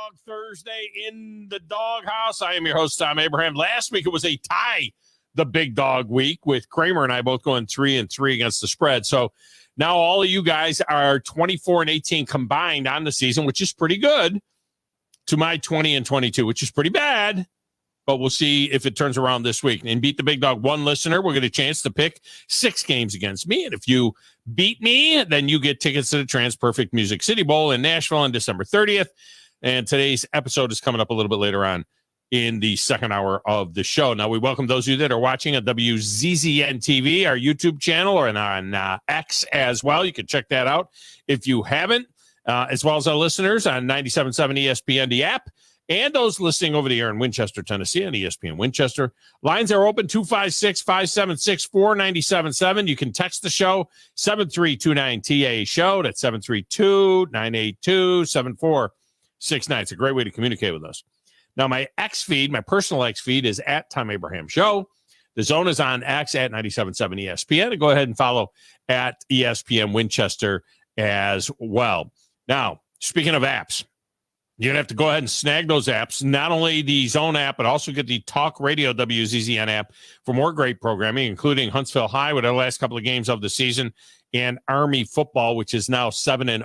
Dog Thursday in the doghouse. I am your host, Thom Abraham. Last week it was a tie, the big dog week, with Kramer and I both going 3-3 against the spread. So now all of you guys are 24-18 combined on the season, which is pretty good, to my 20-22, which is pretty bad. But we'll see if it turns around this week. And beat the big dog one listener, we'll get a chance to pick 6 games against me. And if you beat me, then you get tickets to the TransPerfect Music City Bowl in Nashville on December 30th. And today's episode is coming up a little bit later on in the second hour of the show. Now, we welcome those of you that are watching at WZZN TV, our YouTube channel, or on X as well. You can check that out if you haven't, as well as our listeners on 97.7 ESPN, the app. And those listening over the air in Winchester, Tennessee on ESPN Winchester. Lines are open, 256-576-4977. You can text the show, 7329-TA-SHOW. That's 732-982-7469. It's a great way to communicate with us. Now, my X feed, my personal X feed, is at Thom Abraham Show. The Zone is on X at 97.7 ESPN. And go ahead and follow at ESPN Winchester as well. Now, speaking of apps, you're going to have to go ahead and snag those apps, not only the Zone app, but also get the Talk Radio WZZN app for more great programming, including Huntsville High with our last couple of games of the season, and Army football, which is now 7-0,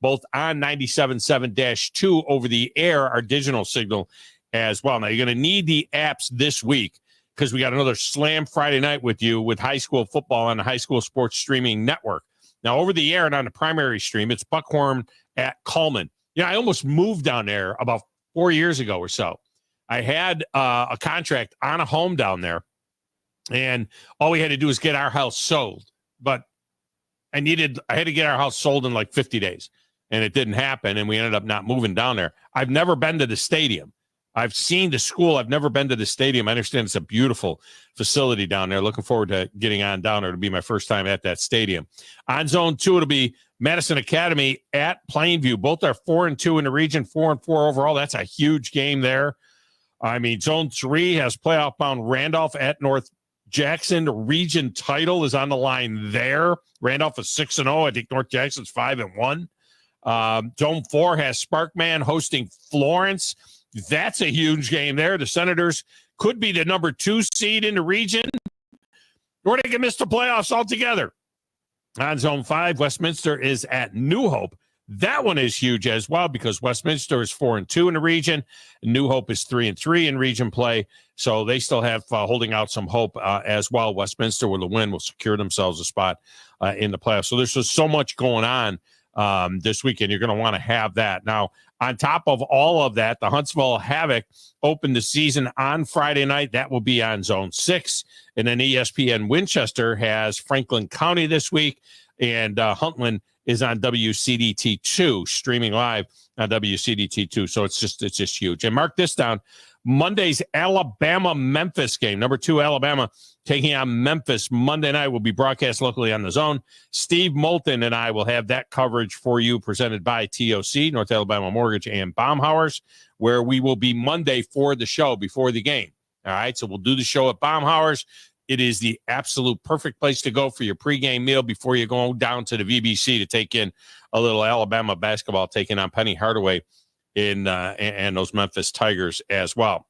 both on 97.7-2 over the air, our digital signal as well. Now, you're going to need the apps this week because we got another Slam Friday night with you with high school football on the High School Sports Streaming Network. Now, over the air and on the primary stream, it's Buckhorn at Coleman. You know, I almost moved down there about 4 years ago or so. I had a contract on a home down there, and all we had to do was get our house sold. But I had to get our house sold in like 50 days, and it didn't happen, and we ended up not moving down there. I've never been to the stadium. I've seen the school. I've never been to the stadium. I understand it's a beautiful facility down there. Looking forward to getting on down there. It'll be my first time at that stadium. On Zone 2, it'll be Madison Academy at Plainview. Both are 4-2 in the region, 4-4 overall. That's a huge game there. I mean, Zone 3 has playoff-bound Randolph at North Jackson. The region title is on the line there. Randolph is 6-0. I think North Jackson's 5-1. Zone 4 has Sparkman hosting Florence. That's a huge game there. The Senators could be the number 2 seed in the region, or they can miss the playoffs altogether. On Zone 5, Westminster is at New Hope. That one is huge as well because Westminster is 4-2 in the region. New Hope is 3-3 in region play. So they still have holding out some hope as well. Westminster with a win will secure themselves a spot in the playoffs. So there's just so much going on this weekend. You're going to want to have that. Now, on top of all of that, the Huntsville Havoc opened the season on Friday night. That will be on Zone 6. And then ESPN Winchester has Franklin County this week. And Huntland is on WCDT2, streaming live on WCDT2. So it's just huge. And mark this down. Monday's Alabama-Memphis game. Number 2, Alabama taking on Memphis Monday night will be broadcast locally on the Zone. Steve Moulton and I will have that coverage for you presented by TOC, North Alabama Mortgage and Baumhauer's, where we will be Monday for the show before the game. All right, so we'll do the show at Baumhauer's. It is the absolute perfect place to go for your pregame meal before you go down to the VBC to take in a little Alabama basketball, taking on Penny Hardaway and those Memphis Tigers as well.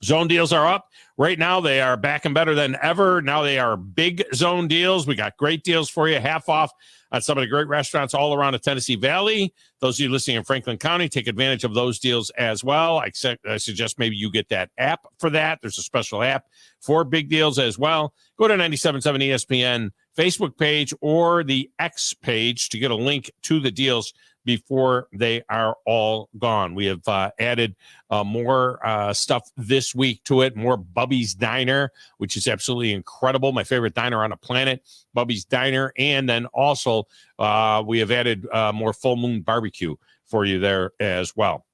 Zone deals are up. Right now, they are back and better than ever. Now they are big zone deals. We got great deals for you, half off on some of the great restaurants all around the Tennessee Valley. Those of you listening in Franklin County, take advantage of those deals as well. I suggest maybe you get that app for that. There's a special app for big deals as well. Go to 97.7 ESPN Facebook page or the X page to get a link to the deals before they are all gone. We have added more stuff this week to it, more Bubby's Diner, which is absolutely incredible. My favorite diner on the planet, Bubby's Diner. And then also we have added more Full Moon Barbecue for you there as well.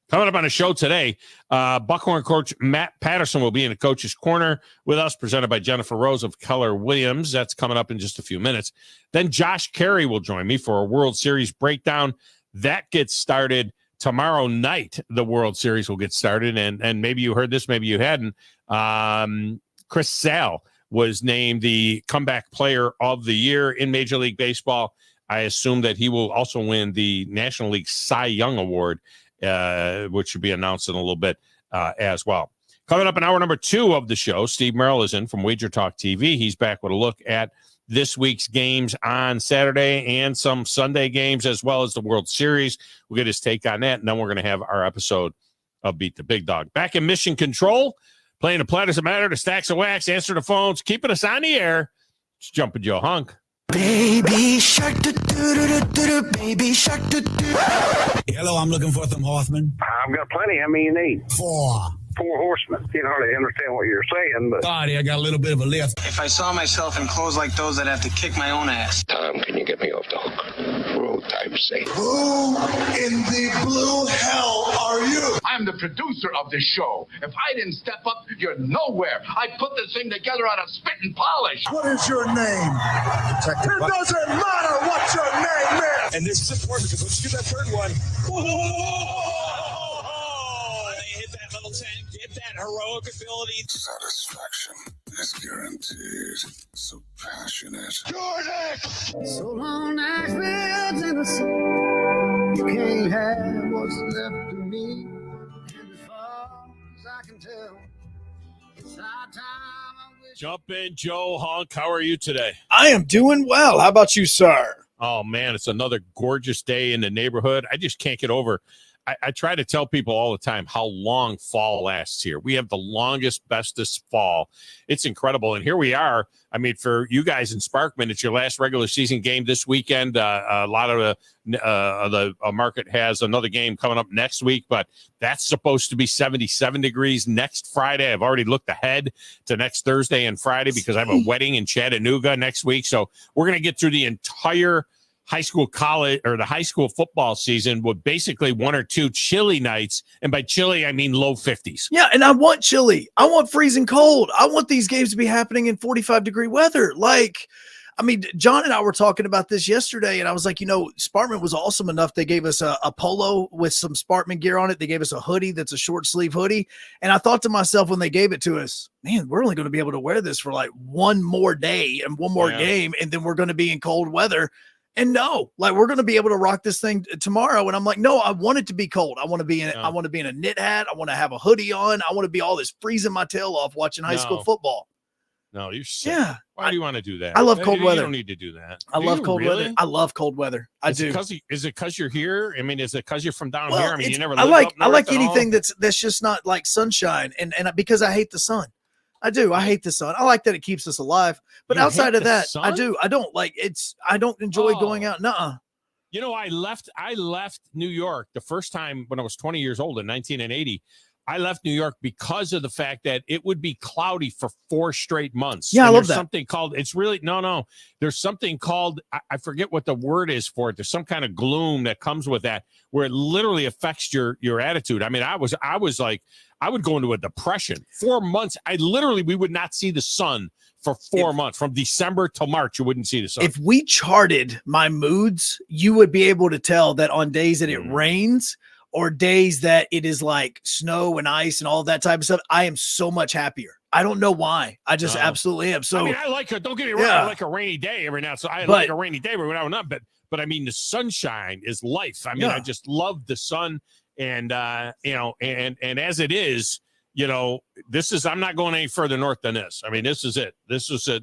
Coming up on the show today, Buckhorn coach Matt Patterson will be in the coach's corner with us, presented by Jennifer Rose of Keller Williams. That's coming up in just a few minutes. Then Josh Caray will join me for a World Series breakdown. That gets started tomorrow night. The World Series will get started, and maybe you heard this, maybe you hadn't. Chris Sale was named the comeback player of the year in Major League Baseball. I assume that he will also win the National League Cy Young Award which should be announced in a little bit as well. Coming up in hour number 2 of the show, Steve Merril is in from Wager Talk TV. He's back with a look at this week's games on Saturday and some Sunday games, as well as the World Series. We'll get his take on that, and then we're going to have our episode of Beat the Big Dog. Back in Mission Control, playing the Play Doesn't Matter, the Stacks of Wax, answer the phones, keeping us on the air. It's Jumpin' Joe Hunk. Baby shark, baby shark. Hello, I'm looking for some horsemen. I've got plenty. How many you need? 4. 4 horsemen. You don't really understand what you're saying, but... Sorry, I got a little bit of a lift. If I saw myself in clothes like those, I'd have to kick my own ass. Thom, can you get me off the hook? For old time's sake. Who in the blue hell are you? I'm the producer of this show. If I didn't step up, you're nowhere. I put this thing together out of spit and polish. What is your name? Detective. It doesn't matter what your name is. And this is important because once you get that third one, they hit that little tank, hit that heroic ability. Satisfaction is guaranteed. So passionate. You're next. So long, Nashville, Tennessee. You can't have what's left of me. And as far as I can tell, it's our time. Jumpin' Joe Hunk. How are you today? I am doing well. How about you, sir? Oh, man, it's another gorgeous day in the neighborhood. I just can't get over. I try to tell people all the time how long fall lasts here. We have the longest, bestest fall. It's incredible. And here we are. I mean, for you guys in Sparkman, it's your last regular season game this weekend. A lot of the market has another game coming up next week, but that's supposed to be 77 degrees next Friday. I've already looked ahead to next Thursday and Friday because I have a wedding in Chattanooga next week. So we're going to get through the entire high school, college, or the high school football season with basically 1 or 2 chilly nights. And by chilly, I mean low 50s. Yeah, and I want chilly. I want freezing cold. I want these games to be happening in 45-degree weather. Like, I mean, John and I were talking about this yesterday, and I was like, Sparkman was awesome enough. They gave us a polo with some Sparkman gear on it. They gave us a hoodie that's a short-sleeve hoodie. And I thought to myself when they gave it to us, man, we're only going to be able to wear this for like one more day and one more game, and then we're going to be in cold weather. And no, like we're going to be able to rock this thing tomorrow. And I'm like, no, I want it to be cold. I want to be in it. I want to be in a knit hat. I want to have a hoodie on. I want to be all this freezing my tail off watching high school football. No, you're sick. Yeah. Why do you want to do that? I love cold weather. You don't need to do that. I love cold weather. I love cold weather. I do. Is it because you're here? I mean, is it because you're from down here? I mean, you never. I like anything that's just not like sunshine, and because I hate the sun. I do. I hate the sun. I like that it keeps us alive. But outside of that, I do. I don't like it's. I don't enjoy going out. Nuh-uh. I left New York the first time when I was 20 years old in 1980. I left New York because of the fact that it would be cloudy for 4 straight months. Yeah, I love that. Something called, it's really, no. There's something called, I forget what the word is for it. There's some kind of gloom that comes with that where it literally affects your attitude. I mean, I was like, I would go into a depression. 4 months, we would not see the sun for 4 months. From December to March, you wouldn't see the sun. If we charted my moods, you would be able to tell that on days that it rains, or days that it is like snow and ice and all that type of stuff, I am so much happier. I don't know why. I just absolutely am. So I mean, I like it. Don't get me wrong. I like a rainy day every now. So I like a rainy day every now and then. But I mean, the sunshine is life. I mean, I just love the sun, and and as it is, this is. I'm not going any further north than this. I mean, this is it. This is a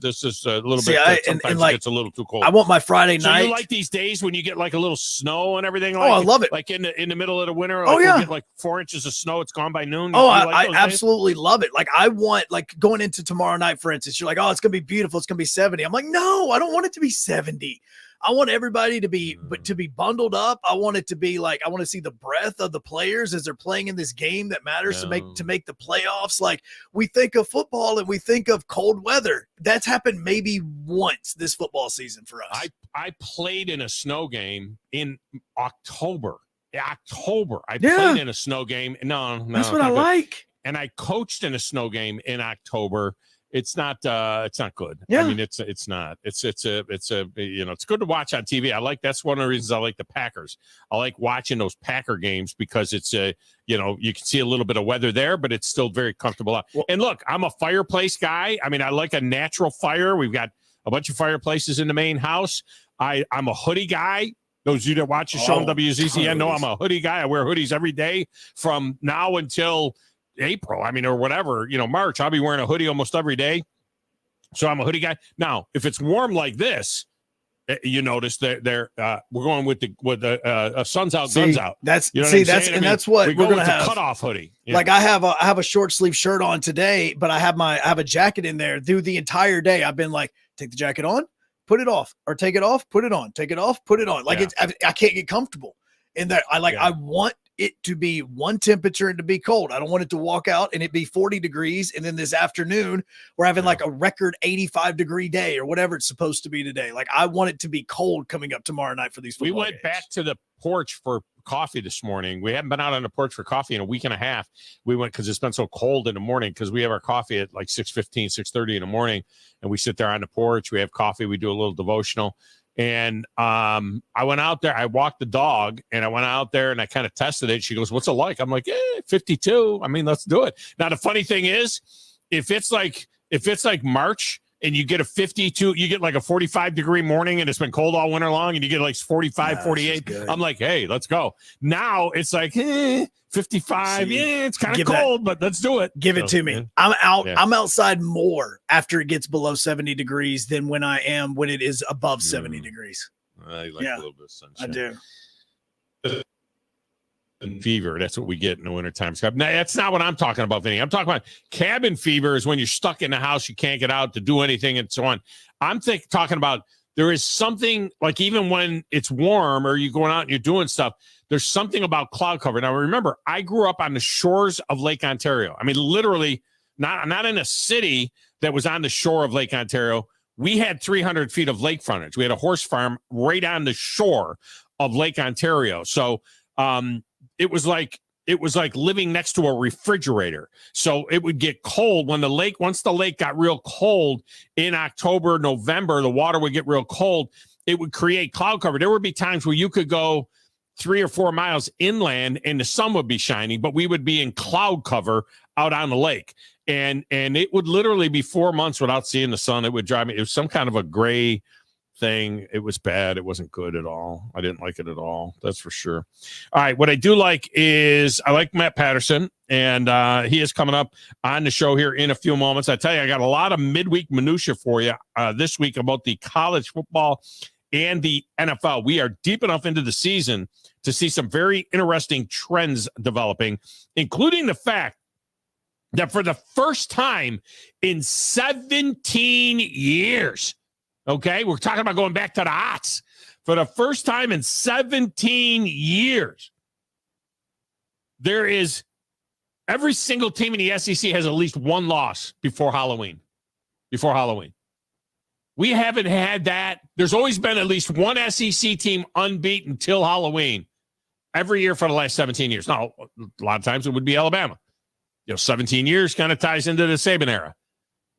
little bit. Sometimes it gets a little too cold. I want my Friday night. So you like these days when you get like a little snow and everything? I love it. Like in the middle of the winter. You get like 4 inches of snow. It's gone by noon. I absolutely love it. Like I want, like going into tomorrow night, for instance, you're like, oh, it's gonna be beautiful. It's gonna be 70. I'm like, no, I don't want it to be 70. I want everybody to be bundled up. I want it to be like, I want to see the breath of the players as they're playing in this game that matters to make the playoffs. Like we think of football and we think of cold weather. That's happened maybe once this football season for us. I played in a snow game in October. I played in a snow game. No, that's what I like. And I coached in a snow game in October. It's not good. Yeah. I mean, it's not. It's good to watch on TV. That's one of the reasons I like the Packers. I like watching those Packer games because it's you can see a little bit of weather there, but it's still very comfortable. And look, I'm a fireplace guy. I mean, I like a natural fire. We've got a bunch of fireplaces in the main house. I'm a hoodie guy. Those of you that watch the show on WZZN know I'm a hoodie guy. I wear hoodies every day from now until April. I mean, or whatever, March. I'll be wearing a hoodie almost every day. So I'm a hoodie guy. Now, if it's warm like this, you notice that we're going with the sun's out, guns out. That's that's what we're going to have. Cutoff hoodie. Yeah. Like I have a short sleeve shirt on today, but I have a jacket in there through the entire day. I've been like, take the jacket on, put it off, or take it off, put it on, take it off, put it on. Like I can't get comfortable in that. I want it to be one temperature and to be cold. I don't want it to walk out and it be 40 degrees. And then this afternoon we're having like a record 85-degree day or whatever it's supposed to be today. Like I want it to be cold coming up tomorrow night for these football We went games. back to the porch for coffee this morning. We haven't been out on the porch for coffee in a week and a half. We went because it's been so cold in the morning because we have our coffee at like 6:15, 6:30 in the morning. And we sit there on the porch. We have coffee. We do a little devotional. And I went out there, I walked the dog and I went out there and I kind of tested it. She goes, what's it like? I'm like, 52. I mean, let's do it. Now, the funny thing is, if it's like March and you get a 52, you get like a 45-degree morning and it's been cold all winter long and you get like 45, 48. I'm like, hey, let's go. Now it's like, 55. It's kind of cold, but let's do it. Give it to me. I'm out. Yeah. I'm outside more after it gets below 70 degrees than when I am when it is above 70 degrees. I like a little bit of sunshine. I do. And fever, that's what we get in the wintertime. Now, that's not what I'm talking about, Vinny. I'm talking about cabin fever is when you're stuck in the house, you can't get out to do anything and so on. I'm talking about there is something like even when it's warm or you're going out and you're doing stuff, there's something about cloud cover. Now, remember, I grew up on the shores of Lake Ontario. I mean, literally not in a city that was on the shore of Lake Ontario. We had 300 feet of lake frontage. We had a horse farm right on the shore of Lake Ontario. So, it was like living next to a refrigerator. So it would get cold when once the lake got real cold in October, November, the water would get real cold. It would create cloud cover. There would be times where you could go 3 or 4 miles inland and the sun would be shining, but we would be in cloud cover out on the lake. And it would literally be 4 months without seeing the sun. It would drive me. It was some kind of a gray thing. It was bad. It wasn't good at all. I didn't like it at all. That's for sure. All right. What I do like is I like Matt Patterson, and he is coming up on the show here in a few moments. I tell you, I got a lot of midweek minutia for you this week about the college football and the NFL. We are deep enough into the season to see some very interesting trends developing, including the fact that for the first time in 17 years, okay, we're talking about going back to the aughts. For the first time in 17 years, there is every single team in the SEC has at least one loss before Halloween. We haven't had that. There's always been at least one SEC team unbeaten until Halloween every year for the last 17 years. Now, a lot of times it would be Alabama. 17 years kind of ties into the Saban era.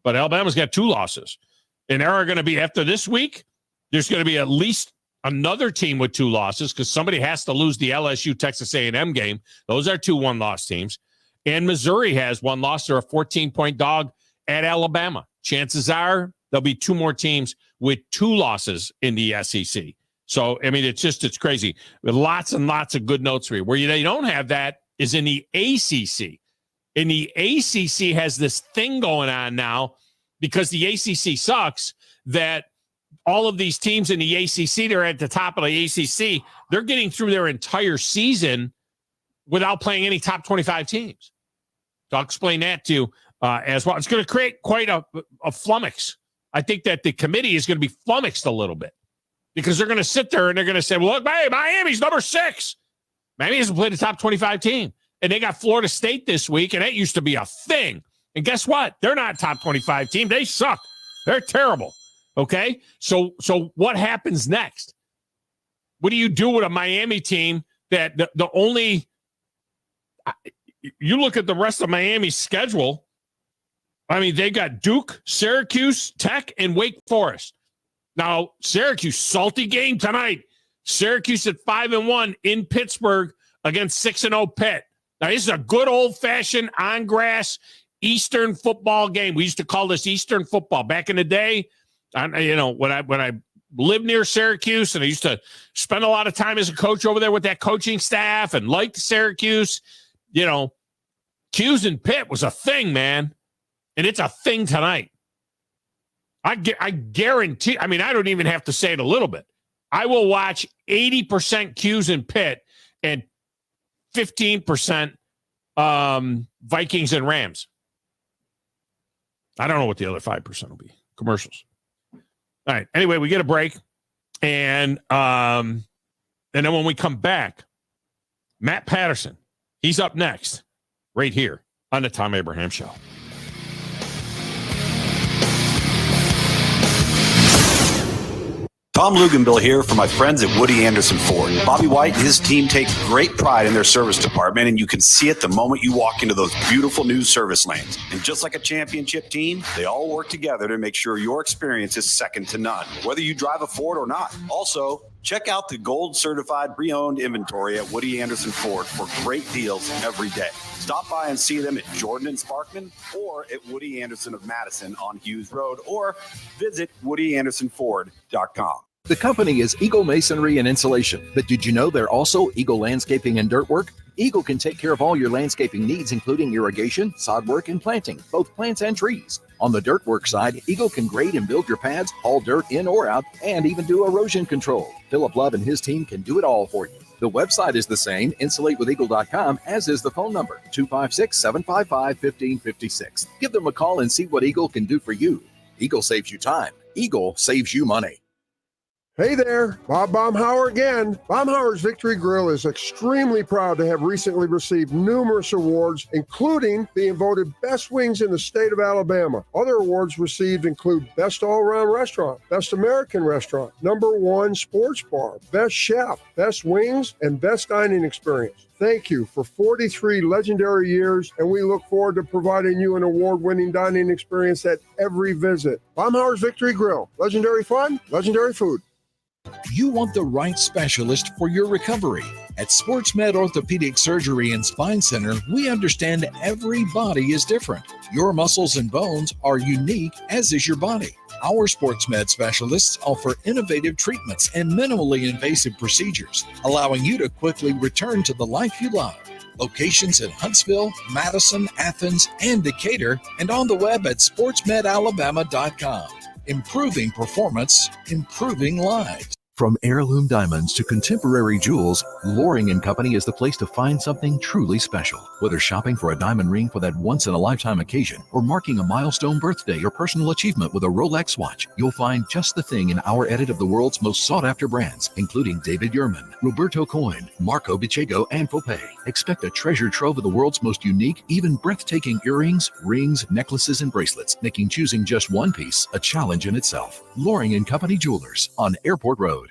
But Alabama's got 2 losses. And there are going to be, after this week, there's going to be at least another team with 2 losses because somebody has to lose the LSU Texas A&M game. Those are 2 one-loss teams. And Missouri has 1 loss. They're a 14-point dog at Alabama. Chances are there'll be 2 more teams with 2 losses in the SEC. So, I mean, it's crazy. With lots and lots of good notes for you. Where they don't have that is in the ACC. And the ACC has this thing going on now because the ACC sucks that all of these teams in the ACC, they're at the top of the ACC, they're getting through their entire season without playing any top 25 teams. So I'll explain that to you as well. It's going to create quite a flummox. I think that the committee is going to be flummoxed a little bit because they're going to sit there and they're going to say, well, look, hey, Miami's number 6. Miami hasn't played a top 25 team. And they got Florida State this week, and that used to be a thing. And guess what? They're not a top 25 team. They suck. They're terrible. Okay? So what happens next? What do you do with a Miami team that the only – you look at the rest of Miami's schedule. I mean, they got Duke, Syracuse, Tech, and Wake Forest. Now, Syracuse, salty game tonight. Syracuse at 5-1 in Pittsburgh against 6-0 Pitt. Now, this is a good old-fashioned on-grass Eastern football game. We used to call this Eastern football. Back in the day, when I live near Syracuse, and I used to spend a lot of time as a coach over there with that coaching staff and liked Syracuse. You know, 'Cuse and Pitt was a thing, man. And it's a thing tonight. I guarantee, I mean, I don't even have to say it a little bit. I will watch 80% 'Cuse and Pitt and 15% Vikings and Rams. I don't know what the other 5% will be. Commercials. All right. Anyway, we get a break. And then when we come back, Matt Patterson, he's up next right here on the Thom Abraham Show. Tom Luganbill here for my friends at Woody Anderson Ford. Bobby White and his team take great pride in their service department, and you can see it the moment you walk into those beautiful new service lanes. And just like a championship team, they all work together to make sure your experience is second to none, whether you drive a Ford or not. Also, check out the gold certified pre-owned inventory at Woody Anderson Ford for great deals every day. Stop by and see them at Jordan and Sparkman or at Woody Anderson of Madison on Hughes Road, or visit WoodyAndersonFord.com. The company is Eagle Masonry and Insulation, but did you know they're also Eagle Landscaping and Dirt Work? Eagle can take care of all your landscaping needs, including irrigation, sod work, and planting, both plants and trees. On the dirt work side, Eagle can grade and build your pads, haul dirt in or out, and even do erosion control. Philip Love and his team can do it all for you. The website is the same, insulatewitheagle.com, as is the phone number, 256-755-1556. Give them a call and see what Eagle can do for you. Eagle saves you time. Eagle saves you money. Hey there, Bob Baumhauer again. Baumhauer's Victory Grill is extremely proud to have recently received numerous awards, including being voted best wings in the state of Alabama. Other awards received include Best All-Around Restaurant, Best American Restaurant, #1 Sports Bar, Best Chef, Best Wings, and Best Dining Experience. Thank you for 43 legendary years, and we look forward to providing you an award-winning dining experience at every visit. Baumhauer's Victory Grill. Legendary fun, legendary food. You want the right specialist for your recovery. At SportsMed Orthopedic Surgery and Spine Center, we understand every body is different. Your muscles and bones are unique, as is your body. Our SportsMed specialists offer innovative treatments and minimally invasive procedures, allowing you to quickly return to the life you love. Locations in Huntsville, Madison, Athens, and Decatur, and on the web at sportsmedalabama.com. Improving performance, improving lives. From heirloom diamonds to contemporary jewels, Loring & Company is the place to find something truly special. Whether shopping for a diamond ring for that once-in-a-lifetime occasion or marking a milestone birthday or personal achievement with a Rolex watch, you'll find just the thing in our edit of the world's most sought-after brands, including David Yurman, Roberto Coin, Marco Bicego, and Fopay. Expect a treasure trove of the world's most unique, even breathtaking earrings, rings, necklaces, and bracelets, making choosing just one piece a challenge in itself. Loring & Company Jewelers on Airport Road.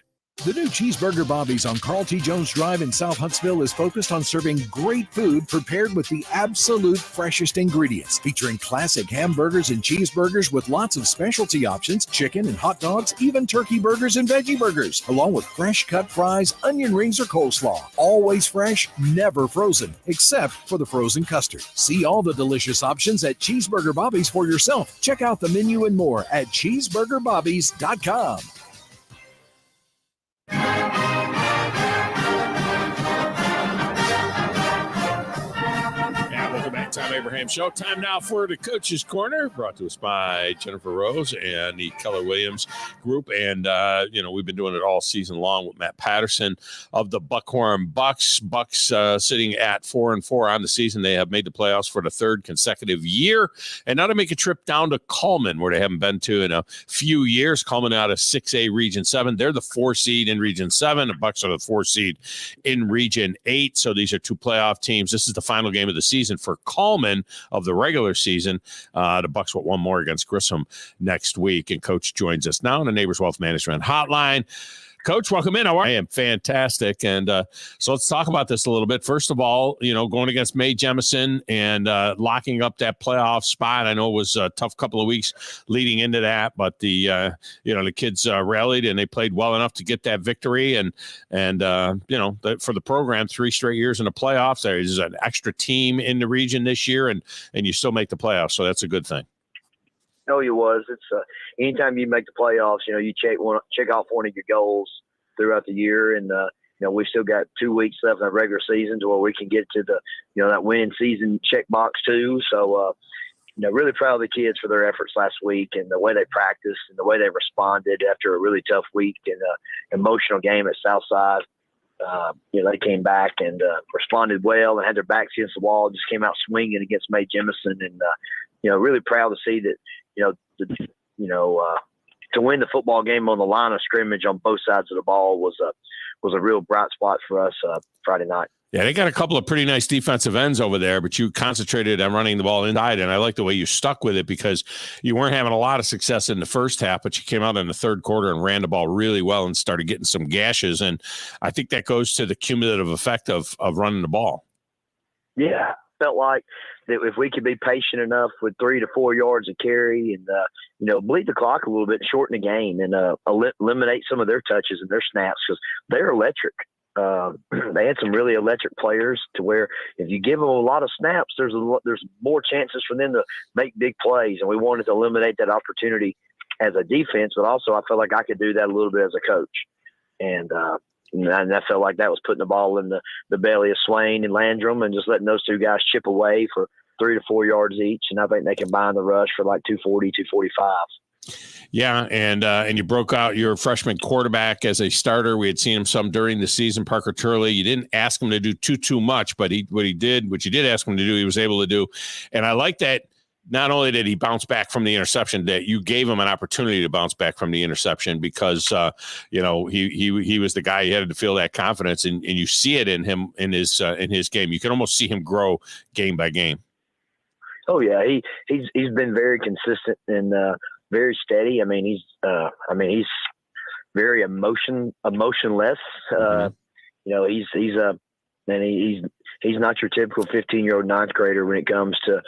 The new Cheeseburger Bobby's on Carl T. Jones Drive in South Huntsville is focused on serving great food prepared with the absolute freshest ingredients, featuring classic hamburgers and cheeseburgers with lots of specialty options, chicken and hot dogs, even turkey burgers and veggie burgers, along with fresh cut fries, onion rings, or coleslaw. Always fresh, never frozen, except for the frozen custard. See all the delicious options at Cheeseburger Bobby's for yourself. Check out the menu and more at cheeseburgerbobbies.com. Welcome back, Thom Abraham Show. Time now for the Coach's Corner, brought to us by Jennifer Rose and the Keller Williams Group. And, we've been doing it all season long with Matt Patterson of the Buckhorn Bucks. Bucks sitting at 4-4 on the season. They have made the playoffs for the third consecutive year. And now to make a trip down to Cullman, where they haven't been to in a few years. Cullman out of 6A Region 7. They're the 4 seed in Region 7. The Bucks are the 4 seed in Region 8. So these are two playoff teams. This is the final game of the season for Cullman of the regular season. The Bucks will one more against Grissom next week. And Coach joins us now on the Neighbors Wealth Management Hotline. Coach, welcome in. How are you? I am fantastic. And so let's talk about this a little bit. First of all, going against Mae Jemison and locking up that playoff spot. I know it was a tough couple of weeks leading into that, but the kids rallied and they played well enough to get that victory. And for the program, 3 straight years in the playoffs, there is an extra team in the region this year, and you still make the playoffs. So that's a good thing. No, it was. It's anytime you make the playoffs, you check off one of your goals throughout the year, and we've still got 2 weeks left in the regular season to where we can get to the that winning season check box too. So really proud of the kids for their efforts last week and the way they practiced and the way they responded after a really tough week and emotional game at Southside. They came back and responded well and had their backs against the wall. Just came out swinging against Mae Jemison, and really proud to see that. To win the football game on the line of scrimmage on both sides of the ball was a real bright spot for us Friday night. Yeah, they got a couple of pretty nice defensive ends over there, but you concentrated on running the ball inside, and I like the way you stuck with it because you weren't having a lot of success in the first half, but you came out in the third quarter and ran the ball really well and started getting some gashes, and I think that goes to the cumulative effect of running the ball. Yeah, felt like that if we could be patient enough with 3 to 4 yards of carry and, bleed the clock a little bit, shorten the game, and eliminate some of their touches and their snaps because they're electric. They had some really electric players to where if you give them a lot of snaps, there's more chances for them to make big plays. And we wanted to eliminate that opportunity as a defense, but also I felt like I could do that a little bit as a coach. And I felt like that was putting the ball in the belly of Swain and Landrum and just letting those two guys chip away for 3 to 4 yards each. And I think they combined the rush for like 240, 245. Yeah, and you broke out your freshman quarterback as a starter. We had seen him some during the season, Parker Turley. You didn't ask him to do too much, but what you did ask him to do, he was able to do. And I like that not only did he bounce back from the interception, that you gave him an opportunity to bounce back from the interception because he was the guy who had to feel that confidence, and you see it in him in his game. You can almost see him grow game by game. Oh yeah, he's been very consistent and very steady. He's very emotionless. He's not your typical 15-year-old ninth grader when it comes to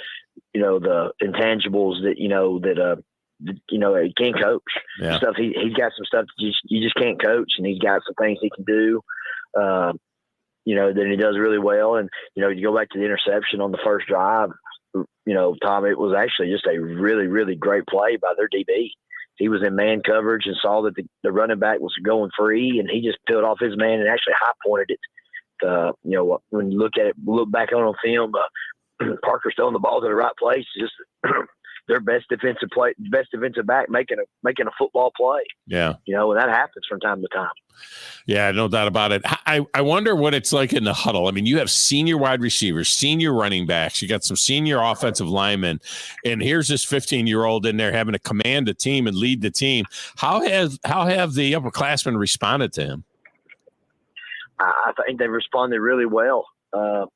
the intangibles that he can't coach. Yeah. Stuff he's got some stuff that you just can't coach, and he's got some things he can do. That he does really well. And you go back to the interception on the first drive. Thom, it was actually just a really, really great play by their DB. He was in man coverage and saw that the running back was going free, and he just peeled off his man and actually high pointed it. When you look back on film, Parker's throwing the ball to the right place. Just their best defensive back making a football play. Yeah, and that happens from time to time. Yeah, no doubt about it. I wonder what it's like in the huddle. You have senior wide receivers, senior running backs. You got some senior offensive linemen, and here's this 15-year-old in there having to command a team and lead the team. How have the upperclassmen responded to him? I think they've responded really well. I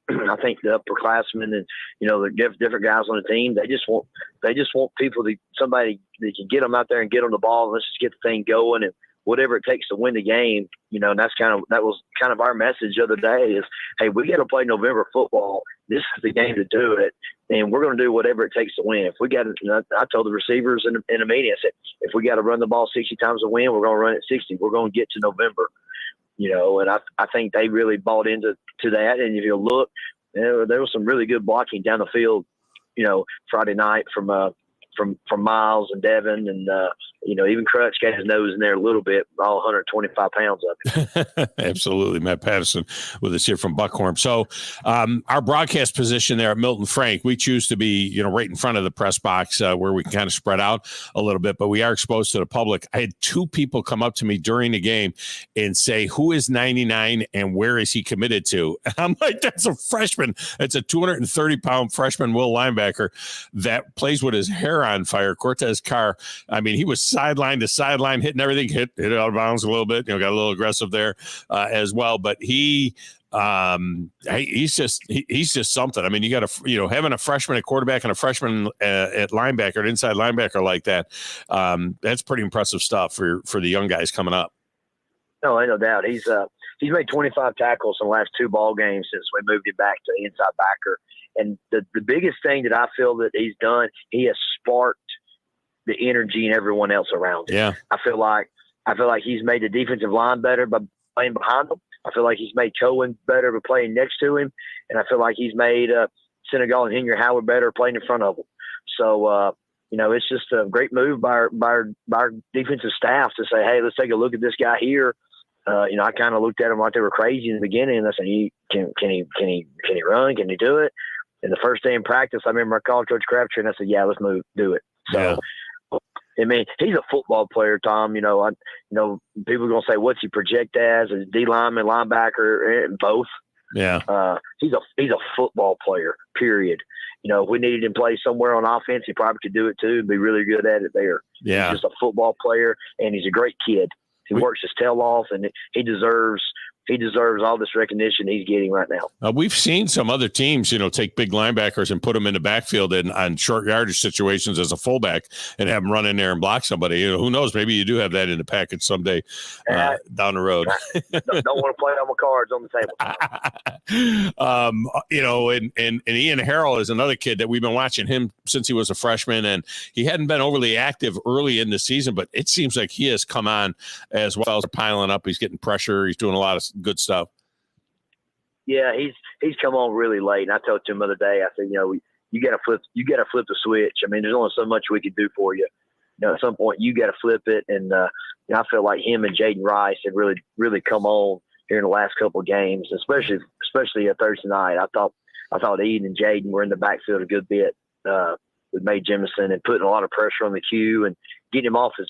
think the upperclassmen and the different guys on the team, they just want people somebody that can get them out there and get on the ball. And let's just get the thing going and whatever it takes to win the game. And that was kind of our message the other day is, hey, we got to play November football. This is the game to do it, and we're going to do whatever it takes to win. If we got, I told the receivers in a meeting, I said, if we got to run the ball 60 times to win, we're going to run it 60. We're going to get to November. And I think they really bought into that. And if you look, there was some really good blocking down the field, Friday night from Miles and Devin, and even Crutch got his nose in there a little bit, all 125 pounds of it. Absolutely. Matt Patterson with us here from Buckhorn. So our broadcast position there at Milton Frank, we choose to be, right in front of the press box where we can kind of spread out a little bit, but we are exposed to the public. I had 2 people come up to me during the game and say, who is 99 and where is he committed to? And I'm like, that's a freshman. It's a 230-pound freshman will linebacker that plays with his hair on fire. Cortez Carr, he was sideline to sideline, hitting everything, hit out of bounds a little bit, got a little aggressive there as well. But he's just something. You got having a freshman at quarterback and a freshman at linebacker, an inside linebacker like that. That's pretty impressive stuff for the young guys coming up. No, ain't no doubt. He's made 25 tackles in the last 2 ball games since we moved him back to the inside backer. And the biggest thing that I feel that he's done, he has sparked the energy in everyone else around him. Yeah. I feel like he's made the defensive line better by playing behind him. I feel like he's made Cohen better by playing next to him. And I feel like he's made Senegal and Henry Howard better playing in front of him. So, it's just a great move by our defensive staff to say, hey, let's take a look at this guy here. I kind of looked at them like they were crazy in the beginning, and I said, can he run? Can he do it? And the first day in practice, I remember I called Coach Crabtree and I said, yeah, let's do it. So, I mean, he's a football player, Tom. People are going to say, what's he project as a D lineman, linebacker, and both. Yeah. He's a football player, period. If we needed him to play somewhere on offense, he probably could do it too and be really good at it there. Yeah. He's just a football player, and he's a great kid. He works his tail off, and he deserves all this recognition he's getting right now. We've seen some other teams, take big linebackers and put them in the backfield on short yardage situations as a fullback and have them run in there and block somebody. Who knows? Maybe you do have that in the package someday down the road. Don't want to play all my cards on the table. And Ian Harrell is another kid that we've been watching him since he was a freshman, and he hadn't been overly active early in the season, but it seems like he has come on as well as piling up. He's getting pressure. He's doing a lot of good stuff. Yeah, he's come on really late. And I told him the other day, I said, you got to flip the switch. I mean, there's only so much we can do for you. At some point you got to flip it. And I feel like him and Jaden Rice have really, really come on here in the last couple of games, especially Thursday night. I thought Ian and Jaden were in the backfield a good bit with Mae Jemison and putting a lot of pressure on the Q and getting him off his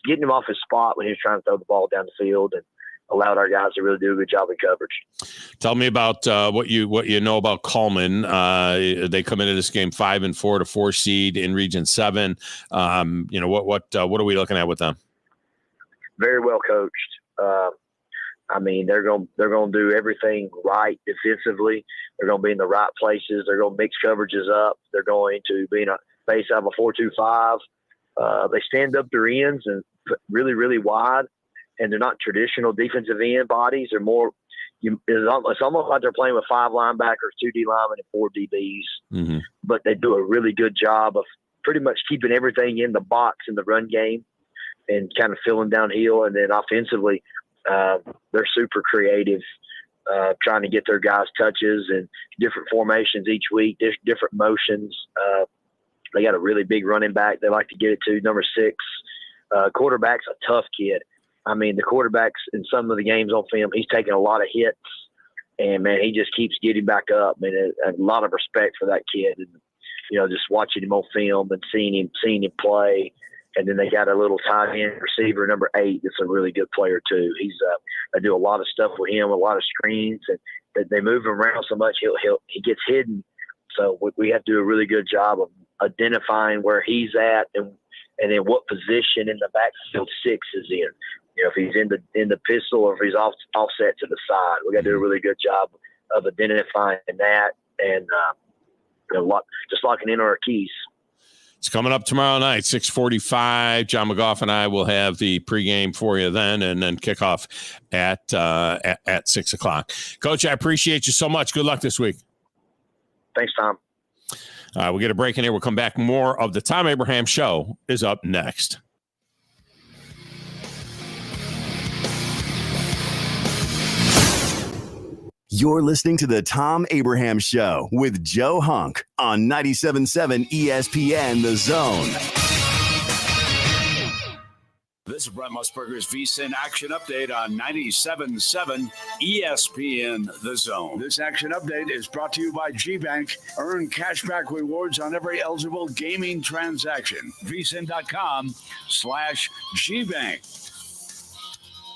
spot when he was trying to throw the ball down the field, and allowed our guys to really do a good job of coverage. Tell me about what you know about Coleman. They come into this game 5-4 to 4 seed in Region 7. What are we looking at with them? Very well coached. I mean, they're going to do everything right defensively. They're going to be in the right places. They're going to mix coverages up. They're going to be in a base out of a 4-2-5. They stand up their ends and put really, really wide. And they're not traditional defensive end bodies. They're more it's almost like they're playing with 5 linebackers, 2 D linemen, and 4 DBs. Mm-hmm. But they do a really good job of pretty much keeping everything in the box in the run game and kind of filling downhill. And then offensively, they're super creative, trying to get their guys touches and different formations each week, different motions. They got a really big running back they like to get it to, number 6. Quarterback's a tough kid. I mean, the quarterbacks in some of the games on film, he's taking a lot of hits, and man, he just keeps getting back up. I mean, a lot of respect for that kid, and just watching him on film and seeing him play. And then they got a little tight end receiver, number 8, that's a really good player too. They do a lot of stuff with him, a lot of screens, and they move him around so much he gets hidden. So we have to do a really good job of identifying where he's at and then what position in the backfield 6 is in. If he's in the pistol or if he's offset to the side, we got to do a really good job of identifying that and just locking in our keys. It's coming up tomorrow night, 6:45. John McGough and I will have the pregame for you then, and then kickoff at 6 o'clock. Coach, I appreciate you so much. Good luck this week. Thanks, Tom. We'll get a break in here. We'll come back. More of the Thom Abraham Show is up next. You're listening to the Thom Abraham Show with Joe Hunk on 97.7 ESPN The Zone. This is Brent Musburger's VSiN Action Update on 97.7 ESPN The Zone. This action update is brought to you by GBank. Earn cashback rewards on every eligible gaming transaction. VSiN.com/GBank.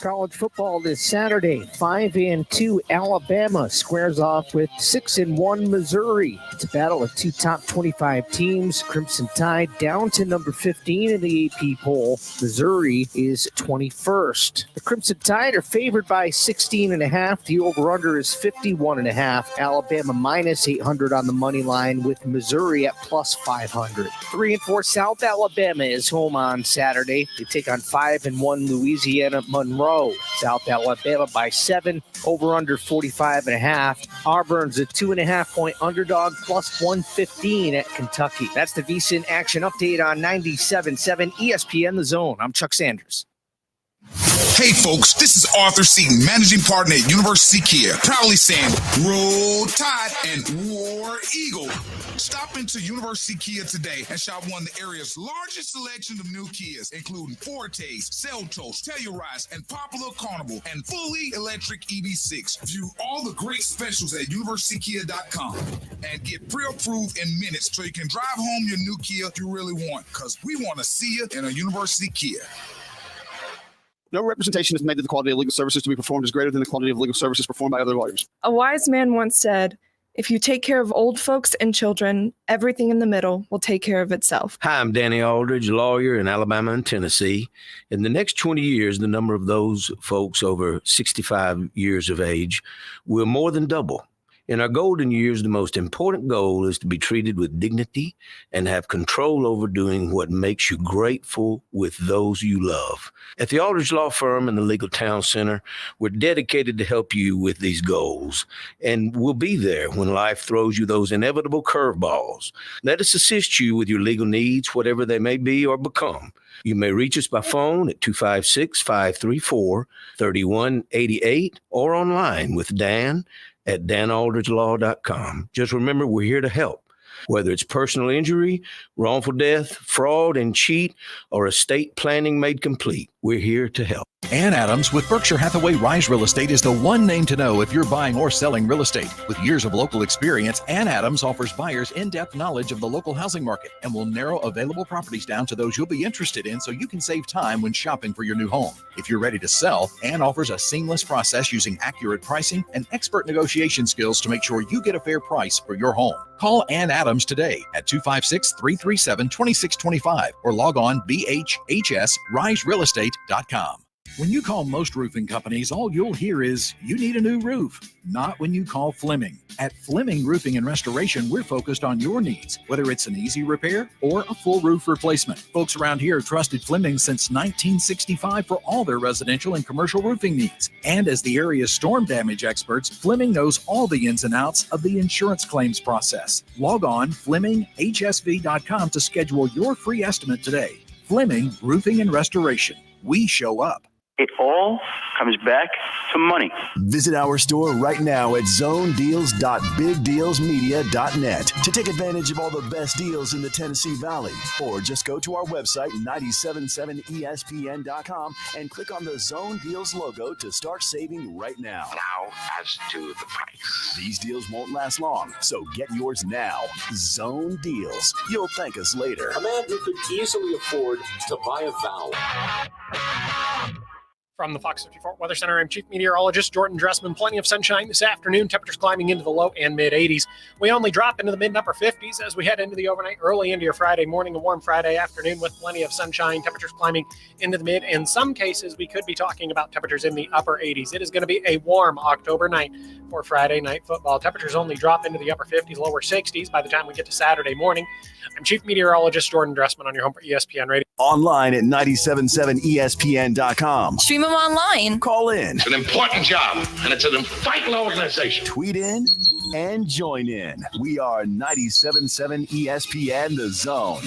College football this Saturday. 5-2 Alabama squares off with 6-1 Missouri. It's a battle of 2 top 25 teams. Crimson Tide down to number 15 in the AP poll. Missouri is 21st. The Crimson Tide are favored by 16.5. The over-under is 51.5. Alabama minus 800 on the money line with Missouri at plus 500. 3-4 South Alabama is home on Saturday. They take on 5-1 Louisiana Monroe. South Alabama by 7, over under 45.5. Auburn's a 2.5-point underdog, plus 115 at Kentucky. That's the VSiN Action Update on 97.7 ESPN The Zone. I'm Chuck Sanders. Hey folks, this is Arthur Seaton, managing partner at University Kia, proudly saying roll tide and war eagle. Stop into University Kia today and shop one of the area's largest selection of new Kias, including Fortes, Seltos, Telluride, and Popular Carnival, and fully electric EV6. View all the great specials at universitykia.com and get pre-approved in minutes so you can drive home your new Kia you really want, because we want to see you in a University Kia. No representation is made that the quality of legal services to be performed is greater than the quality of legal services performed by other lawyers. A wise man once said, if you take care of old folks and children, everything in the middle will take care of itself. Hi, I'm Danny Aldridge, lawyer in Alabama and Tennessee. In the next 20 years, the number of those folks over 65 years of age will more than double. In our golden years, the most important goal is to be treated with dignity and have control over doing what makes you grateful with those you love. At the Aldridge Law Firm and the Legal Town Center, we're dedicated to help you with these goals, and we'll be there when life throws you those inevitable curveballs. Let us assist you with your legal needs, whatever they may be or become. You may reach us by phone at 256-534-3188 or online with Dan at danaldridgelaw.com. Just remember, we're here to help. Whether it's personal injury, wrongful death, fraud and cheat, or estate planning made complete, we're here to help. Ann Adams with Berkshire Hathaway Rise Real Estate is the one name to know if you're buying or selling real estate. With years of local experience, Ann Adams offers buyers in-depth knowledge of the local housing market and will narrow available properties down to those you'll be interested in so you can save time when shopping for your new home. If you're ready to sell, Ann offers a seamless process using accurate pricing and expert negotiation skills to make sure you get a fair price for your home. Call Ann Adams today at 256-337-2625 or log on bhhsriserealestate.com. When you call most roofing companies, all you'll hear is, you need a new roof. Not when you call Fleming. At Fleming Roofing and Restoration, we're focused on your needs, whether it's an easy repair or a full roof replacement. Folks around here have trusted Fleming since 1965 for all their residential and commercial roofing needs. And as the area's storm damage experts, Fleming knows all the ins and outs of the insurance claims process. Log on FlemingHSV.com to schedule your free estimate today. Fleming Roofing and Restoration. We show up. It all comes back to money. Visit our store right now at zonedeals.bigdealsmedia.net to take advantage of all the best deals in the Tennessee Valley. Or just go to our website, 977ESPN.com, and click on the Zone Deals logo to start saving right now. Now, as to the price. These deals won't last long, so get yours now. Zone Deals. You'll thank us later. A man who could easily afford to buy a vowel. From the Fox 54 Weather Center, I'm Chief Meteorologist Jordan Dressman. Plenty of sunshine this afternoon. Temperatures climbing into the low and mid 80s. We only drop into the mid and upper 50s as we head into the overnight, early into your Friday morning, a warm Friday afternoon with plenty of sunshine. Temperatures climbing into the mid. In some cases, we could be talking about temperatures in the upper 80s. It is going to be a warm October night for Friday night football. Temperatures only drop into the upper 50s, lower 60s by the time we get to Saturday morning. I'm Chief Meteorologist Jordan Dressman on your home for ESPN Radio. Online at 977ESPN.com. Stream them online. Call in. It's an important job, and it's an vital organization. Tweet in and join in. We are 97.7 ESPN The Zone.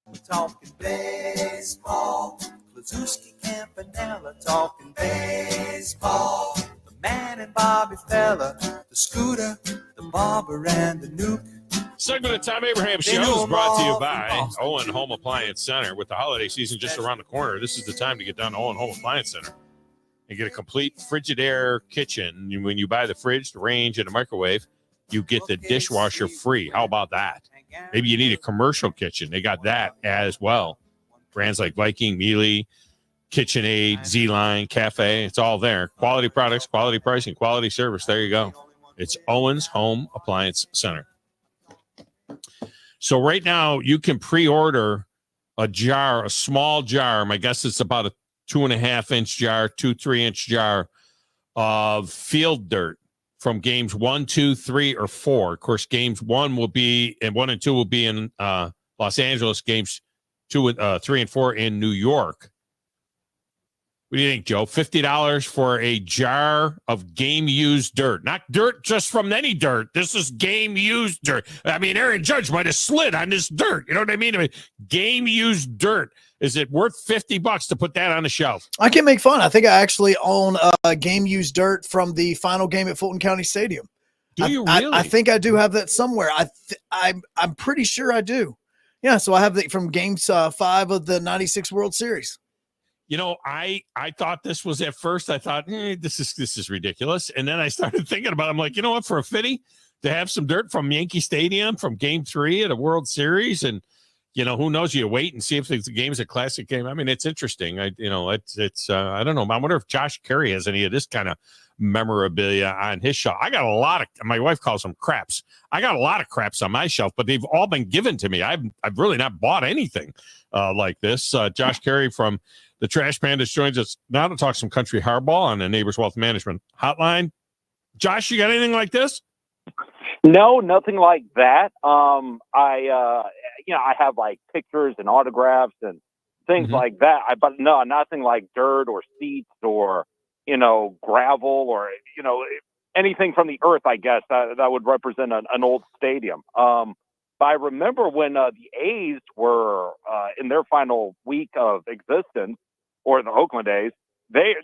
We're talking baseball. Klazuski, Campanella talking baseball. The man and Bobby Fella, the Scooter, the Barber, and the Nuke. Segment of Thom Abraham Show is brought to you by Owen Home Appliance Center. With the holiday season just around the corner, this is the time to get down to Owen Home Appliance Center and get a complete Frigidaire kitchen. When you buy the fridge, the range, and the microwave, you get the dishwasher free. How about that? Maybe you need a commercial kitchen. They got that as well. Brands like Viking, Mealy, KitchenAid, Z-Line, Cafe, it's all there. Quality products, quality pricing, quality service. There you go. It's Owen's Home Appliance Center. So right now you can pre-order a jar, a small jar. My guess it's about a 2.5-inch jar, 3-inch jar of field dirt from games 1, 2, 3, or 4. Of course, games 1 will be, and 1 and 2 will be in Los Angeles. Games 2, 3, and 4 in New York. What do you think, Joe? $50 for a jar of game-used dirt. Not dirt just from any dirt. This is game-used dirt. I mean, Aaron Judge might have slid on this dirt. You know what I mean? Game-used dirt. Is it worth $50 to put that on the shelf? I can make fun. I think I actually own game used dirt from the final game at Fulton County Stadium. Do you really? I think I do have that somewhere. I'm pretty sure I do. Yeah, so I have that from games 5 of the 96 World Series. You know, I thought this was at first, I thought, this is ridiculous. And then I started thinking about it. I'm like, you know what, for a fitty to have some dirt from Yankee Stadium from game 3 at a World Series, and who knows, you wait and see if the game's a classic game. I mean, it's interesting. I don't know. I wonder if Josh Caray has any of this kind of memorabilia on his shelf. I got a lot of, my wife calls them craps. I got a lot of craps on my shelf, but they've all been given to me. I've really not bought anything like this. Josh Caray from the Trash Pandas joins us now to talk some country hardball on the Neighbors Wealth Management Hotline. Josh, you got anything like this? No, nothing like that. I have like pictures and autographs and things like that. But no, nothing like dirt or seats or, gravel or, anything from the earth, I guess, that would represent an old stadium. But I remember when the A's were in their final week of existence, or the Oakland A's, they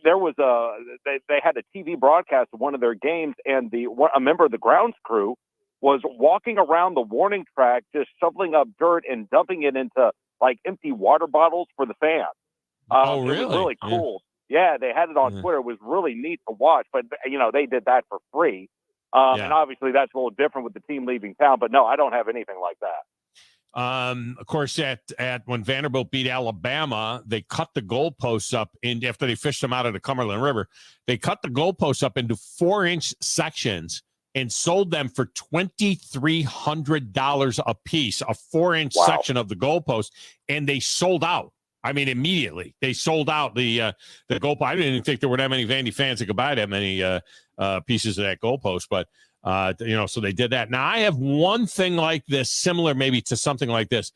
had a TV broadcast of one of their games, and a member of the grounds crew was walking around the warning track, just shoveling up dirt and dumping it into like empty water bottles for the fans. Oh, really? It was really cool. Yeah, they had it on Twitter. It was really neat to watch, but they did that for free. And obviously that's a little different with the team leaving town, but no, I don't have anything like that. Of course, at when Vanderbilt beat Alabama, they cut the goalposts up after they fished them out of the Cumberland River. They cut the goalposts up into 4-inch sections and sold them for $2,300 a piece, a 4-inch section of the goalpost, and they sold out. I mean, immediately they sold out the goalpost. I didn't even think there were that many Vandy fans that could buy that many pieces of that goalpost, but so they did that. Now I have one thing like this, similar maybe to something like this.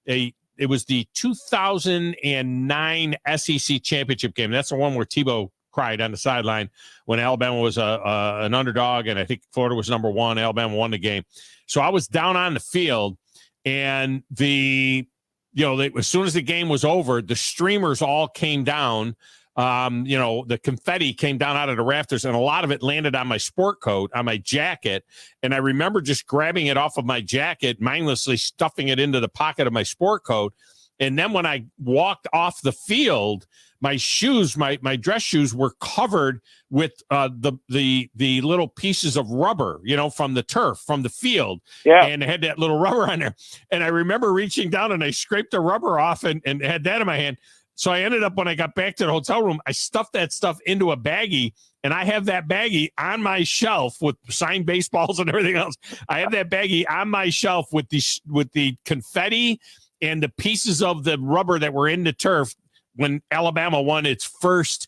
It was the 2009 SEC championship game. That's the one where Tebow cried on the sideline when Alabama was an underdog, and I think Florida was number 1. Alabama won the game. So I was down on the field, and as soon as the game was over, the streamers all came down. The confetti came down out of the rafters, and a lot of it landed on my sport coat, on my jacket. And I remember just grabbing it off of my jacket, mindlessly stuffing it into the pocket of my sport coat. And then when I walked off the field, my shoes, my dress shoes were covered with the little pieces of rubber, from the turf, from the field. Yeah. And it had that little rubber on there. And I remember reaching down and I scraped the rubber off and had that in my hand. So I ended up, when I got back to the hotel room, I stuffed that stuff into a baggie, and I have that baggie on my shelf with signed baseballs and everything else. I have that baggie on my shelf with the confetti and the pieces of the rubber that were in the turf when Alabama won its first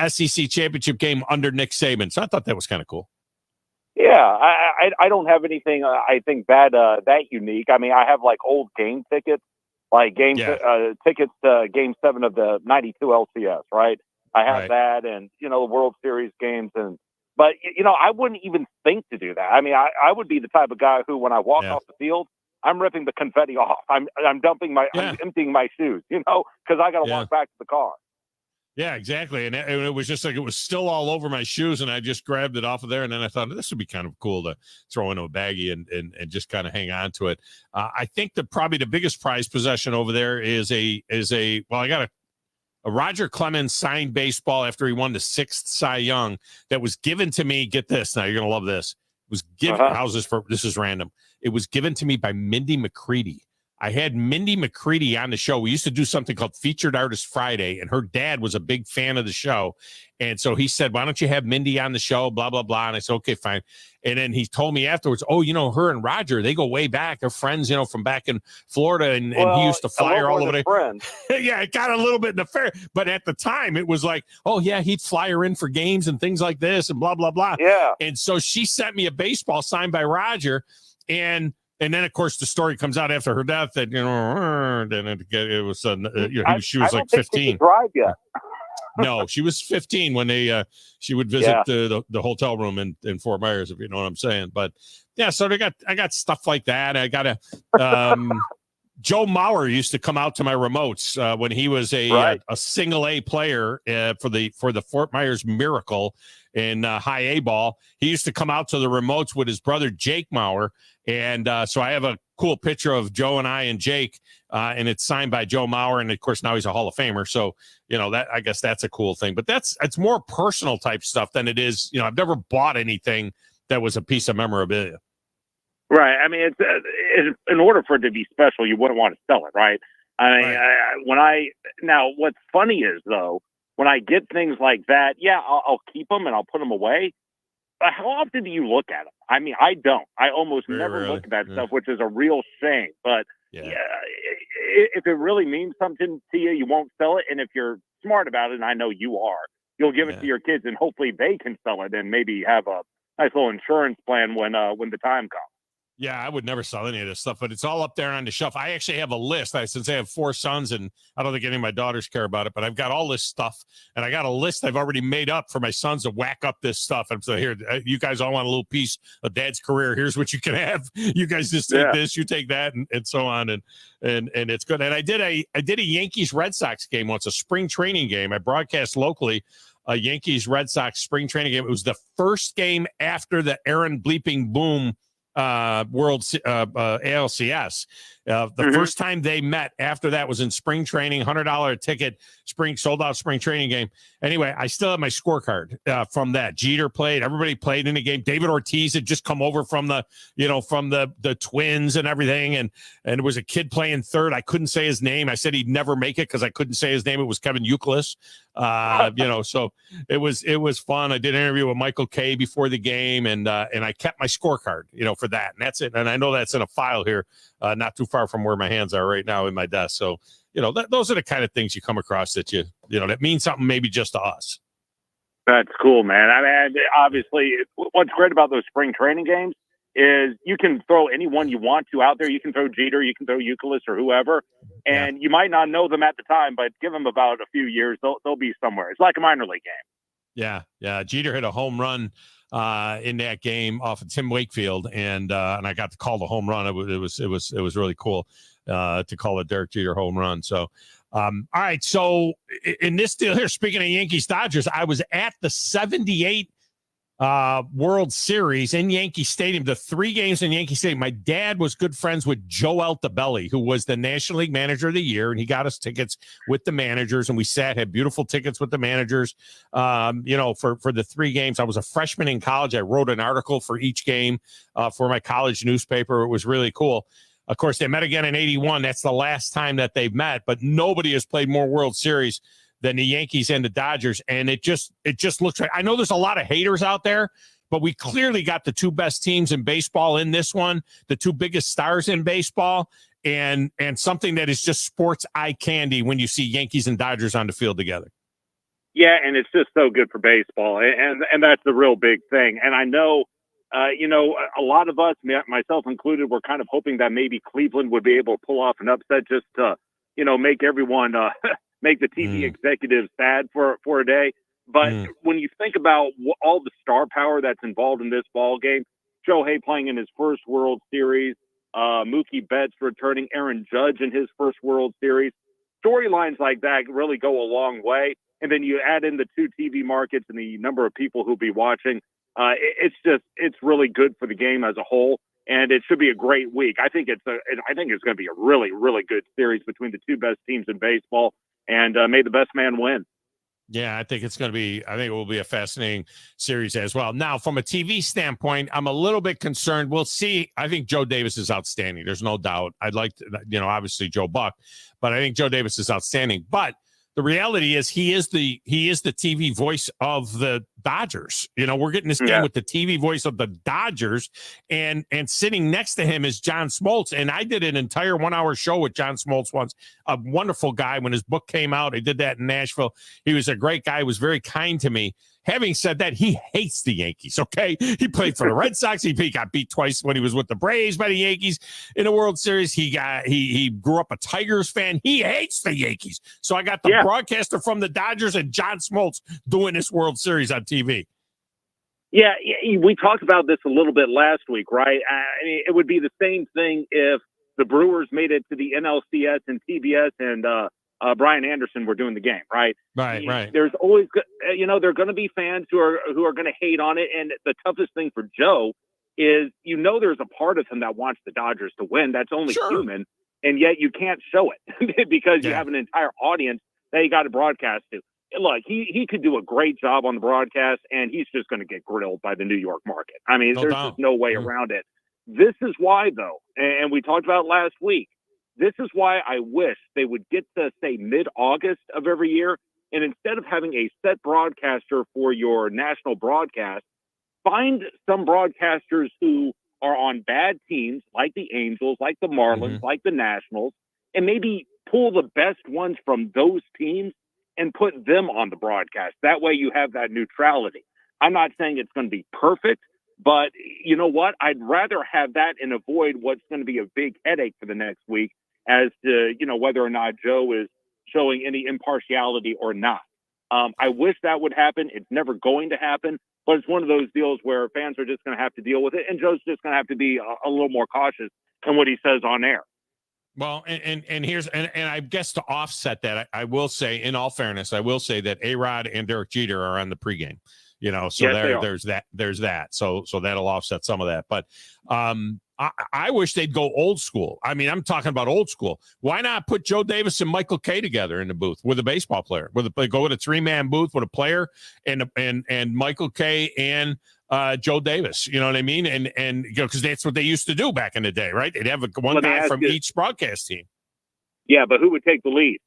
SEC championship game under Nick Saban. So I thought that was kind of cool. Yeah, I don't have anything, I think, that unique. I mean, I have like old game tickets. Like tickets to Game 7 of the '92 LCS, right? I have that, and the World Series games, but I wouldn't even think to do that. I mean, I would be the type of guy who, when I walk off the field, I'm ripping the confetti off. I'm dumping I'm emptying my shoes, because I got to walk back to the car. Yeah, exactly. And it was just like, it was still all over my shoes, and I just grabbed it off of there. And then I thought, this would be kind of cool to throw into a baggie and just kind of hang on to it. I think that probably the biggest prized possession over there is I got a Roger Clemens signed baseball after he won the 6th Cy Young that was given to me. Get this. Now you're going to love this. It was given. How's this this is random. It was given to me by Mindy McCready. I had Mindy McCready on the show. We used to do something called Featured Artist Friday, and her dad was a big fan of the show. And so he said, why don't you have Mindy on the show, blah, blah, blah. And I said, okay, fine. And then he told me afterwards, her and Roger, they go way back. They're friends, from back in Florida, and he used to fly her all over there. Yeah, it got a little bit in the fair. But at the time, it was like, he'd fly her in for games and things like this and blah, blah, blah. Yeah. And so she sent me a baseball signed by Roger, and then, of course, the story comes out after her death that, then it was, she was like 15. She could drive yet. No, she was 15 when she would visit the hotel room in Fort Myers, if you know what I'm saying. But yeah, so I got stuff like that. I got Joe Mauer used to come out to my remotes when he was a single A player for the Fort Myers Miracle in high A ball. He used to come out to the remotes with his brother Jake Mauer, and so I have a cool picture of Joe and I and Jake, and it's signed by Joe Mauer, and of course now he's a Hall of Famer. So that I guess that's a cool thing. But it's more personal type stuff than it is. I've never bought anything that was a piece of memorabilia. Right. I mean, it's in order for it to be special, you wouldn't want to sell it, right? Now, what's funny is though, when I get things like that, I'll keep them and I'll put them away. But how often do you look at them? I mean, I don't. I almost never look at that stuff, which is a real shame. But if it really means something to you, you won't sell it. And if you're smart about it, and I know you are, you'll give it to your kids, and hopefully they can sell it and maybe have a nice little insurance plan when the time comes. Yeah, I would never sell any of this stuff, but it's all up there on the shelf. I actually have a list. Since I have 4 sons, and I don't think any of my daughters care about it, but I've got all this stuff, and I got a list I've already made up for my sons to whack up this stuff. And so here, you guys all want a little piece of Dad's career. Here's what you can have. You guys just take this, you take that, and so on, and it's good. And I did a Yankees Red Sox game once, a spring training game. I broadcast locally a Yankees Red Sox spring training game. It was the first game after the Aaron Bleeping Boom World ALCS. The first time they met after that was in spring training, $100 ticket, sold out spring training game. Anyway, I still have my scorecard from that. Jeter played, everybody played in the game. David Ortiz had just come over from the Twins and everything, and there was a kid playing third. I couldn't say his name. I said he'd never make it because I couldn't say his name. It was Kevin Youkilis. So it was fun. I did an interview with Michael Kay before the game, and I kept my scorecard, for that, and that's it. And I know that's in a file here, not too far from where my hands are right now in my desk. So, those are the kind of things you come across that that mean something maybe just to us. That's cool, man. I mean, obviously, what's great about those spring training games is you can throw anyone you want to out there. You can throw Jeter, you can throw Youkilis or whoever, and you might not know them at the time, but give them about a few years, they'll be somewhere. It's like a minor league game. Yeah. Jeter hit a home run in that game off of Tim Wakefield, and I got to call the home run. It was really cool to call a Derek Jeter home run. So, all right. So in this deal here, speaking of Yankees Dodgers, I was at the 78 World Series in Yankee Stadium, the 3 games in Yankee Stadium. My dad was good friends with Joe Altobelli, who was the National League Manager of the Year, and he got us tickets with the managers, and we had beautiful tickets with the managers, for the 3 games. I was a freshman in college. I wrote an article for each game for my college newspaper. It was really cool. Of course, they met again in 81. That's the last time that they've met, but nobody has played more World Series than the Yankees and the Dodgers. And it just looks like, I know there's a lot of haters out there, but we clearly got the 2 best teams in baseball in this one, the 2 biggest stars in baseball, and something that is just sports eye candy when you see Yankees and Dodgers on the field together. Yeah, and it's just so good for baseball, and that's the real big thing. And I know, a lot of us, myself included, were kind of hoping that maybe Cleveland would be able to pull off an upset just to, make everyone make the TV executives sad for a day. But when you think about all the star power that's involved in this ball game, Shohei playing in his first World Series, Mookie Betts returning, Aaron Judge in his first World Series, storylines like that really go a long way. And then you add in the 2 TV markets and the number of people who'll be watching. It's really good for the game as a whole. And it should be a great week. I think it's going to be a really, really good series between the 2 best teams in baseball. And may the best man win. Yeah, I think it will be a fascinating series as well. Now, from a TV standpoint, I'm a little bit concerned. We'll see. I think Joe Davis is outstanding. There's no doubt. I'd like to, obviously Joe Buck, but I think Joe Davis is outstanding. But the reality is he is the TV voice of the Dodgers. We're getting this game with the TV voice of the Dodgers, and sitting next to him is John Smoltz. And I did an entire 1-hour show with John Smoltz once, a wonderful guy. When his book came out, I did that in Nashville. He was a great guy. He was very kind to me. Having said that, he hates the Yankees, okay? He played for the Red Sox. He got beat twice when he was with the Braves by the Yankees in the World Series. He grew up a Tigers fan. He hates the Yankees. So I got the broadcaster from the Dodgers and John Smoltz doing this World Series on TV. Yeah, we talked about this a little bit last week, right? I mean, it would be the same thing if the Brewers made it to the NLCS and TBS, and Brian Anderson were doing the game, right? Right. There's always, there are going to be fans who are going to hate on it, and the toughest thing for Joe is, there's a part of him that wants the Dodgers to win. That's only human, and yet you can't show it because you have an entire audience that you got to broadcast to. Look, he could do a great job on the broadcast, and he's just going to get grilled by the New York market. I mean, there's just no way around it. This is why, though, and we talked about last week, this is why I wish they would get to, say, mid-August of every year, and instead of having a set broadcaster for your national broadcast, find some broadcasters who are on bad teams, like the Angels, like the Marlins, like the Nationals, and maybe pull the best ones from those teams and put them on the broadcast. That way you have that neutrality. I'm not saying it's going to be perfect, but you know what? I'd rather have that and avoid what's going to be a big headache for the next week as to, whether or not Joe is showing any impartiality or not. I wish that would happen. It's never going to happen, but it's one of those deals where fans are just going to have to deal with it, and Joe's just going to have to be a little more cautious in what he says on air. Well, and here's and I guess to offset that, I will say, in all fairness, I will say that A-Rod and Derek Jeter are on the pregame. So yes, there's that. So that'll offset some of that. But I wish they'd go old school. I mean, I'm talking about old school. Why not put Joe Davis and Michael Kay together in the booth with a baseball player? Go with a 3-man booth with a player and Michael Kay and Joe Davis. You know what I mean? And because that's what they used to do back in the day, right? They'd have one guy from each broadcast team. Yeah, but who would take the lead?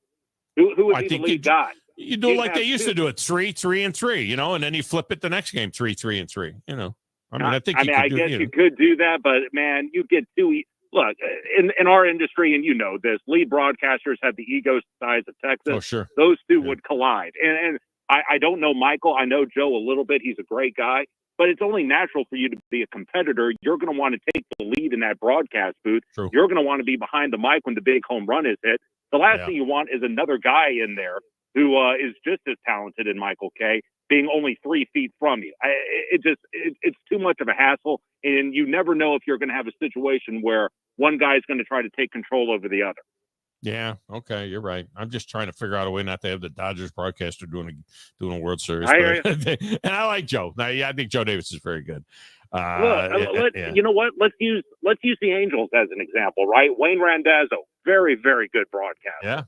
Who would be the lead guy? You do it like they used to do it, 3-3-3, and then you flip it the next game, 3-3-3. I guess you could do that, but man, you get too. Look, in our industry, and this, lead broadcasters have the ego size of Texas. Oh, sure. Those two would collide. And I don't know Michael. I know Joe a little bit. He's a great guy, but it's only natural for you to be a competitor. You're going to want to take the lead in that broadcast booth. True. You're going to want to be behind the mic when the big home run is hit. The last thing you want is another guy in there who is just as talented as Michael Kay, being only 3 feet from you. It's too much of a hassle, and you never know if you're going to have a situation where one guy is going to try to take control over the other. Yeah, okay, you're right. I'm just trying to figure out a way not to have the Dodgers broadcaster doing a World Series. And I like Joe. I think Joe Davis is very good. You know what? Let's use the Angels as an example, right? Wayne Randazzo, very, very good broadcaster. Yeah.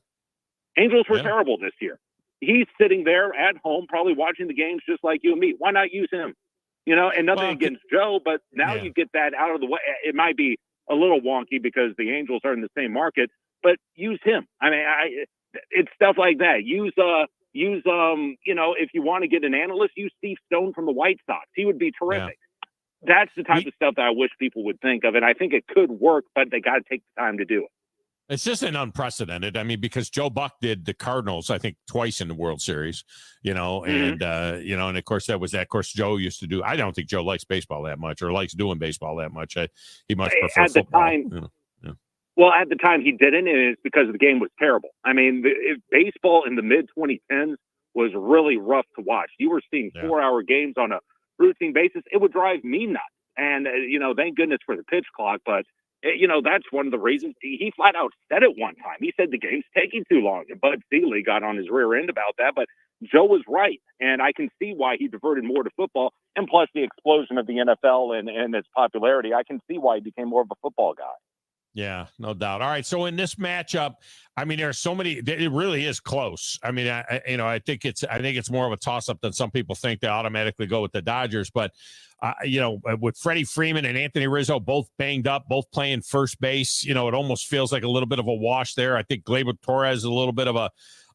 Angels were terrible this year. He's sitting there at home, probably watching the games just like you and me. Why not use him? And nothing against Joe, but now you get that out of the way. It might be a little wonky because the Angels are in the same market, but use him. I mean, it's stuff like that. Use if you want to get an analyst, use Steve Stone from the White Sox. He would be terrific. Yeah. That's the type of stuff that I wish people would think of, and I think it could work, but they got to take the time to do it. It's just an unprecedented. I mean, because Joe Buck did the Cardinals, I think, twice in the World Series, and of course that was that. Of course, Joe used to do. I don't think Joe likes baseball that much or likes doing baseball that much. He much prefer at the football. Time. Well, at the time he didn't, and it's because the game was terrible. I mean, baseball in the mid 2010s was really rough to watch. You were seeing 4-hour games on a routine basis. It would drive me nuts. And thank goodness for the pitch clock, but. That's one of the reasons he flat out said it one time. He said the game's taking too long, and Bud Selig got on his rear end about that. But Joe was right, and I can see why he diverted more to football. And plus the explosion of the NFL and its popularity, I can see why he became more of a football guy. Yeah, no doubt. All right, so in this matchup, I mean, there are so many. It really is close. I mean, I think it's more of a toss-up than some people think. They automatically go with the Dodgers, but with Freddie Freeman and Anthony Rizzo both banged up, both playing first base, it almost feels like a little bit of a wash there. I think Gleyber Torres is a little bit of a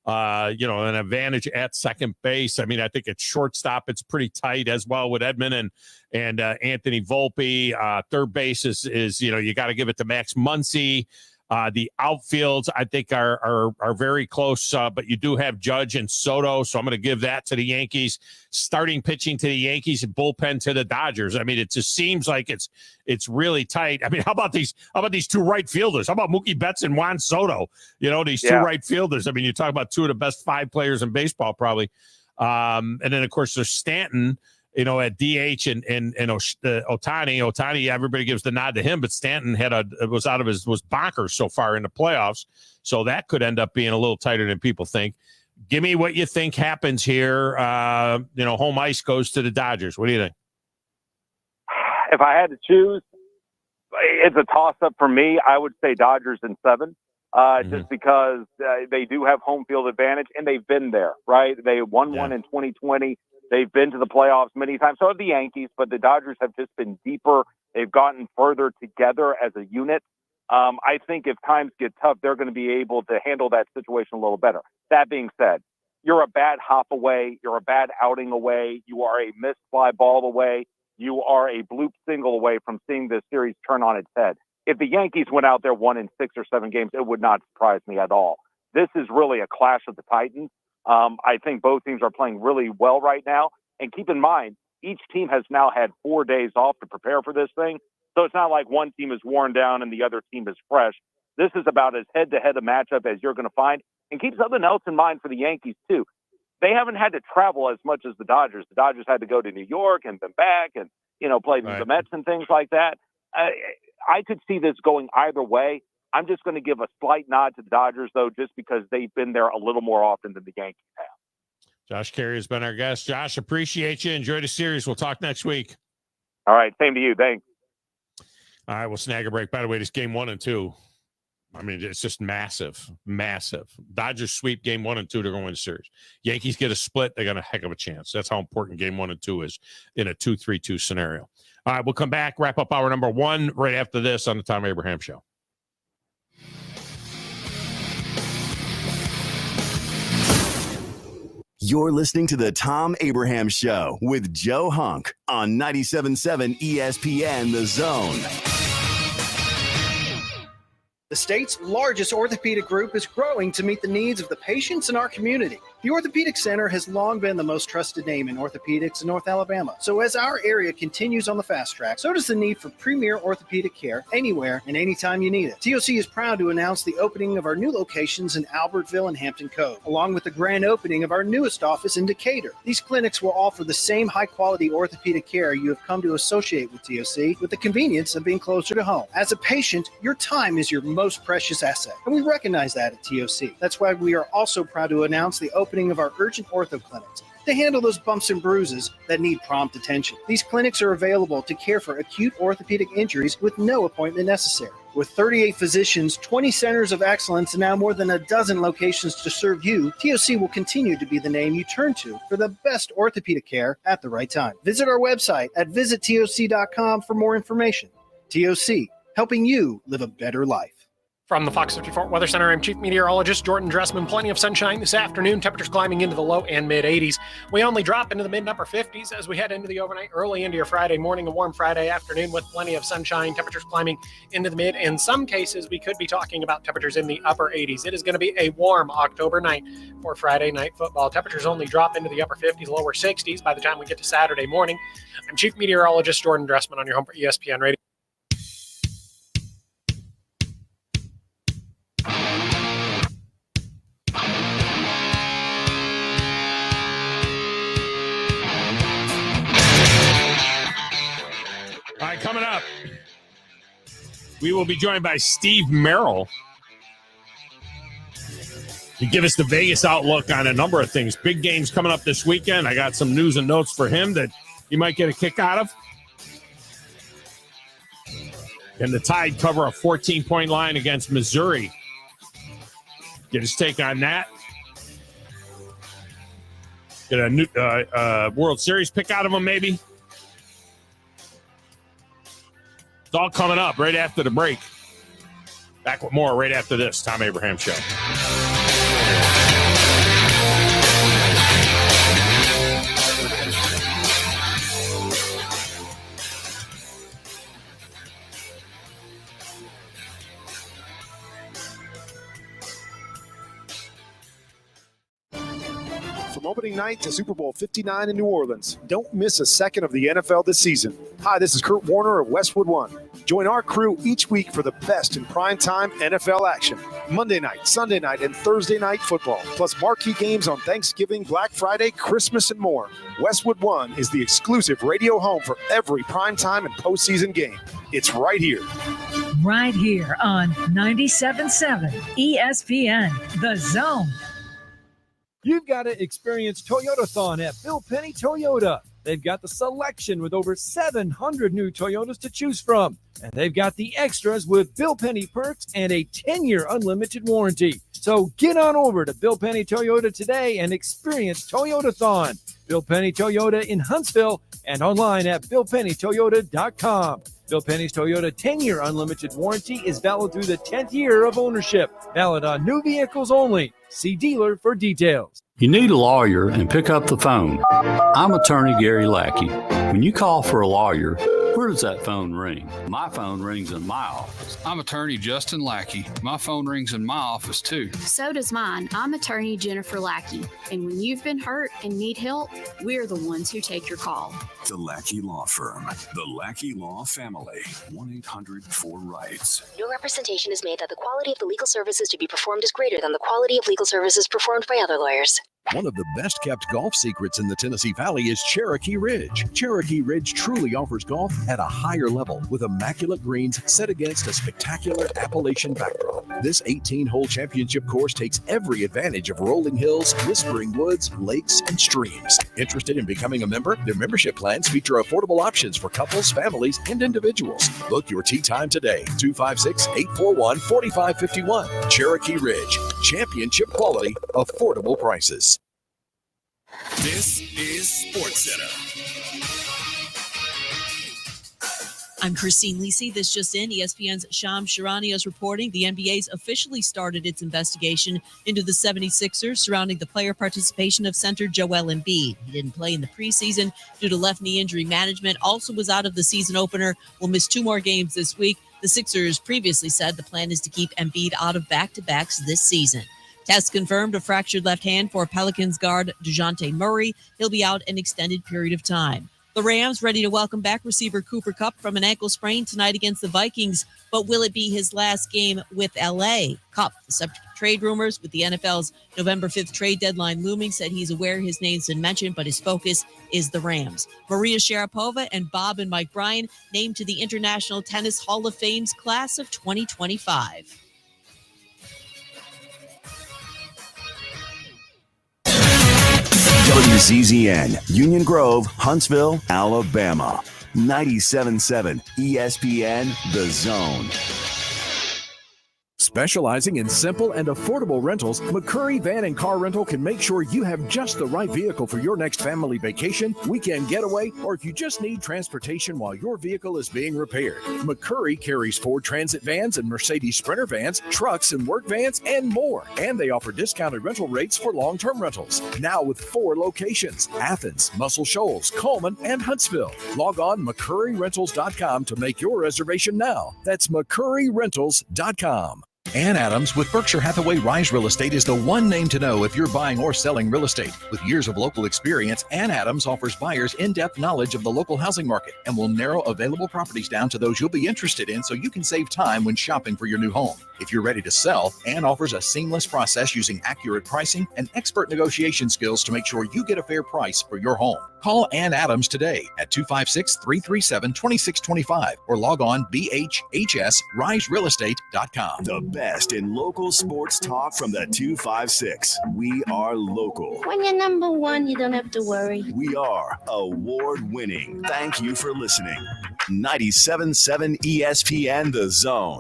an advantage at second base. I mean, I think at shortstop, it's pretty tight as well with Edman and Anthony Volpe. Third base is you got to give it to Max Muncy. The outfields, I think, are very close, but you do have Judge and Soto, so I'm going to give that to the Yankees. Starting pitching to the Yankees and bullpen to the Dodgers. I mean, it just seems like it's really tight. I mean, how about these two right fielders? How about Mookie Betts and Juan Soto? These two right fielders. I mean, you talk about two of the best 5 players in baseball, probably. And then, of course, there's Stanton at DH and Ohtani, everybody gives the nod to him, but Stanton was bonkers so far in the playoffs. So that could end up being a little tighter than people think. Give me what you think happens here. Home ice goes to the Dodgers. What do you think? If I had to choose, it's a toss-up for me. I would say Dodgers in 7, just because they do have home field advantage, and they've been there, right? They won one in 2020. They've been to the playoffs many times. So have the Yankees, but the Dodgers have just been deeper. They've gotten further together as a unit. I think if times get tough, they're going to be able to handle that situation a little better. That being said, you're a bad hop away. You're a bad outing away. You are a missed fly ball away. You are a bloop single away from seeing this series turn on its head. If the Yankees went out there won in 6 or 7 games, it would not surprise me at all. This is really a clash of the Titans. I think both teams are playing really well right now. And keep in mind, each team has now had 4 days off to prepare for this thing. So it's not like one team is worn down and the other team is fresh. This is about as head-to-head a matchup as you're going to find. And keep something else in mind for the Yankees, too. They haven't had to travel as much as the Dodgers. The Dodgers had to go to New York and then back and, play the Mets and things like that. I could see this going either way. I'm just going to give a slight nod to the Dodgers, though, just because they've been there a little more often than the Yankees have. Josh Caray has been our guest. Josh, appreciate you. Enjoy the series. We'll talk next week. All right. Same to you. Thanks. All right. We'll snag a break. By the way, this game 1 and 2. I mean, it's just massive. Dodgers sweep game 1 and 2. They're going to win the series. Yankees get a split. They got a heck of a chance. That's how important game 1 and 2 is in a 2-3-2 scenario. All right. We'll come back, wrap up hour number 1 right after this on the Thom Abraham Show. You're listening to the Thom Abraham Show with Joe Hunk on 97.7 ESPN The Zone. The state's largest orthopedic group is growing to meet the needs of the patients in our community. The Orthopedic Center has long been the most trusted name in orthopedics in North Alabama. So as our area continues on the fast track, so does the need for premier orthopedic care anywhere and anytime you need it. TOC is proud to announce the opening of our new locations in Albertville and Hampton Cove, along with the grand opening of our newest office in Decatur. These clinics will offer the same high-quality orthopedic care you have come to associate with TOC, with the convenience of being closer to home. As a patient, your time is your most precious asset, and we recognize that at TOC. That's why we are also proud to announce the opening of our urgent ortho clinics to handle those bumps and bruises that need prompt attention. These clinics are available to care for acute orthopedic injuries with no appointment necessary. With 38 physicians, 20 centers of excellence, and now more than a dozen locations to serve you, TOC will continue to be the name you turn to for the best orthopedic care at the right time. Visit our website at visittoc.com for more information. TOC, helping you live a better life. From the Fox 54 Weather Center, I'm Chief Meteorologist Jordan Dressman. Plenty of sunshine this afternoon. Temperatures climbing into the low and mid 80s. We only drop into the mid and upper 50s as we head into the overnight, early into your Friday morning, a warm Friday afternoon with plenty of sunshine. Temperatures climbing into the mid. In some cases, we could be talking about temperatures in the upper 80s. It is going to be a warm October night for Friday night football. Temperatures only drop into the upper 50s, lower 60s by the time we get to Saturday morning. I'm Chief Meteorologist Jordan Dressman on your home for ESPN Radio. All right, coming up, we will be joined by Steve Merril to give us the Vegas outlook on a number of things. Big games coming up this weekend. I got some news and notes for him that you might get a kick out of. And the Tide cover a 14-point line against Missouri. Get his take on that. Get a new World Series pick out of him, maybe. It's all coming up right after the break. Back with more right after this Thom Abraham Show. From opening night to Super Bowl 59 in New Orleans, don't miss a second of the NFL this season. Hi, this is Kurt Warner of Westwood One. Join our crew each week for the best in primetime NFL action. Monday night, Sunday night, and Thursday night football, plus marquee games on Thanksgiving, Black Friday, Christmas, and more. Westwood One is the exclusive radio home for every primetime and postseason game. It's right here. Right here on 97.7 ESPN, The Zone. You've got to experience Toyotathon at Bill Penny Toyota. They've got the selection with over 700 new Toyotas to choose from. And they've got the extras with Bill Penny perks and a 10-year unlimited warranty. So get on over to Bill Penny Toyota today and experience Toyotathon. Bill Penny Toyota in Huntsville and online at BillPennyToyota.com. Bill Penny's Toyota 10-year unlimited warranty is valid through the 10th year of ownership. Valid on new vehicles only. See dealer for details. You need a lawyer and pick up the phone. I'm attorney Gary Lackey. When you call for a lawyer, where does that phone ring? My phone rings in my office. I'm attorney Justin Lackey. My phone rings in my office too. So does mine. I'm attorney Jennifer Lackey. And when you've been hurt and need help, we're the ones who take your call. The Lackey Law Firm. The Lackey Law Family. 1-800-4RIGHTS. No representation is made that the quality of the legal services to be performed is greater than the quality of legal services performed by other lawyers. One of the best-kept golf secrets in the Tennessee Valley is Cherokee Ridge. Cherokee Ridge truly offers golf at a higher level with immaculate greens set against a spectacular Appalachian backdrop. This 18-hole championship course takes every advantage of rolling hills, whispering woods, lakes, and streams. Interested in becoming a member? Their membership plans feature affordable options for couples, families, and individuals. Book your tee time today, 256-841-4551. Cherokee Ridge. Championship quality, affordable prices. This is SportsCenter. I'm Christine Lisi. This just in. ESPN's Shams Charania is reporting the NBA's officially started its investigation into the 76ers surrounding the player participation of center Joel Embiid. He didn't play in the preseason due to left knee injury management. Also was out of the season opener. Will miss 2 more games this week. The Sixers previously said the plan is to keep Embiid out of back-to-backs this season. Tests confirmed a fractured left hand for Pelicans guard DeJounte Murray. He'll be out an extended period of time. The Rams ready to welcome back receiver Cooper Kupp from an ankle sprain tonight against the Vikings, but will it be his last game with L.A.? Kupp, the subject of trade rumors with the NFL's November 5th trade deadline looming, said he's aware his name's been mentioned, but his focus is the Rams. Maria Sharapova and Bob and Mike Bryan named to the International Tennis Hall of Fame's class of 2025. WZZN, Union Grove, Huntsville, Alabama. 97.7 ESPN, The Zone. Specializing in simple and affordable rentals, McCurry Van and Car Rental can make sure you have just the right vehicle for your next family vacation, weekend getaway, or if you just need transportation while your vehicle is being repaired. McCurry carries Ford Transit vans and Mercedes Sprinter vans, trucks and work vans, and more. And they offer discounted rental rates for long-term rentals. Now with 4 locations: Athens, Muscle Shoals, Coleman, and Huntsville. Log on McCurryRentals.com to make your reservation now. That's McCurryRentals.com. Ann Adams with Berkshire Hathaway Rise Real Estate is the one name to know if you're buying or selling real estate. With years of local experience, Ann Adams offers buyers in-depth knowledge of the local housing market and will narrow available properties down to those you'll be interested in so you can save time when shopping for your new home. If you're ready to sell, Ann offers a seamless process using accurate pricing and expert negotiation skills to make sure you get a fair price for your home. Call Ann Adams today at 256-337-2625 or log on bhhsriserealestate.com. The best in local sports talk from the 256. We are local. When you're number one, you don't have to worry. We are award-winning. Thank you for listening. 97.7 ESPN, The Zone.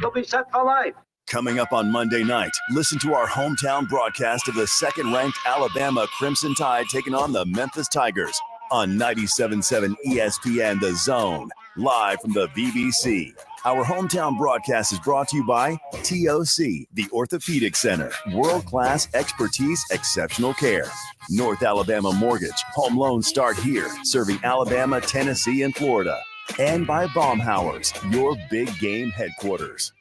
You'll be set for life. Coming up on Monday night, listen to our hometown broadcast of the second-ranked Alabama Crimson Tide taking on the Memphis Tigers on 97.7 ESPN The Zone, live from the BBC. Our hometown broadcast is brought to you by TOC, the Orthopedic Center, world-class expertise, exceptional care. North Alabama Mortgage, home loans start here, serving Alabama, Tennessee, and Florida. And by Baumhauer's, your big game headquarters.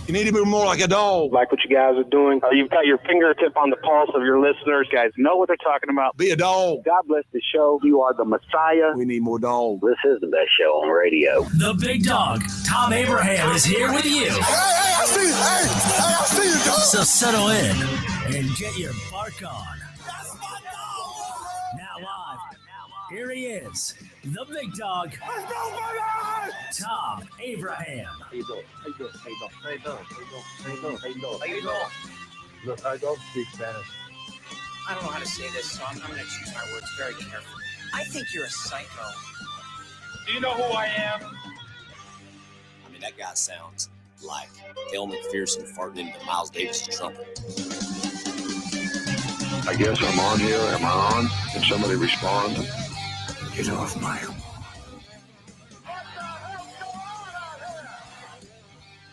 You need to be more like a dog. Like what you guys are doing. You've got your fingertip on the pulse of your listeners. You guys know what they're talking about. Be a dog. God bless the show. You are the Messiah. We need more dogs. This is the best show on radio. The big dog, Thom Abraham, is here with you. Hey, I see you. Hey, I see you, dog. So settle in and get your bark on. Now live, here he is, the big dog, Thom Abraham. How you doing? Look, I don't speak Spanish. I don't know how to say this, so I'm going to choose my words very carefully. I think you're a psycho. Do you know who I am? I mean, that guy sounds like Dale McPherson farting into Miles Davis' trumpet. I guess I'm on here. Am I on? Can somebody respond? Get off my...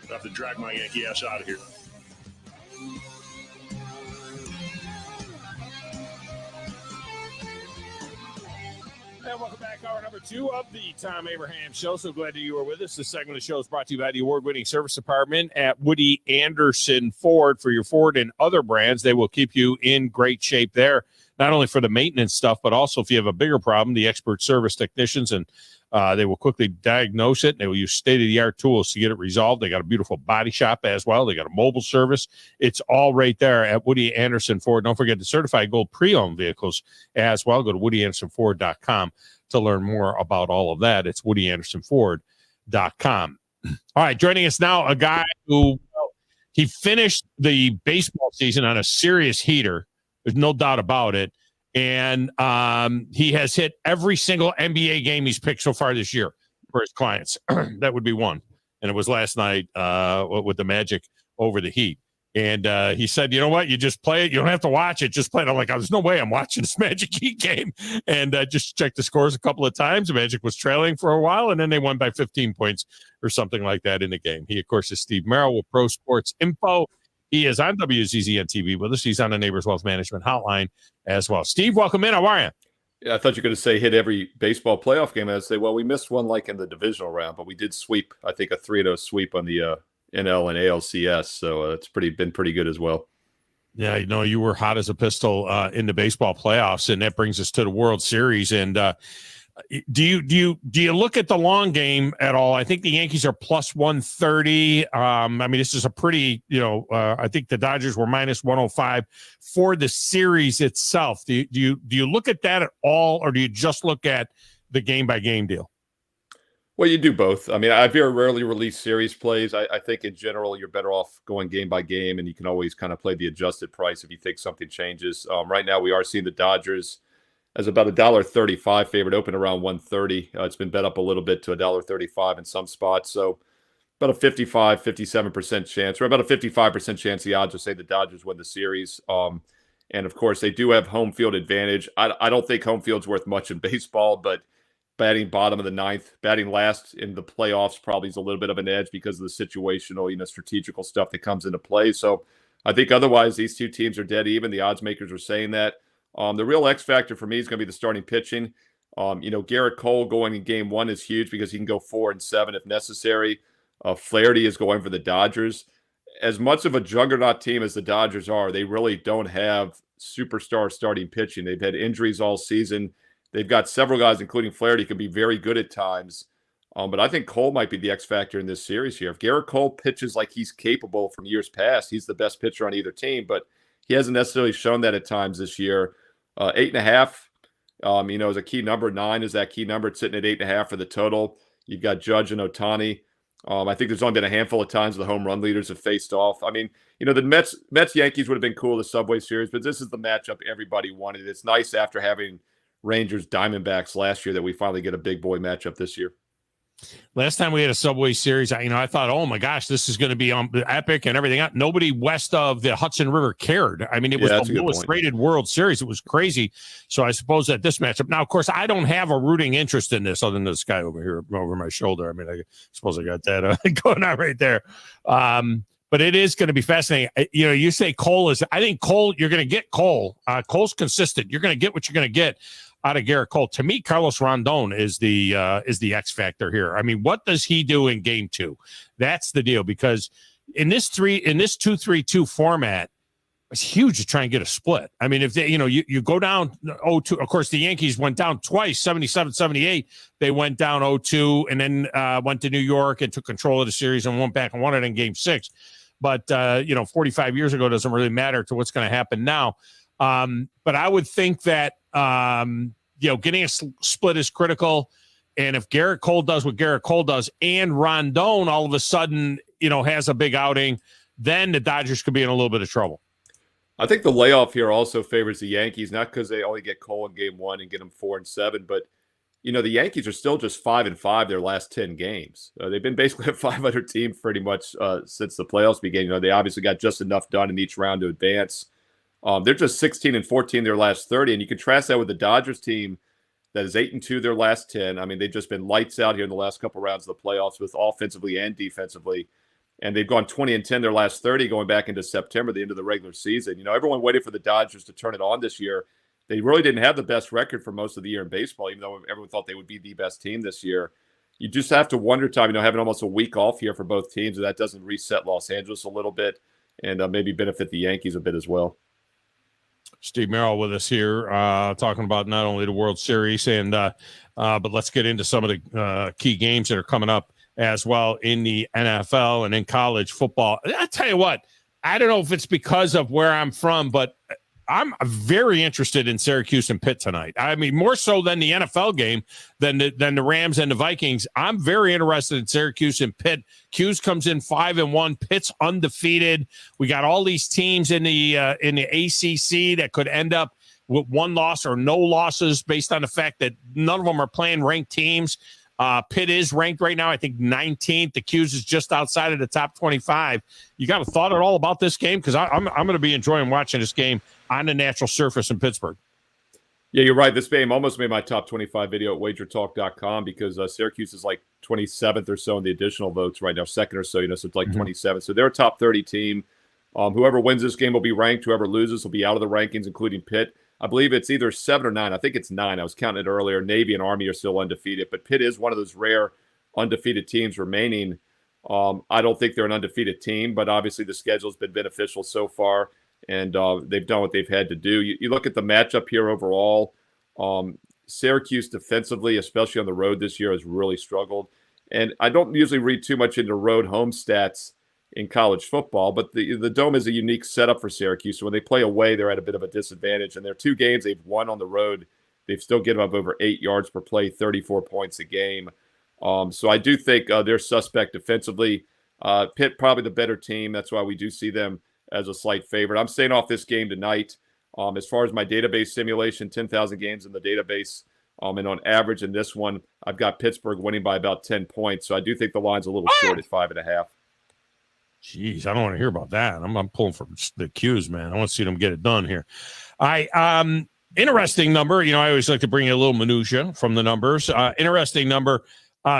I have to drag my Yankee ass out of here. And welcome back, hour number 2 of the Thom Abraham Show. So glad that you are with us. This segment of the show is brought to you by the award-winning service department at Woody Anderson Ford. For your Ford and other brands, they will keep you in great shape there, not only for the maintenance stuff, but also if you have a bigger problem, the expert service technicians, and they will quickly diagnose it. They will use state-of-the-art tools to get it resolved. They got a beautiful body shop as well. They got a mobile service. It's all right there at Woody Anderson Ford. Don't forget the certified gold pre-owned vehicles as well. Go to WoodyAndersonFord.com to learn more about all of that. It's WoodyAndersonFord.com. All right, joining us now, a guy who he finished the baseball season on a serious heater. There's no doubt about it. And he has hit every single NBA game he's picked so far this year for his clients. That would be one. And it was last night with the Magic over the Heat. And he said, you know what? You just play it. You don't have to watch it. Just play it. I'm like, there's no way I'm watching this Magic Heat game. And just checked the scores a couple of times. The Magic was trailing for a while, and then they won by 15 points or something like that in the game. He, of course, is Steve Merril with Pro Sports Info. He is on WZZN TV with us. He's on the Neighbors Wealth Management Hotline as well. Steve, welcome in. How are you? Yeah, I thought you were going to say hit every baseball playoff game. I'd say, well, we missed one like in the divisional round, but we did sweep, I think, a 3-0 sweep on the NL and ALCS. So it's been pretty good as well. Yeah, you know, you were hot as a pistol in the baseball playoffs, and that brings us to the World Series. And do you look at the long game at all? I think the Yankees are plus 130. I mean, this is a pretty, I think the Dodgers were minus 105 for the series itself. Do you look at that at all, or do you just look at the game by game deal? Well, you do both. I mean, I very rarely release series plays. I think in general, you're better off going game by game, and you can always kind of play the adjusted price if you think something changes. Right now, we are seeing the Dodgers as about $1.35 favorite, open around 130. It's been bet up a little bit to $1.35 in some spots. So about a 57% chance, or about a 55% chance the odds will say the Dodgers win the series. And of course, they do have home field advantage. I don't think home field's worth much in baseball, but batting bottom of the ninth, batting last in the playoffs probably is a little bit of an edge because of the situational, strategical stuff that comes into play. So I think otherwise these two teams are dead even. The odds makers are saying that. The real X factor for me is going to be the starting pitching. Garrett Cole going in game one is huge because he can go 4 and 7 if necessary. Flaherty is going for the Dodgers. As much of a juggernaut team as the Dodgers are, they really don't have superstar starting pitching. They've had injuries all season. They've got several guys, including Flaherty, can be very good at times. But I think Cole might be the X factor in this series here. If Garrett Cole pitches like he's capable from years past, he's the best pitcher on either team, but he hasn't necessarily shown that at times this year. 8.5, is a key number. 9 is that key number. It's sitting at 8.5 for the total. You've got Judge and Ohtani. I think there's only been a handful of times the home run leaders have faced off. I mean, the Mets Yankees would have been cool, the Subway Series, but this is the matchup everybody wanted. It's nice after having Rangers Diamondbacks last year that we finally get a big boy matchup this year. Last time we had a Subway Series, I thought, oh my gosh, this is going to be epic and everything. Nobody west of the Hudson River cared. I mean, it was the lowest rated World Series. It was crazy. So I suppose that this matchup. Now, of course, I don't have a rooting interest in this other than this guy over here over my shoulder. I mean, I suppose I got that going on right there. But it is going to be fascinating. You say Cole is. I think Cole. You're going to get Cole. Cole's consistent. You're going to get what you're going to get out of Garrett Cole. To me, Carlos Rondon is the X factor here. I mean, what does he do in game 2? That's the deal, because in this 2-3-2 format, it's huge to try and get a split. I mean, if they, you go down 0-2, of course, the Yankees went down twice, 77-78. They went down 0-2 and then went to New York and took control of the series and went back and won it in game 6. But, 45 years ago doesn't really matter to what's going to happen now. But I would think that, getting a split is critical. And if Garrett Cole does what Garrett Cole does and Rondon all of a sudden, has a big outing, then the Dodgers could be in a little bit of trouble. I think the layoff here also favors the Yankees, not because they only get Cole in game 1 and get them 4-7, but the Yankees are still just 5-5 their last 10 games. They've been basically a 500 team pretty much since the playoffs began. They obviously got just enough done in each round to advance. They're just 16-14 their last 30, and you contrast that with the Dodgers team that is 8-2 their last 10. I mean, they've just been lights out here in the last couple rounds of the playoffs, with offensively and defensively. And they've gone 20-10 their last 30 going back into September, the end of the regular season. Everyone waited for the Dodgers to turn it on this year. They really didn't have the best record for most of the year in baseball, even though everyone thought they would be the best team this year. You just have to wonder, Tom, having almost a week off here for both teams, and that doesn't reset Los Angeles a little bit and maybe benefit the Yankees a bit as well. Steve Merril with us here, talking about not only the World Series but let's get into some of the key games that are coming up as well in the NFL and in college football. I tell you what, I don't know if it's because of where I'm from, but I'm very interested in Syracuse and Pitt tonight. I mean, more so than the NFL game, than the Rams and the Vikings. I'm very interested in Syracuse and Pitt. Hughes comes in 5-1. Pitt's undefeated. We got all these teams in the ACC that could end up with one loss or no losses based on the fact that none of them are playing ranked teams. Pitt is ranked right now, I think 19th. The Q's is just outside of the top 25. You got a thought at all about this game? Because I'm going to be enjoying watching this game on the natural surface in Pittsburgh. Yeah, you're right. This game almost made my top 25 video at wagertalk.com because Syracuse is like 27th or so in the additional votes right now, second or so, so it's like 27th. So they're a top 30 team. Whoever wins this game will be ranked. Whoever loses will be out of the rankings, including Pitt. I believe it's either 7 or 9. I think it's 9. I was counting it earlier. Navy and Army are still undefeated, but Pitt is one of those rare undefeated teams remaining. I don't think they're an undefeated team, but obviously the schedule's been beneficial so far, and they've done what they've had to do. You look at the matchup here overall, Syracuse defensively, especially on the road this year, has really struggled. And I don't usually read too much into road home stats in college football, but the Dome is a unique setup for Syracuse. So when they play away, they're at a bit of a disadvantage. And their 2 games they've won on the road, they've still given up over 8 yards per play, 34 points a game. So I do think they're suspect defensively. Pitt probably the better team. That's why we do see them as a slight favorite. I'm staying off this game tonight. As far as my database simulation, 10,000 games in the database. And on average in this one, I've got Pittsburgh winning by about 10 points. So I do think the line's a little short at 5.5. Jeez, I don't want to hear about that. I'm pulling for the Q's, man. I want to see them get it done here. Interesting number. I always like to bring you a little minutia from the numbers. Interesting number.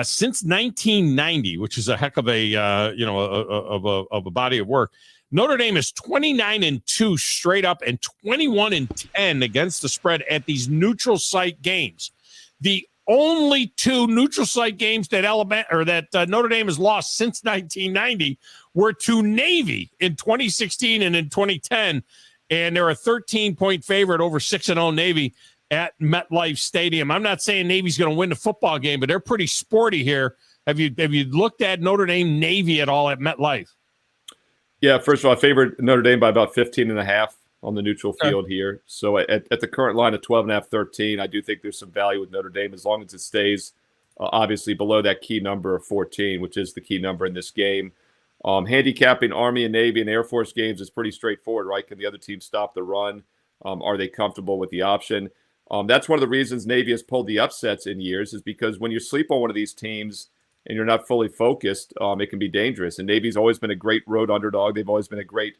Since 1990, which is a heck of a of a body of work. Notre Dame is 29-2 straight up and 21-10 against the spread at these neutral site games. The only 2 neutral site games that Notre Dame has lost since 1990 were to Navy in 2016 and in 2010, and they're a 13-point favorite over 6-0 Navy at MetLife Stadium. I'm not saying Navy's going to win the football game, but they're pretty sporty here. Have you looked at Notre Dame Navy at all at MetLife? Yeah, first of all, I favored Notre Dame by about 15.5 on the neutral field here. So at the current line of 12.5, 13, I do think there's some value with Notre Dame as long as it stays obviously below that key number of 14, which is the key number in this game. Handicapping Army and Navy and Air Force games is pretty straightforward, right? Can the other team stop the run? Are they comfortable with the option? That's one of the reasons Navy has pulled the upsets in years, is because when you sleep on one of these teams and you're not fully focused, it can be dangerous. And Navy's always been a great road underdog. They've always been a great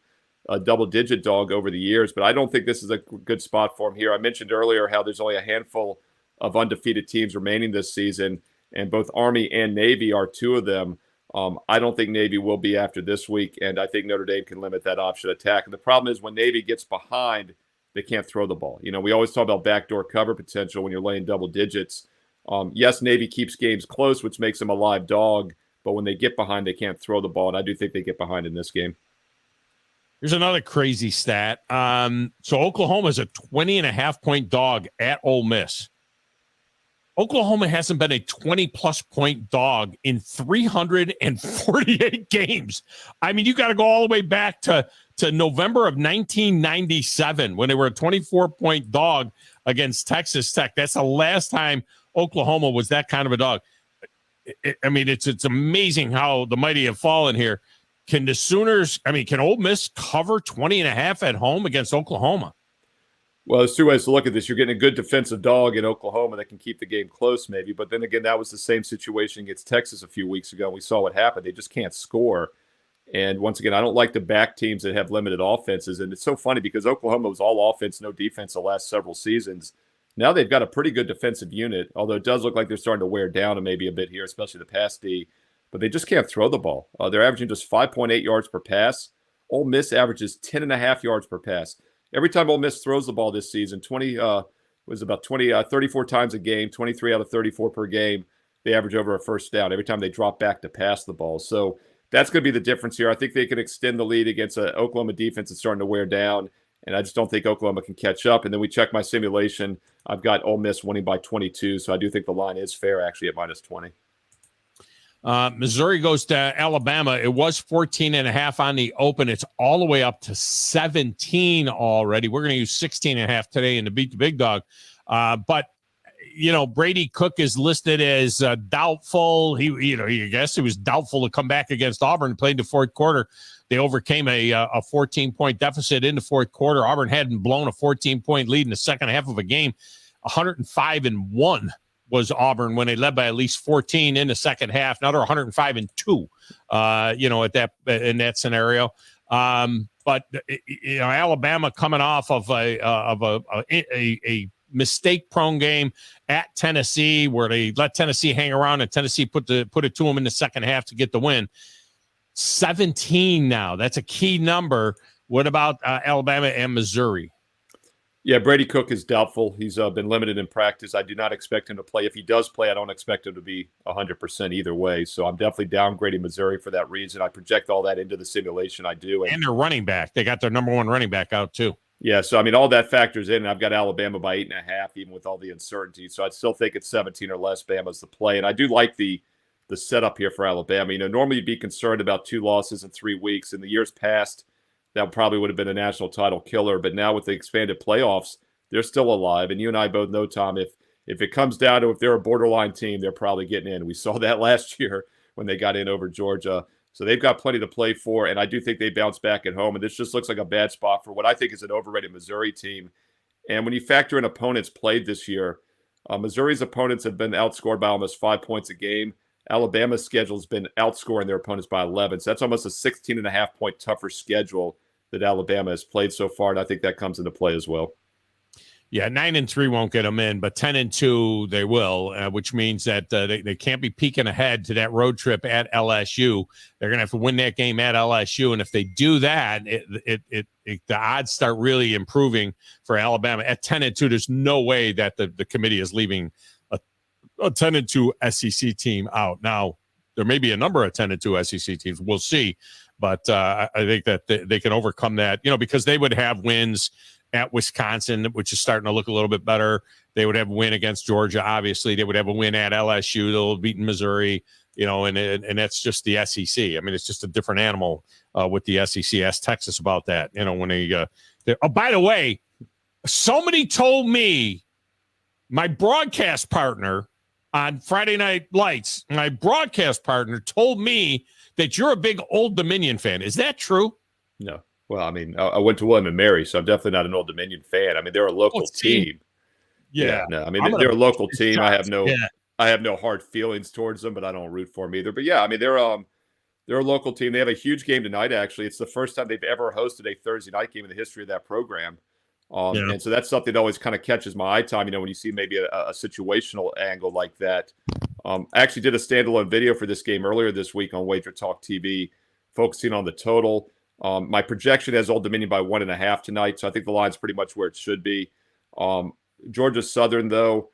double-digit dog over the years, but I don't think this is a good spot for them here. I mentioned earlier how there's only a handful of undefeated teams remaining this season, and both Army and Navy are 2 of them. I don't think Navy will be after this week, and I think Notre Dame can limit that option attack. And the problem is when Navy gets behind, they can't throw the ball. We always talk about backdoor cover potential when you're laying double digits. Yes, Navy keeps games close, which makes them a live dog, but when they get behind, they can't throw the ball, and I do think they get behind in this game. Here's another crazy stat. So Oklahoma is a 20.5-point dog at Ole Miss. Oklahoma hasn't been a 20-plus point dog in 348 games. I mean, you got to go all the way back to November of 1997 when they were a 24-point dog against Texas Tech. That's the last time Oklahoma was that kind of a dog. It's amazing how the mighty have fallen here. Can the Sooners, can Ole Miss cover 20.5 at home against Oklahoma? Well, there's two ways to look at this. You're getting a good defensive dog in Oklahoma that can keep the game close maybe. But then again, that was the same situation against Texas a few weeks ago. We saw what happened. They just can't score. And once again, I don't like to back teams that have limited offenses. And it's so funny because Oklahoma was all offense, no defense the last several seasons. Now they've got a pretty good defensive unit, although it does look like they're starting to wear down and maybe a bit here, especially the pass D. But they just can't throw the ball. They're averaging just 5.8 yards per pass. Ole Miss averages 10.5 yards per pass. Every time Ole Miss throws the ball this season, 34 times a game, 23 out of 34 per game, they average over a first down every time they drop back to pass the ball. So that's going to be the difference here. I think they can extend the lead against an Oklahoma defense that's starting to wear down, and I just don't think Oklahoma can catch up. And then we check my simulation. I've got Ole Miss winning by 22, so I do think the line is fair actually at minus 20. Missouri goes to Alabama. It was 14.5 on the open. It's all the way up to 17 already. We're going to use 16.5 today in the beat the big dog. But Brady Cook is listed as doubtful. He was doubtful to come back against Auburn. Played the fourth quarter. They overcame a 14-point deficit in the fourth quarter. Auburn hadn't blown a 14-point lead in the second half of a game. 105-1. Was Auburn when they led by at least 14 in the second half. Now they're 105-2, at that scenario. But Alabama coming off of a mistake-prone game at Tennessee, where they let Tennessee hang around and Tennessee put it to them in the second half to get the win. 17 now. That's a key number. What about Alabama and Missouri? Yeah, Brady Cook is doubtful. He's been limited in practice. I do not expect him to play. If he does play, I don't expect him to be 100% either way. So I'm definitely downgrading Missouri for that reason. I project all that into the simulation. I do. And their running back. They got their number one running back out too. Yeah, so all that factors in. I've got Alabama by 8.5, even with all the uncertainty. So I'd still think it's 17 or less. Bama's the play. And I do like the setup here for Alabama. Normally you'd be concerned about 2 losses in 3 weeks. In the years past, that probably would have been a national title killer. But now with the expanded playoffs, they're still alive. And you and I both know, Tom, if it comes down to if they're a borderline team, they're probably getting in. We saw that last year when they got in over Georgia. So they've got plenty to play for, and I do think they bounce back at home. And this just looks like a bad spot for what I think is an overrated Missouri team. And when you factor in opponents played this year, Missouri's opponents have been outscored by almost 5 points a game. Alabama's schedule has been outscoring their opponents by 11. So that's almost a 16.5-point tougher schedule that Alabama has played so far, and I think that comes into play as well. Yeah, 9-3 won't get them in, but 10-2 they will, which means that they can't be peeking ahead to that road trip at LSU. They're going to have to win that game at LSU, and if they do that, the odds start really improving for Alabama. At 10-2, there's no way that the committee is leaving a 10-2 SEC team out. Now, there may be a number of 10-2 SEC teams. We'll see, but I think that they can overcome that, because they would have wins at Wisconsin, which is starting to look a little bit better. They would have a win against Georgia, obviously. They would have a win at LSU. They'll beat Missouri, and that's just the SEC. It's just a different animal with the SEC. Ask Texas about that. When oh, by the way, somebody told me, my broadcast partner on Friday Night Lights, my broadcast partner told me that you're a big Old Dominion fan. Is that true? No. Well, I went to William and Mary, so I'm definitely not an Old Dominion fan. They're a local team. Yeah. No, they're a local team. I have no hard feelings towards them, but I don't root for them either. But yeah, they're a local team. They have a huge game tonight, actually. It's the first time they've ever hosted a Thursday night game in the history of that program. And so that's something that always kind of catches my eye, Tom, when you see maybe a situational angle like that. I actually did a standalone video for this game earlier this week on Wager Talk TV, focusing on the total. My projection has Old Dominion by 1.5 tonight, so I think the line's pretty much where it should be. Georgia Southern, though,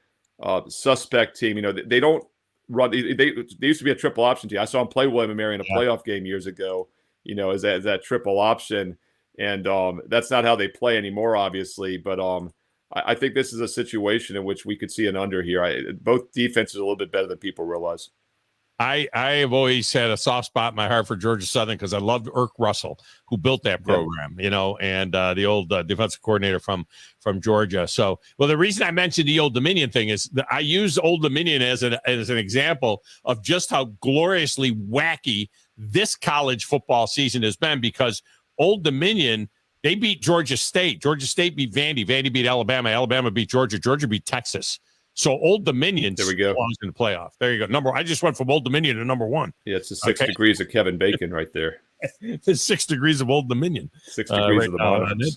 suspect team. They don't run. They used to be a triple option team. I saw him play William and Mary in a playoff game years ago. As that triple option, and that's not how they play anymore, obviously. But I think this is a situation in which we could see an under here. Both defenses are a little bit better than people realize. I have always had a soft spot in my heart for Georgia Southern because I loved Irk Russell, who built that program, and the old defensive coordinator from Georgia. So, well, the reason I mentioned the Old Dominion thing is that I use Old Dominion as an example of just how gloriously wacky this college football season has been, because Old Dominion, they beat Georgia State. Georgia State beat Vandy. Vandy beat Alabama. Alabama beat Georgia. Georgia beat Texas. So Old Dominion belongs in the playoff. There you go. I just went from Old Dominion to number one. Yeah, it's the 6 degrees of Kevin Bacon right there. It's 6 degrees of Old Dominion. 6 degrees of the Monarchs.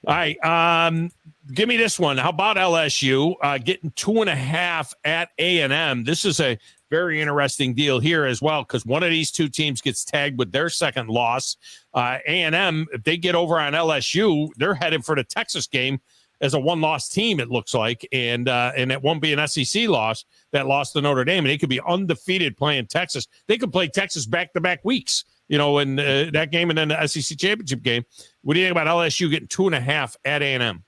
All right. Give me this one. How about LSU getting 2.5 at A&M? This is a very interesting deal here as well, because one of these two teams gets tagged with their second loss. A&M, if they get over on LSU, they're headed for the Texas game as a one-loss team, it looks like, and it won't be an SEC loss that lost to Notre Dame, and they could be undefeated playing Texas. They could play Texas back-to-back weeks, in that game and then the SEC championship game. What do you think about LSU getting 2.5 at A&M?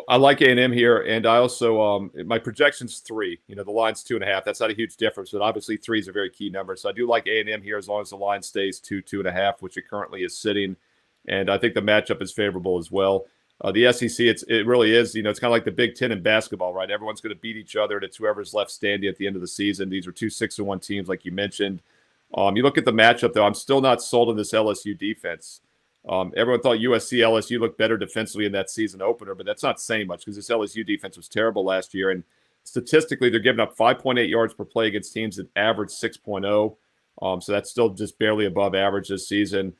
I like A&M here, and I also my projection's 3. The line's 2.5. That's not a huge difference, but obviously 3 is a very key number. So I do like A&M here as long as the line stays 2.5, which it currently is sitting, and I think the matchup is favorable as well. The SEC, it really is, it's kind of like the Big Ten in basketball, right? Everyone's going to beat each other, and it's whoever's left standing at the end of the season. These are 2 6-1 teams, like you mentioned. You look at the matchup, though, I'm still not sold on this LSU defense. Everyone thought LSU looked better defensively in that season opener, but that's not saying much because this LSU defense was terrible last year. And statistically, they're giving up 5.8 yards per play against teams that average 6.0. So that's still just barely above average this season.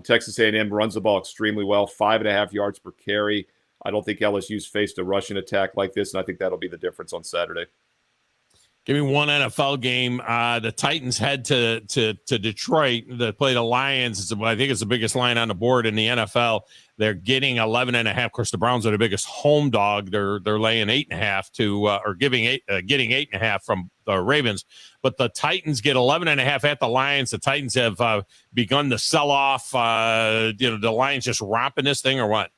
Texas A&M runs the ball extremely well, 5.5 yards per carry. I don't think LSU's faced a rushing attack like this, and I think that'll be the difference on Saturday. Give me one NFL game. The Titans head to Detroit to play the Lions. I think it's the biggest line on the board in the NFL. They're getting 11.5. Of course, the Browns are the biggest home dog. They're laying 8.5 getting 8.5 from the Ravens. But the Titans get 11.5 at the Lions. The Titans have begun to sell off. The Lions just romping this thing, or what?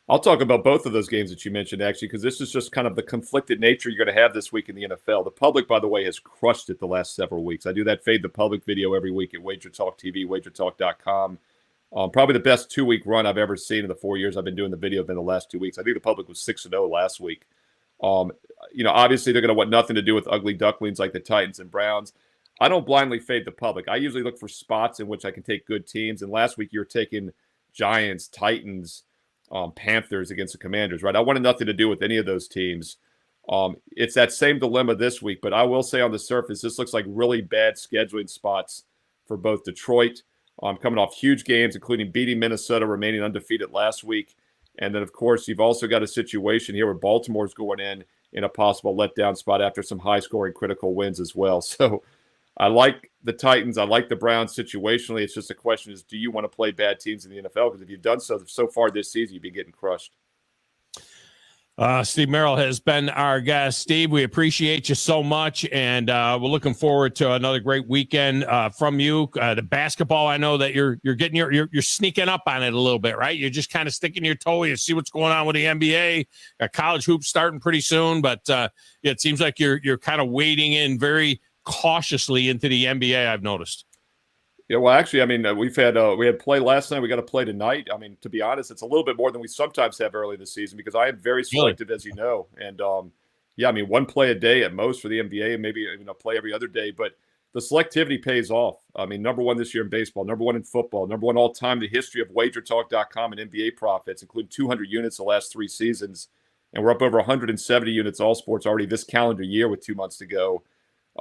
I'll talk about both of those games that you mentioned, actually, because this is just kind of the conflicted nature you're going to have this week in the NFL. The public, by the way, has crushed it the last several weeks. I do that Fade the Public video every week at Wager Talk TV, wagertalk.com. Probably the best 2-week run I've ever seen in the 4 years I've been doing the video in the last 2 weeks. I think the public was 6-0 last week. Obviously they're going to want nothing to do with ugly ducklings like the Titans and Browns. I don't blindly fade the public. I usually look for spots in which I can take good teams. And last week you were taking Giants, Titans, Panthers against the Commanders, right? I wanted nothing to do with any of those teams. It's that same dilemma this week, but I will say on the surface, this looks like really bad scheduling spots for both Detroit, coming off huge games, including beating Minnesota, remaining undefeated last week. And then, of course, you've also got a situation here where Baltimore's going in a possible letdown spot after some high-scoring critical wins as well. So I like the Titans. I like the Browns situationally. It's just a question is, do you want to play bad teams in the NFL? Because if you've done so far this season, you've been getting crushed. Steve Merril has been our guest. Steve, we appreciate you so much, and we're looking forward to another great weekend from you. The basketball, I know that you're getting you're sneaking up on it a little bit, right? You're just kind of sticking your toe. You see what's going on with the NBA. College hoops starting pretty soon, but it seems like you're kind of wading in very cautiously into the NBA. I've noticed. Yeah, well, actually, I mean, we had play last night. We got to play tonight. I mean, to be honest, it's a little bit more than we sometimes have early this season because I am very selective, as you know. And I mean, one play a day at most for the NBA, and maybe a play every other day. But the selectivity pays off. I mean, number one this year in baseball, number one in football, number one all time in the history of WagerTalk.com and NBA profits, including 200 units the last 3 seasons, and we're up over 170 units all sports already this calendar year with 2 months to go.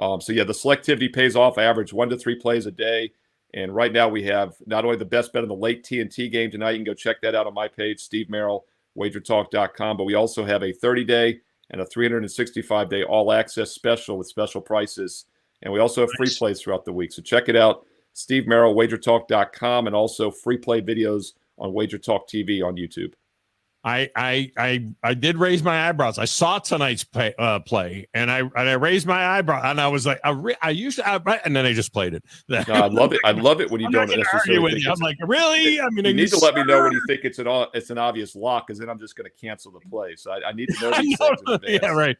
So yeah, the selectivity pays off. I average 1 to 3 plays a day. And right now we have not only the best bet in the late TNT game tonight, you can go check that out on my page, Steve Merril, wagertalk.com, but we also have a 30-day and a 365-day all-access special with special prices. And we also have free plays throughout the week. So check it out, Steve Merril, wagertalk.com, and also free play videos on Wager Talk TV on YouTube. I did raise my eyebrows. I saw tonight's play, and I raised my eyebrow, and I was like, and then I just played it. No, I love it. I love it when you don't necessarily think I'm like, really? I mean, you need to let me know when you think it's an obvious lock, because then I'm just going to cancel the play. So I need to know these things in advance. Yeah, right.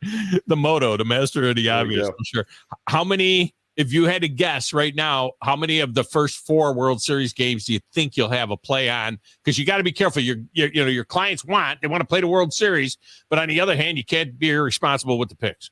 The moto, the master of the obvious. I'm sure. How many? If you had to guess right now, how many of the first 4 World Series games do you think you'll have a play on? Because you got to be careful. Your clients want to play the World Series, but on the other hand, you can't be irresponsible with the picks.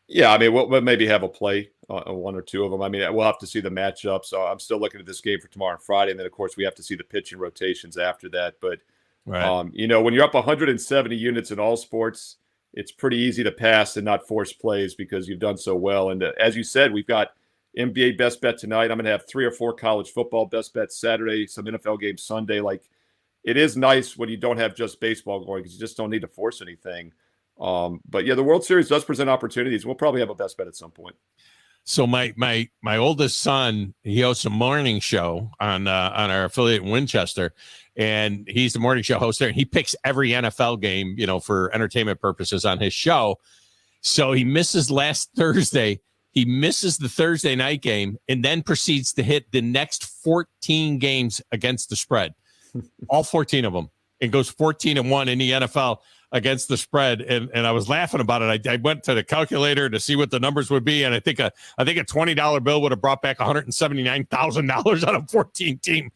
Yeah, I mean, we'll maybe have a play on 1 or 2 of them. I mean, we'll have to see the matchup. So I'm still looking at this game for tomorrow and Friday, and then of course we have to see the pitching rotations after that. But right. When you're up 170 units in all sports, it's pretty easy to pass and not force plays because you've done so well. And as you said, we've got NBA best bet tonight. I'm going to have 3 or 4 college football best bets Saturday, some NFL games Sunday. Like, it is nice when you don't have just baseball going because you just don't need to force anything. But yeah, the World Series does present opportunities. We'll probably have a best bet at some point. So my oldest son, he hosts a morning show on our affiliate in Winchester, and he's the morning show host there. And he picks every NFL game, for entertainment purposes on his show. So he misses last Thursday. He misses the Thursday night game and then proceeds to hit the next 14 games against the spread, all 14 of them. It goes 14-1 in the NFL against the spread, and I was laughing about it. I went to the calculator to see what the numbers would be, and I think a $20 bill would have brought back $179,000 on a 14-team,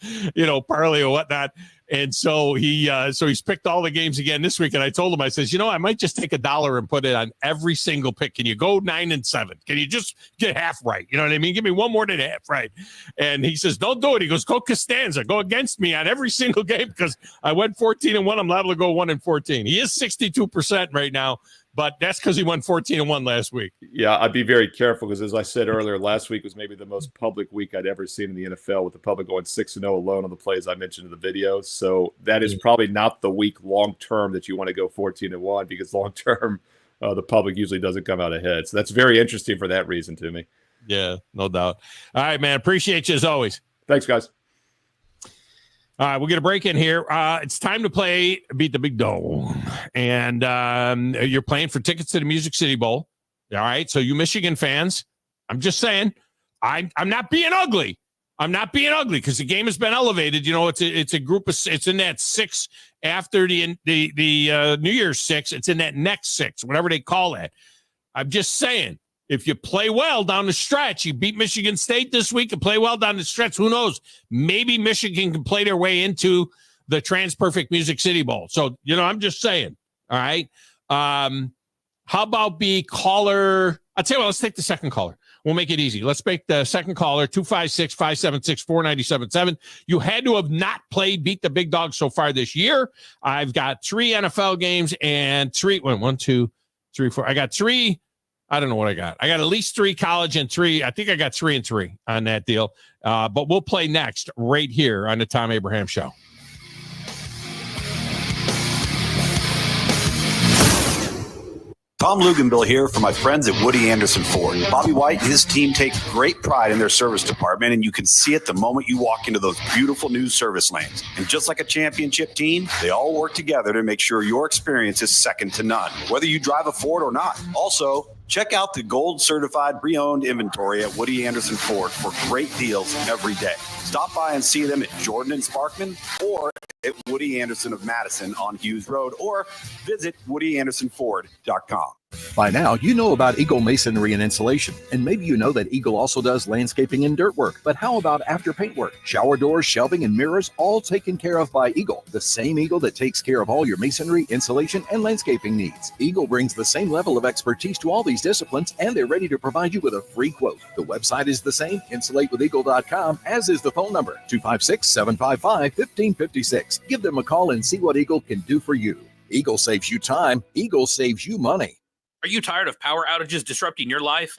parlay or whatnot. And so he's picked all the games again this week. And I told him, I says, I might just take $1 and put it on every single pick. Can you go 9-7? Can you just get half right? You know what I mean? Give me one more than half right. And he says, don't do it. He goes, go Costanza, go against me on every single game because I went 14-1. I'm liable to go 1-14. He is 62% right now. But that's because he won 14-1 last week. Yeah, I'd be very careful because, as I said earlier, last week was maybe the most public week I'd ever seen in the NFL, with the public going 6-0 alone on the plays I mentioned in the video. So that is probably not the week long-term that you want to go 14-1, because long-term, the public usually doesn't come out ahead. So that's very interesting for that reason to me. Yeah, no doubt. All right, man. Appreciate you as always. Thanks, guys. All right, we'll get a break in here. It's time to play Beat the Big Dog. And you're playing for tickets to the Music City Bowl. All right, so you Michigan fans, I'm just saying, I'm not being ugly. I'm not being ugly because the game has been elevated. It's a group of, it's in that 6 after the New Year's 6. It's in that next 6, whatever they call that. I'm just saying, if you play well down the stretch, you beat Michigan State this week and play well down the stretch, who knows? Maybe Michigan can play their way into the Trans-Perfect Music City Bowl. So, I'm just saying. All right. How about be caller? I'll tell you what, let's take the second caller. We'll make it easy. Let's make the second caller 256-576-4977. You had to have not played Beat the Big Dog so far this year. I've got 3 NFL games and 3. 1, 2, 3, 4. I got 3. I don't know what I got. I got at least 3 college and 3. I think I got 3 and 3 on that deal. But we'll play next right here on the Thom Abraham Show. Tom Luganbill here for my friends at Woody Anderson Ford. Bobby White and his team take great pride in their service department, and you can see it the moment you walk into those beautiful new service lanes. And just like a championship team, they all work together to make sure your experience is second to none, whether you drive a Ford or not. Also, check out the gold certified pre-owned inventory at Woody Anderson Ford for great deals every day. Stop by and see them at Jordan and Sparkman, or at Woody Anderson of Madison on Hughes Road, or visit WoodyAndersonFord.com. By now, you know about Eagle Masonry and Insulation, and maybe you know that Eagle also does landscaping and dirt work. But how about after paint work? Shower doors, shelving, and mirrors, all taken care of by Eagle, the same Eagle that takes care of all your masonry, insulation, and landscaping needs. Eagle brings the same level of expertise to all these disciplines, and they're ready to provide you with a free quote. The website is the same, insulatewitheagle.com, as is the phone number, 256-755-1556. Give them a call and see what Eagle can do for you. Eagle saves you time. Eagle saves you money. Are you tired of power outages disrupting your life?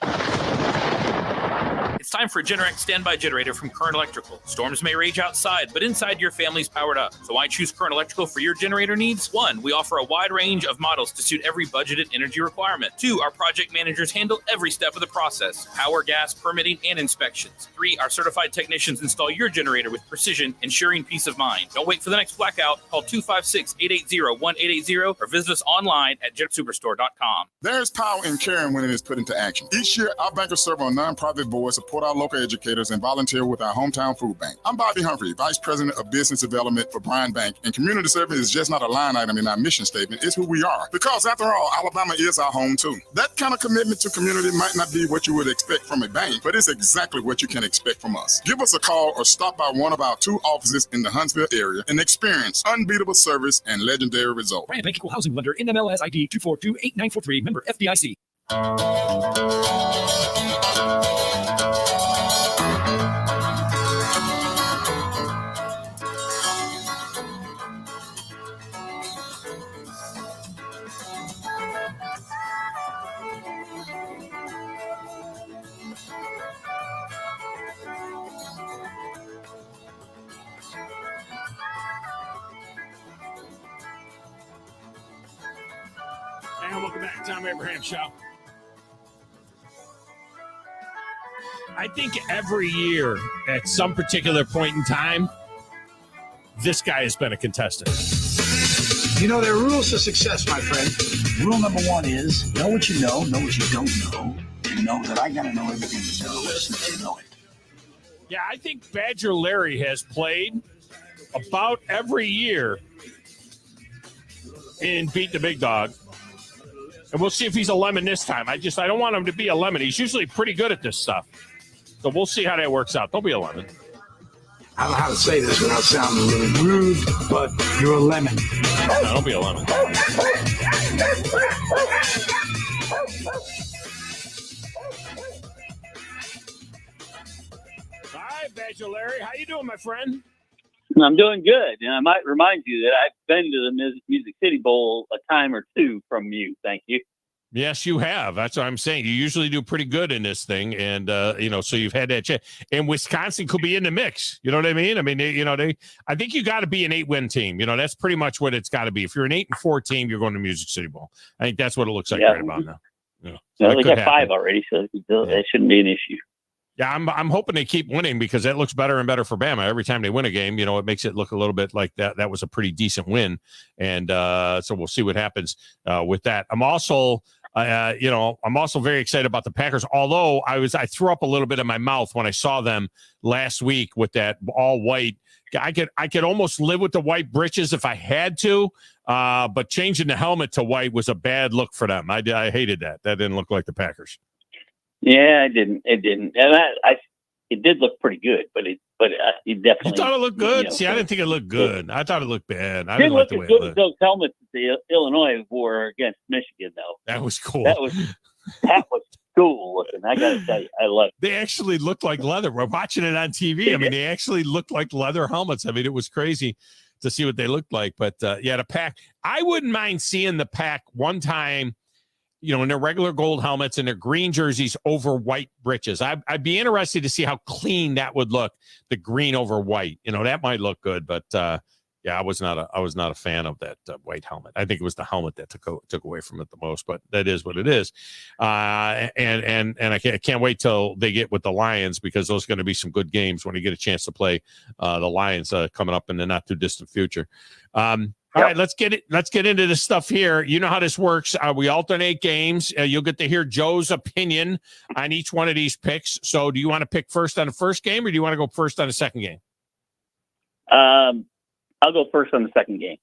It's time for a Generac standby generator from Current Electrical. Storms may rage outside, but inside your family's powered up. So why choose Current Electrical for your generator needs? 1, we offer a wide range of models to suit every budgeted energy requirement. 2, our project managers handle every step of the process: power, gas, permitting, and inspections. 3, our certified technicians install your generator with precision, ensuring peace of mind. Don't wait for the next blackout. Call 256-880-1880 or visit us online at jetsuperstore.com. There's power in caring when it is put into action. Each year, our bankers serve on nonprofit boards, support our local educators, and volunteer with our hometown food bank. I'm Bobby Humphrey, Vice President of Business Development for Bryan Bank, and community service is just not a line item in our mission statement. It's who we are. Because after all, Alabama is our home too. That kind of commitment to community might not be what you would expect from a bank, but it's exactly what you can expect from us. Give us a call or stop by one of our 2 offices in the Huntsville area and experience unbeatable service and legendary results. Bryan Bank Equal Housing Lender, NMLS ID 2428943, member FDIC. And welcome back to Thom Abraham Show. I think every year, at some particular point in time, this guy has been a contestant. You know, there are rules to success, my friend. Rule number 1 is know what you know what you don't know, and know that I got to know everything you know as soon as you know it. Yeah, I think Badger Larry has played about every year in Beat the Big Dog. And we'll see if he's a lemon this time. I don't want him to be a lemon. He's usually pretty good at this stuff. So we'll see how that works out. Don't be a lemon. I don't know how to say this without sounding really rude, but you're a lemon. No, don't be a lemon. Hi, Badger Larry. How you doing, my friend? I'm doing good. And I might remind you that I've been to the Music City Bowl a time or 2 from you. Thank you. Yes, you have. That's what I'm saying. You usually do pretty good in this thing. And, so you've had that chance. And Wisconsin could be in the mix. You know what I mean? I mean, I think you got to be an 8-win team. That's pretty much what it's got to be. If you're an 8-4 team, you're going to Music City Bowl. I think that's what it looks like right about now. Well, they got 5 already, so that shouldn't be an issue. Yeah, I'm hoping they keep winning because that looks better and better for Bama. Every time they win a game, it makes it look a little bit like that was a pretty decent win. And so we'll see what happens with that. I'm also very excited about the Packers, although I threw up a little bit in my mouth when I saw them last week with that all white. I could almost live with the white breeches if I had to, but changing the helmet to white was a bad look for them. I hated that. That didn't look like the Packers. Yeah, it didn't, and it did look pretty good, but it definitely. You thought it looked good? See, I didn't think it looked good. I thought it looked bad. I didn't like look the way as good it as those helmets that the Illinois wore against Michigan, though. That was cool. That was cool looking. I got to tell you, I love it. They actually looked like leather. We're watching it on TV. I mean, they actually looked like leather helmets. I mean, it was crazy to see what they looked like. But the Pack. I wouldn't mind seeing the Pack one time. In their regular gold helmets and their green jerseys over white breeches. I'd be interested to see how clean that would look. The green over white, that might look good. But I was not a fan of that white helmet. I think it was the helmet that took away from it the most. But that is what it is. And I can't wait till they get with the Lions because those are going to be some good games when you get a chance to play the Lions coming up in the not too distant future. All right, let's get into this stuff here. You know how this works. We alternate games. You'll get to hear Joe's opinion on each one of these picks. So do you want to pick first on the first game or do you want to go first on the second game? I'll go first on the second game.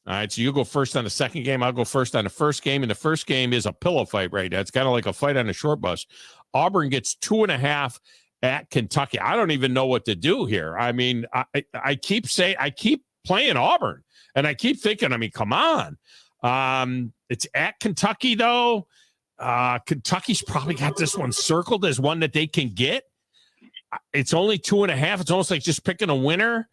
All right, so you go first on the second game. I'll go first on the first game. And the first game is a pillow fight right now. It's kind of like a fight on a short bus. Auburn gets 2.5 at Kentucky. I don't even know what to do here. I mean, I keep playing Auburn. And I keep thinking, come on. It's at Kentucky, though. Kentucky's probably got this one circled as one that they can get. It's only 2.5. It's almost like just picking a winner.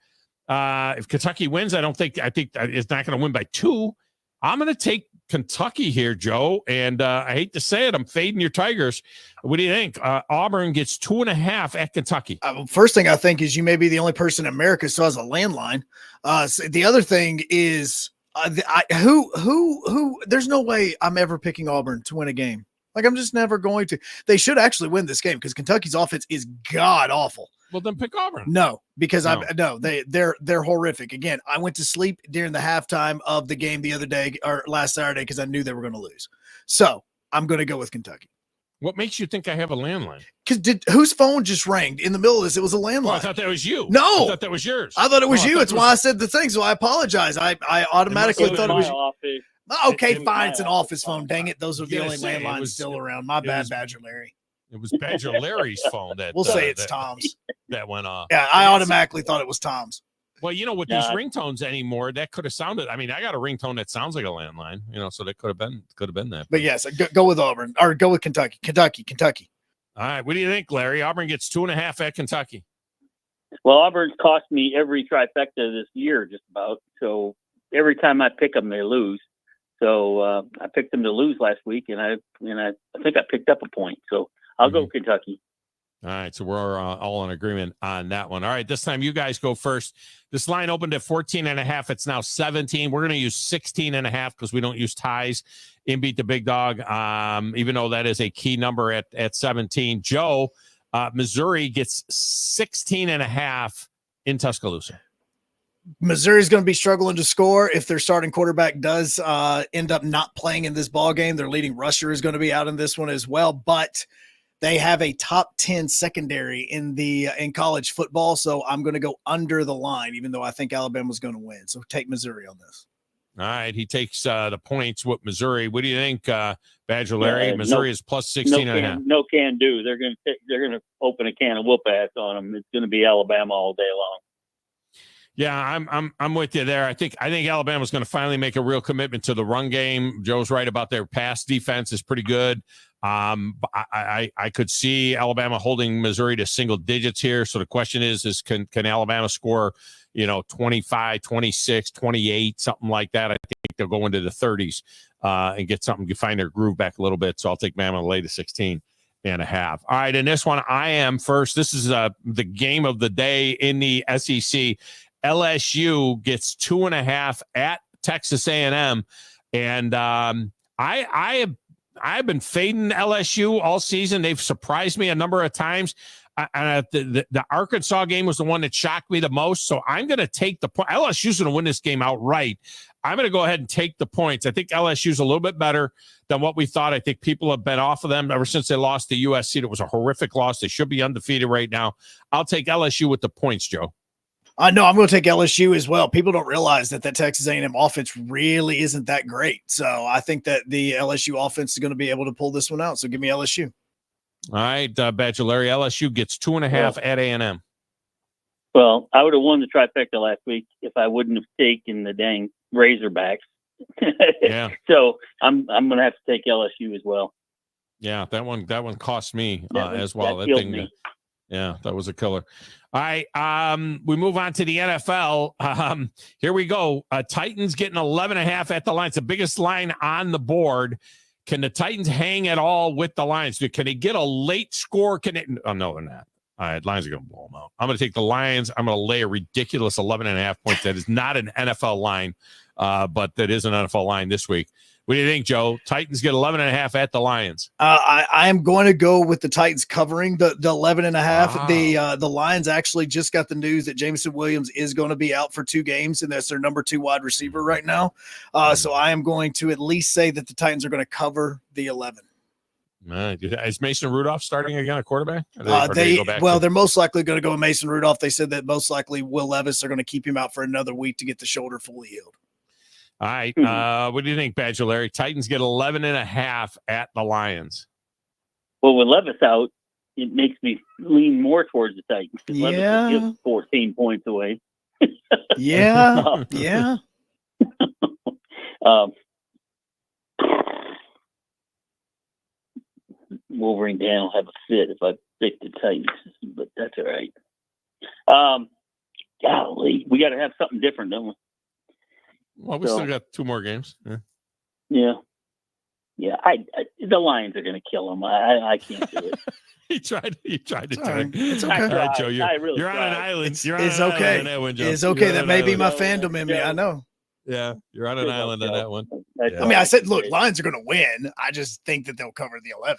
If Kentucky wins, I think it's not going to win by 2. I'm going to take Kentucky here, Joe, and I hate to say it, I'm fading your Tigers. What do you think? Auburn gets 2.5 at Kentucky. First thing I think is you may be the only person in America who still has a landline. So the other thing is who there's no way I'm ever picking Auburn to win a game. Like, I'm just never going to. They should actually win this game because Kentucky's offense is god awful. Well, then pick Auburn. No, because they're horrific. Again, I went to sleep during the halftime of the game the other day or last Saturday because I knew they were going to lose. So I'm going to go with Kentucky. What makes you think I have a landline? Because whose phone just rang in the middle of this? It was a landline. Well, I thought that was you. No, I thought that was yours. I thought it was you. It's why I said the thing. So I apologize. I automatically thought it was office. Okay, fine. It's an office phone. Dang it. Those are the only landlines still around. My bad, Badger Larry. It was Badger Larry's phone that we'll say it's Tom's. That went off. Yeah, I automatically thought it was Tom's. Well, with these ringtones anymore, that could have sounded. I mean, I got a ringtone that sounds like a landline, so that could have been that. But yes, go with Auburn or go with Kentucky. Kentucky. All right, what do you think, Larry? Auburn gets 2.5 at Kentucky. Well, Auburn's cost me every trifecta this year, just about. So every time I pick them, they lose. So I picked them to lose last week, and I think I picked up a point. So I'll go Kentucky. All right, so we're all in agreement on that one. All right, this time you guys go first. This line opened at 14.5. It's now 17. We're going to use 16.5 because we don't use ties in Beat the Big Dog, even though that is a key number at 17. Joe, Missouri gets 16.5 in Tuscaloosa. Missouri's going to be struggling to score if their starting quarterback does end up not playing in this ball game. Their leading rusher is going to be out in this one as well, but they have a top 10 secondary in college football, so I'm going to go under the line, even though I think Alabama's going to win. So take Missouri on this. All right, he takes the points with Missouri. What do you think, Badger Larry? Missouri is plus 16.5. No can do. They're going to open a can of whoop ass on them. It's going to be Alabama all day long. Yeah, I'm with you there. I think Alabama's going to finally make a real commitment to the run game. Joe's right about their pass defense is pretty good. I could see Alabama holding Missouri to single digits here. So the question is can Alabama score, 25, 26, 28, something like that? I think they'll go into the 30s and get something to find their groove back a little bit. So I'll take Bama to lay to 16.5. All right, in this one, I am first. This is the game of the day in the SEC. LSU gets 2.5 at Texas A&M, and I've been fading LSU all season. They've surprised me a number of times. The Arkansas game was the one that shocked me the most. So I'm going to take the point. LSU's going to win this game outright. I'm going to go ahead and take the points. I think LSU's a little bit better than what we thought. I think people have been off of them ever since they lost to USC. It was a horrific loss. They should be undefeated right now. I'll take LSU with the points, Joe. No, I'm going to take LSU as well. People don't realize that Texas A&M offense really isn't that great. So I think that the LSU offense is going to be able to pull this one out. So give me LSU. All right, Badger Larry, LSU gets 2.5 at A&M. Well, I would have won the trifecta last week if I wouldn't have taken the dang Razorbacks. Yeah. So I'm going to have to take LSU as well. Yeah, that one cost me as well. That killed me. Yeah, that was a killer. All right, we move on to the NFL. Here we go. Titans getting 11.5 at the line. It's the biggest line on the board. Can the Titans hang at all with the Lions? Can they get a late score? Oh, no, they're not. All right, Lions are going to blow them out. I'm going to take the Lions. I'm going to lay a ridiculous 11.5 points. That is not an NFL line, but that is an NFL line this week. What do you think, Joe? Titans get 11.5 at the Lions. I am going to go with the Titans covering the 11.5. Wow. The Lions actually just got the news that Jameson Williams is going to be out for 2 games, and that's their number 2 wide receiver right now. So I am going to at least say that the Titans are going to cover the 11. Is Mason Rudolph starting again, a quarterback? They're most likely going to go with Mason Rudolph. They said that most likely Will Levis are going to keep him out for another week to get the shoulder fully healed. All right. What do you think, Badger Larry? Titans get 11.5 at the Lions. Well, with Levis out, it makes me lean more towards the Titans. Yeah. Levis gives 14 points away. Yeah. Yeah. Wolverine Dan will have a fit if I pick the Titans, but that's all right. Golly, we got to have something different, don't we? Well, we still got 2 more games. Yeah. Yeah. Yeah, the Lions are going to kill him. I can't do it. He tried to Sorry. turn. It's okay. All right, Joe, you're really on an island. It's, You're on it's an okay. island on that one, Joe. It's okay. You're on That an may be island. my fandom in me. I know. Yeah, you're on an island on that one. I mean, I said, look, Lions are going to win. I just think that they'll cover the 11.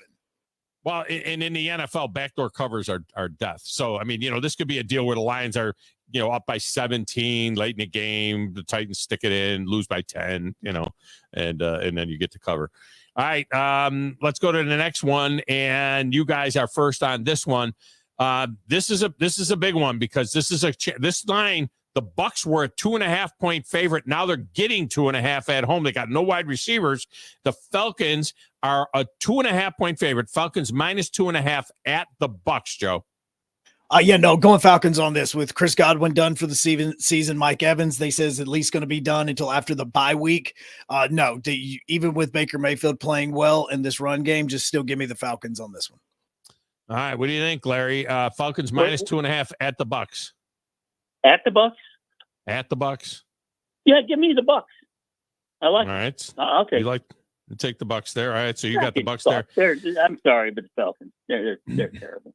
Well, and in the NFL, backdoor covers are death. So, I mean, this could be a deal where the Lions are, up by 17 late in the game. The Titans stick it in, lose by 10, and then you get to cover. All right, let's go to the next one, and you guys are first on this one. This is a big one because this line. The Bucs were a 2.5-point favorite. Now they're getting 2.5 at home. They got no wide receivers. The Falcons are a 2.5-point favorite. Falcons minus 2.5 at the Bucs, Joe. Going Falcons on this with Chris Godwin done for the season. Mike Evans, they says at least going to be done until after the bye week. Even with Baker Mayfield playing well in this run game, just still give me the Falcons on this one. All right, what do you think, Larry? Falcons minus 2.5 at the Bucs. At the Bucs? At the Bucs. Yeah, give me the Bucs. I like. All right. Okay. You like to take the Bucs there. All right, so you got the Bucs there. I'm sorry, but the Falcons, they're terrible.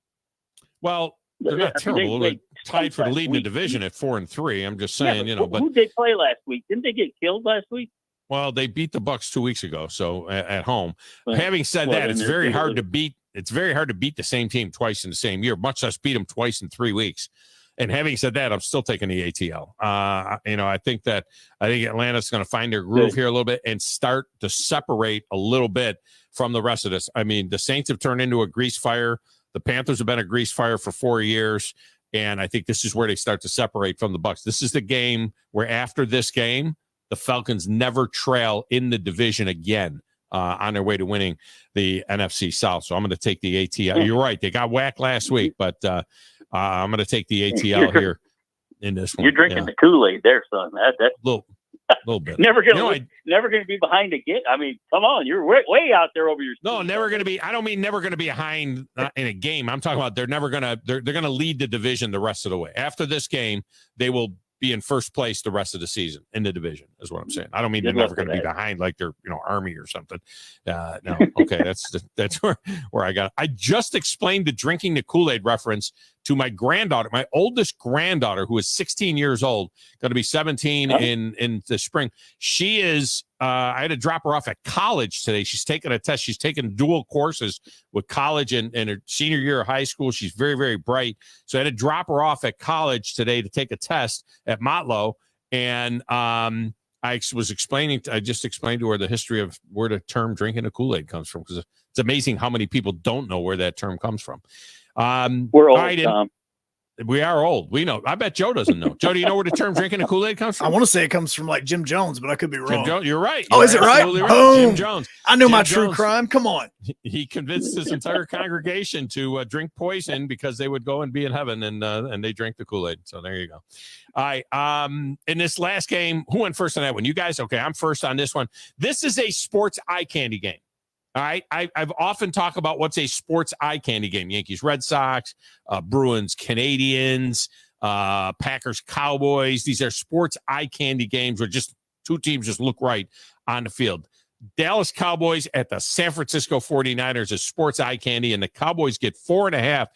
Well, they're not terrible. They're tied for the lead in the division at 4-3. I'm just saying, but who did they play last week? Didn't they get killed last week? Well, they beat the Bucs 2 weeks ago, so at home. Well, having said that, it's very hard to beat. It's very hard to beat the same team twice in the same year, much less beat them twice in 3 weeks. And having said that, I'm still taking the ATL. I think Atlanta's going to find their groove here a little bit and start to separate a little bit from the rest of this. I mean, the Saints have turned into a grease fire. The Panthers have been a grease fire for 4 years. And I think this is where they start to separate from the Bucs. This is the game where after this game, the Falcons never trail in the division again on their way to winning the NFC South. So I'm going to take the ATL. You're right. They got whacked last week, but I'm going to take the ATL here in this one. You're drinking the Kool-Aid there, son. That's a little bit. Never going to be behind again. I mean, come on, you're way out there over your. No, never going to be. I don't mean never going to be behind in a game. I'm talking about they're never going to. They're going to lead the division the rest of the way. After this game, they will be in first place the rest of the season in the division. Is what I'm saying. I don't mean they're never going to be behind like they're Army or something. No, okay, that's where I got it. I just explained the drinking the Kool-Aid reference to my granddaughter, my oldest granddaughter, who is 16 years old, going to be 17 in the spring. She is, I had to drop her off at college today. She's taking a test. She's taking dual courses with college and her senior year of high school. She's very, very bright. So I had to drop her off at college today to take a test at Motlow. And I just explained to her the history of where the term drinking a Kool-Aid comes from, because it's amazing how many people don't know where that term comes from. We're old, Tom. We are old. We know. I bet Joe doesn't know. Joe, do you know where the term drinking a Kool-Aid comes from? I want to say it comes from like Jim Jones, but I could be wrong. Jim Jones, you're right. Oh, is it right? Right. Boom. Jim Jones. I know Jim my Jones, true crime. Come on. He convinced his entire congregation to drink poison because they would go and be in heaven, and they drank the Kool-Aid. So there you go. All right. In this last game, who went first on that one? You guys? Okay, I'm first on this one. This is a sports eye candy game. All right. I've often talked about what's a sports eye candy game. Yankees, Red Sox, Bruins, Canadians, Packers, Cowboys. These are sports eye candy games where just two teams just look right on the field. Dallas Cowboys at the San Francisco 49ers is sports eye candy, and the Cowboys get 4.5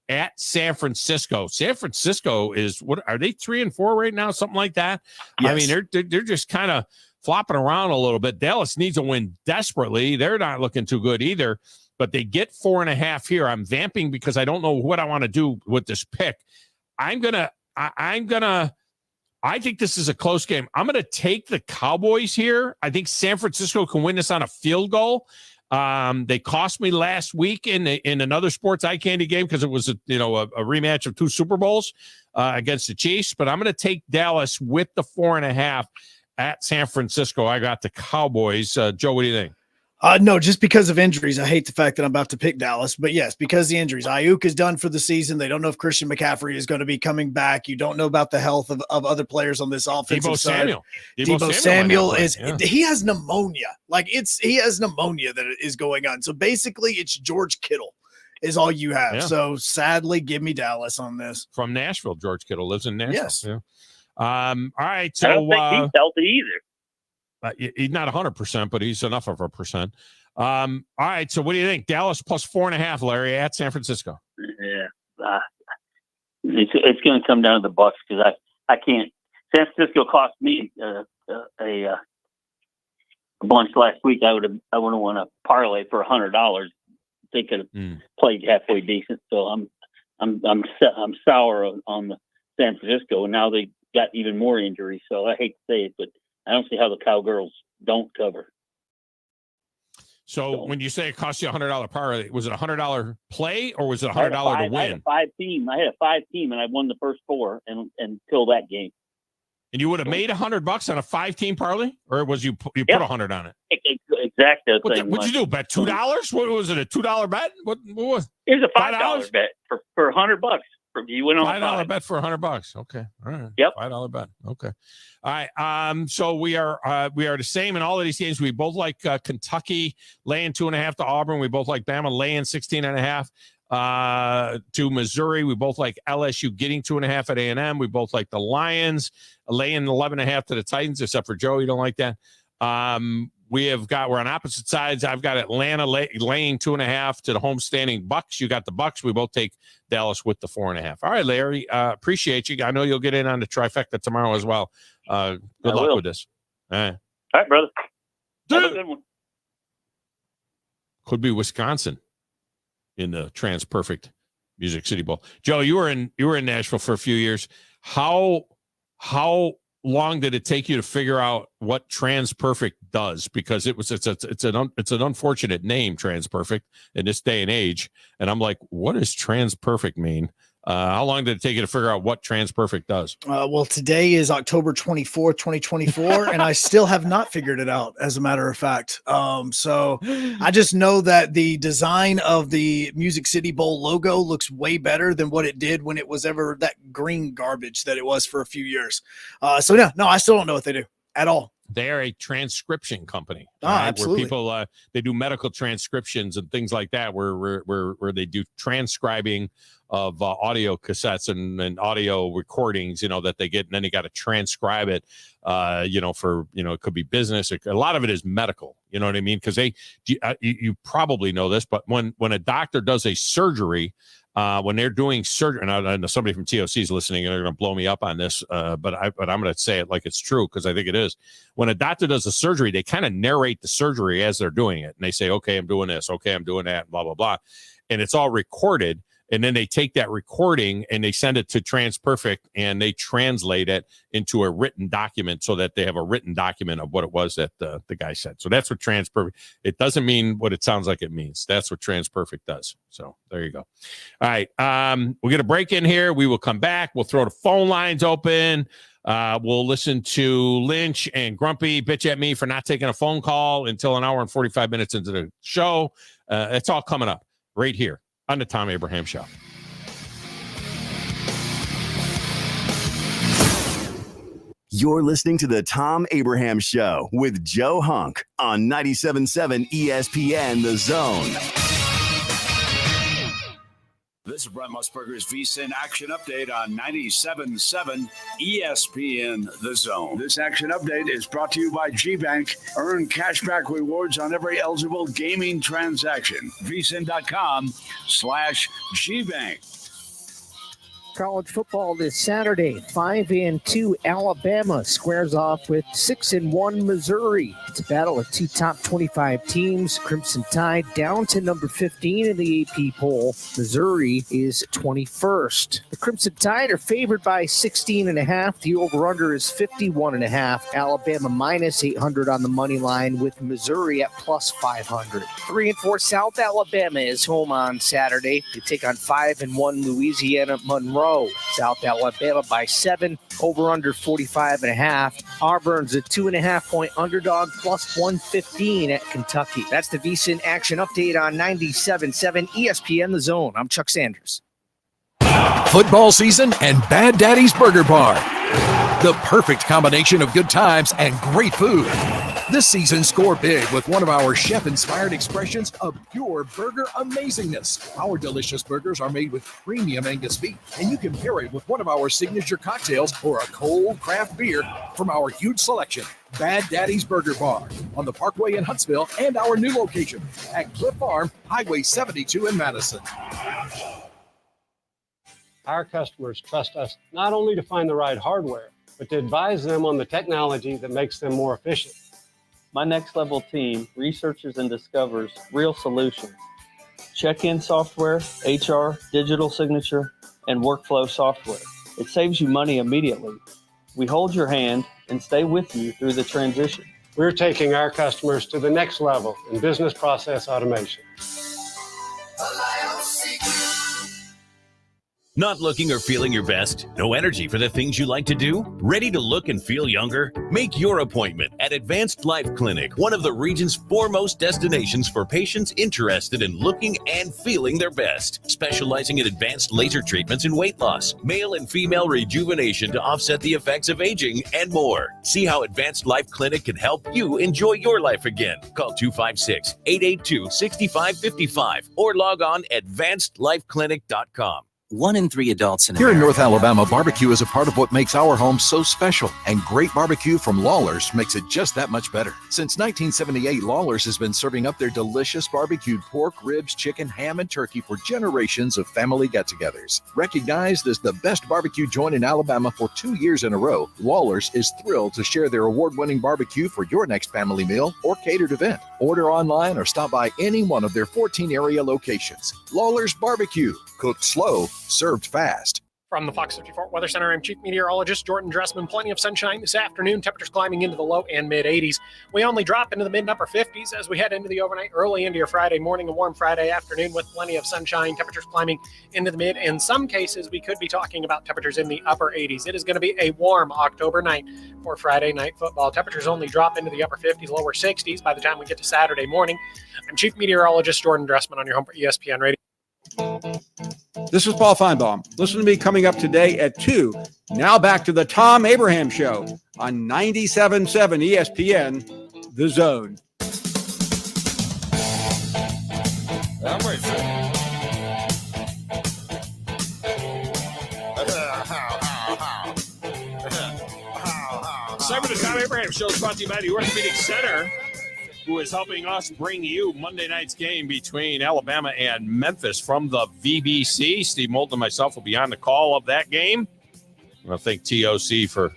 at San Francisco. San Francisco is, what are they, 3-4 right now? Something like that. Yes. I mean, they're just kind of flopping around a little bit. Dallas needs a win desperately. They're not looking too good either, but they get 4.5 here. I'm vamping because I don't know what I want to do with this pick. I think this is a close game. I'm going to take the Cowboys here. I think San Francisco can win this on a field goal. They cost me last week in another sports eye candy game because it was a rematch of two Super Bowls against the Chiefs. But I'm going to take Dallas with the 4.5 at San Francisco. I got the Cowboys. Joe, what do you think? No, just because of injuries. I hate the fact that I'm about to pick Dallas, but yes, because the injuries. Ayuk is done for the season. They don't know if Christian McCaffrey is going to be coming back. You don't know about the health of other players on this offensive side. Deebo Samuel he has pneumonia. He has pneumonia that is going on. So basically it's George Kittle is all you have. Yeah. So sadly, give me Dallas on this. From Nashville, George Kittle lives in Nashville. Yes. Yeah. All right. So I don't think he's healthy either. He's not 100%, but he's enough of a percent. All right, so what do you think? Dallas plus 4.5, Larry, at San Francisco. Yeah, it's going to come down to the Bucks because I can't. San Francisco cost me a bunch last week. I would have won a parlay for $100. They could have played halfway decent. So I'm sour on the San Francisco, and now they got even more injuries. So I hate to say it, but I don't see how the Cowgirls don't cover. So when you say it cost you $100 parlay, was it a $100 play or was it $100 to win? I had a 5-team, and I won the first 4 until that game. And you would have made $100 on a 5-team parlay, or was you put $100 on it? Exactly. What'd you do? Bet $2? What was it? A $2 bet? What was? It was a $5 bet for $100. You went on $5 bet for $100. Okay. All right. Yep. $5 bet. Okay. All right. So we are the same in all of these games. We both like Kentucky laying 2.5 to Auburn. We both like Bama laying 16.5 to Missouri. We both like LSU getting 2.5 at A&M. We both like the Lions laying 11.5 to the Titans, except for Joe. You don't like that. We're on opposite sides. I've got Atlanta laying 2.5 to the homestanding Bucks. You got the Bucks. We both take Dallas with the 4.5. All right, Larry. Appreciate you. I know you'll get in on the trifecta tomorrow as well. Good luck with this. All right, brother. Have a good one. Could be Wisconsin in the Trans Perfect Music City Bowl. Joe, you were in Nashville for a few years. How long did it take you to figure out what Trans Perfect does? Because it's an unfortunate name, Trans Perfect, in this day and age. And I'm like, what does Trans Perfect mean? How long did it take you to figure out what Trans Perfect does? Well, today is October 24th, 2024, and I still have not figured it out, as a matter of fact. So I just know that the design of the Music City Bowl logo looks way better than what it did when it was ever that green garbage that it was for a few years. So no, I still don't know what they do at all. They are a transcription company. Absolutely. Where people they do medical transcriptions and things like that, where they do transcribing of audio cassettes and audio recordings, that they get, and then they got to transcribe it, for, it could be business. A lot of it is medical, you know what I mean? Because you probably know this, but when a doctor does a surgery, when they're doing surgery, and I know somebody from TOC is listening and they're going to blow me up on this, but I'm going to say it like it's true because I think it is. When a doctor does a surgery, they kind of narrate the surgery as they're doing it. And they say, okay, I'm doing this. Okay, I'm doing that, blah, blah, blah. And it's all recorded. And then they take that recording and they send it to TransPerfect and they translate it into a written document so that they have a written document of what it was that the guy said. So that's what TransPerfect. It doesn't mean what it sounds like it means. That's what TransPerfect does. So there you go. All right. We'll get a break in here. We will come back. We'll throw the phone lines open. We'll listen to Lynch and Grumpy bitch at me for not taking a phone call until an hour and 45 minutes into the show. It's all coming up right here on the Thom Abraham Show. You're listening to the Thom Abraham Show with Joe Hunk on 97.7 ESPN The Zone. This is Brent Musburger's VSiN Action Update on 97.7 ESPN The Zone. This action update is brought to you by GBank. Earn cashback rewards on every eligible gaming transaction. VSiN.com/GBank. College football this Saturday. 5-2 Alabama squares off with 6-1 Missouri. It's a battle of two top 25 teams. Crimson Tide down to number 15 in the AP poll. Missouri is 21st. The Crimson Tide are favored by 16.5. The over-under is 51.5. Alabama minus 800 on the money line with Missouri at plus 500. 3-4 South Alabama is home on Saturday. They take on 5-1 Louisiana Monroe. South Alabama by 7, over under 45.5. Auburn's a 2.5-point underdog, plus 115 at Kentucky. That's the VSiN Action Update on 97.7 ESPN The Zone. I'm Chuck Sanders. Football season and Bad Daddy's Burger Bar. The perfect combination of good times and great food. This season, score big with one of our chef-inspired expressions of pure burger amazingness. Our delicious burgers are made with premium Angus beef, and you can pair it with one of our signature cocktails or a cold craft beer from our huge selection. Bad Daddy's Burger Bar on the Parkway in Huntsville and our new location at Cliff Farm, Highway 72 in Madison. Our customers trust us not only to find the right hardware, but to advise them on the technology that makes them more efficient. My Next Level team researches and discovers real solutions. Check-in software, HR, digital signature, and workflow software. It saves you money immediately. We hold your hand and stay with you through the transition. We're taking our customers to the next level in business process automation. Not looking or feeling your best? No energy for the things you like to do? Ready to look and feel younger? Make your appointment at Advanced Life Clinic, one of the region's foremost destinations for patients interested in looking and feeling their best. Specializing in advanced laser treatments and weight loss, male and female rejuvenation to offset the effects of aging, and more. See how Advanced Life Clinic can help you enjoy your life again. Call 256-882-6555 or log on advancedlifeclinic.com. 1 in 3 adults in Here in America. North Alabama, barbecue is a part of what makes our home so special, and great barbecue from Lawler's makes it just that much better. Since 1978, Lawler's has been serving up their delicious barbecued pork, ribs, chicken, ham, and turkey for generations of family get-togethers. Recognized as the best barbecue joint in Alabama for 2 years in a row, Lawler's is thrilled to share their award-winning barbecue for your next family meal or catered event. Order online or stop by any one of their 14 area locations. Lawler's Barbecue, cooked slow, served fast. From the Fox 54 Weather Center, I'm Chief Meteorologist Jordan Dressman. Plenty of sunshine this afternoon. Temperatures climbing into the low and mid 80s. We only drop into the mid and upper 50s as we head into the overnight, early into your Friday morning, a warm Friday afternoon with plenty of sunshine. Temperatures climbing into the mid. In some cases, we could be talking about temperatures in the upper 80s. It is going to be a warm October night for Friday night football. Temperatures only drop into the upper 50s, lower 60s by the time we get to Saturday morning. I'm Chief Meteorologist Jordan Dressman on your home for ESPN Radio. This is Paul Feinbaum. Listen to me coming up today at 2. Now back to the Thom Abraham Show on 97.7 ESPN, The Zone. I'm right Segment of the Thom Abraham Show is brought to you by the Orthopedic Center, who is helping us bring you Monday night's game between Alabama and Memphis from the VBC. Steve Moulton and myself will be on the call of that game. I want to thank TOC for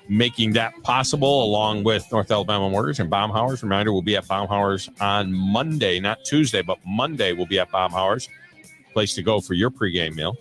making that possible, along with North Alabama Mortgage and Baumhauer's. Reminder, we'll be at Baumhauer's on Monday, not Tuesday, but Monday we'll be at Baumhauer's. Place to go for your pregame meal.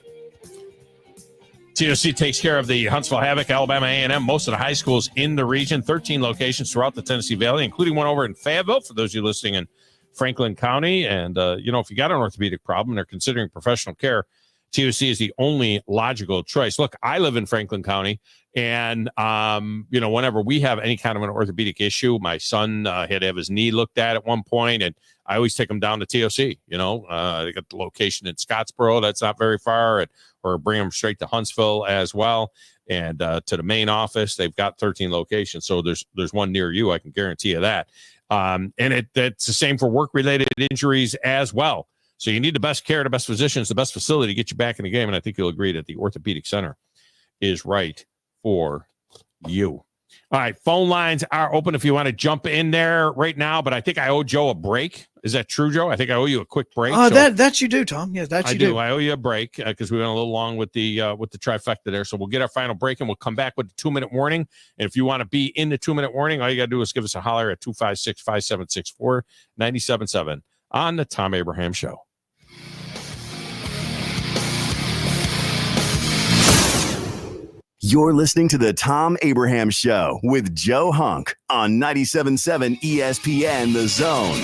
TOC takes care of the Huntsville Havoc, Alabama A&M, most of the high schools in the region, 13 locations throughout the Tennessee Valley, including one over in Fayetteville, for those of you listening in Franklin County. And, if you got an orthopedic problem and are considering professional care, TOC is the only logical choice. Look, I live in Franklin County, and, whenever we have any kind of an orthopedic issue, my son had to have his knee looked at one point, and I always take him down to TOC. They got the location in Scottsboro. That's not very far. Or bring them straight to Huntsville as well. And to the main office, they've got 13 locations. So there's one near you. I can guarantee you that. And it's the same for work-related injuries as well. So you need the best care, the best physicians, the best facility to get you back in the game. And I think you'll agree that the Orthopedic Center is right for you. All right, phone lines are open if you want to jump in there right now, but I think I owe Joe a break. Is that true, Joe? I think I owe you a quick break. That you do, Tom. Yes, that you do. I owe you a break because we went a little long with the trifecta there. So we'll get our final break and we'll come back with the 2-minute warning. And if you want to be in the 2-minute warning, all you got to do is give us a holler at 256-5764 97.7 on the Thom Abraham Show. You're listening to the Thom Abraham Show with Joe Hunk on 97.7 ESPN The Zone.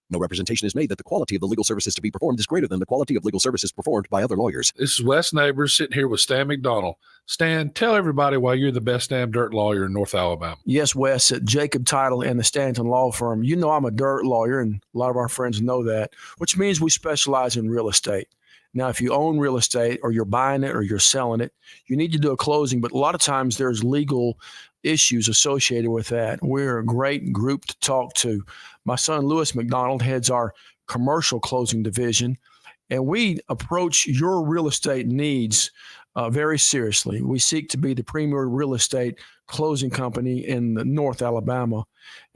No representation is made that the quality of the legal services to be performed is greater than the quality of legal services performed by other lawyers. This is Wes Neighbors sitting here with Stan McDonald. Stan, tell everybody why you're the best damn dirt lawyer in North Alabama. Yes, Wes, at Jacob Title and the Stanton Law Firm. You know I'm a dirt lawyer, and a lot of our friends know that, which means we specialize in real estate. Now, if you own real estate or you're buying it or you're selling it, you need to do a closing. But a lot of times there's legal issues associated with that. We're a great group to talk to. My son, Lewis McDonald, heads our commercial closing division, and we approach your real estate needs very seriously. We seek to be the premier real estate closing company in North Alabama,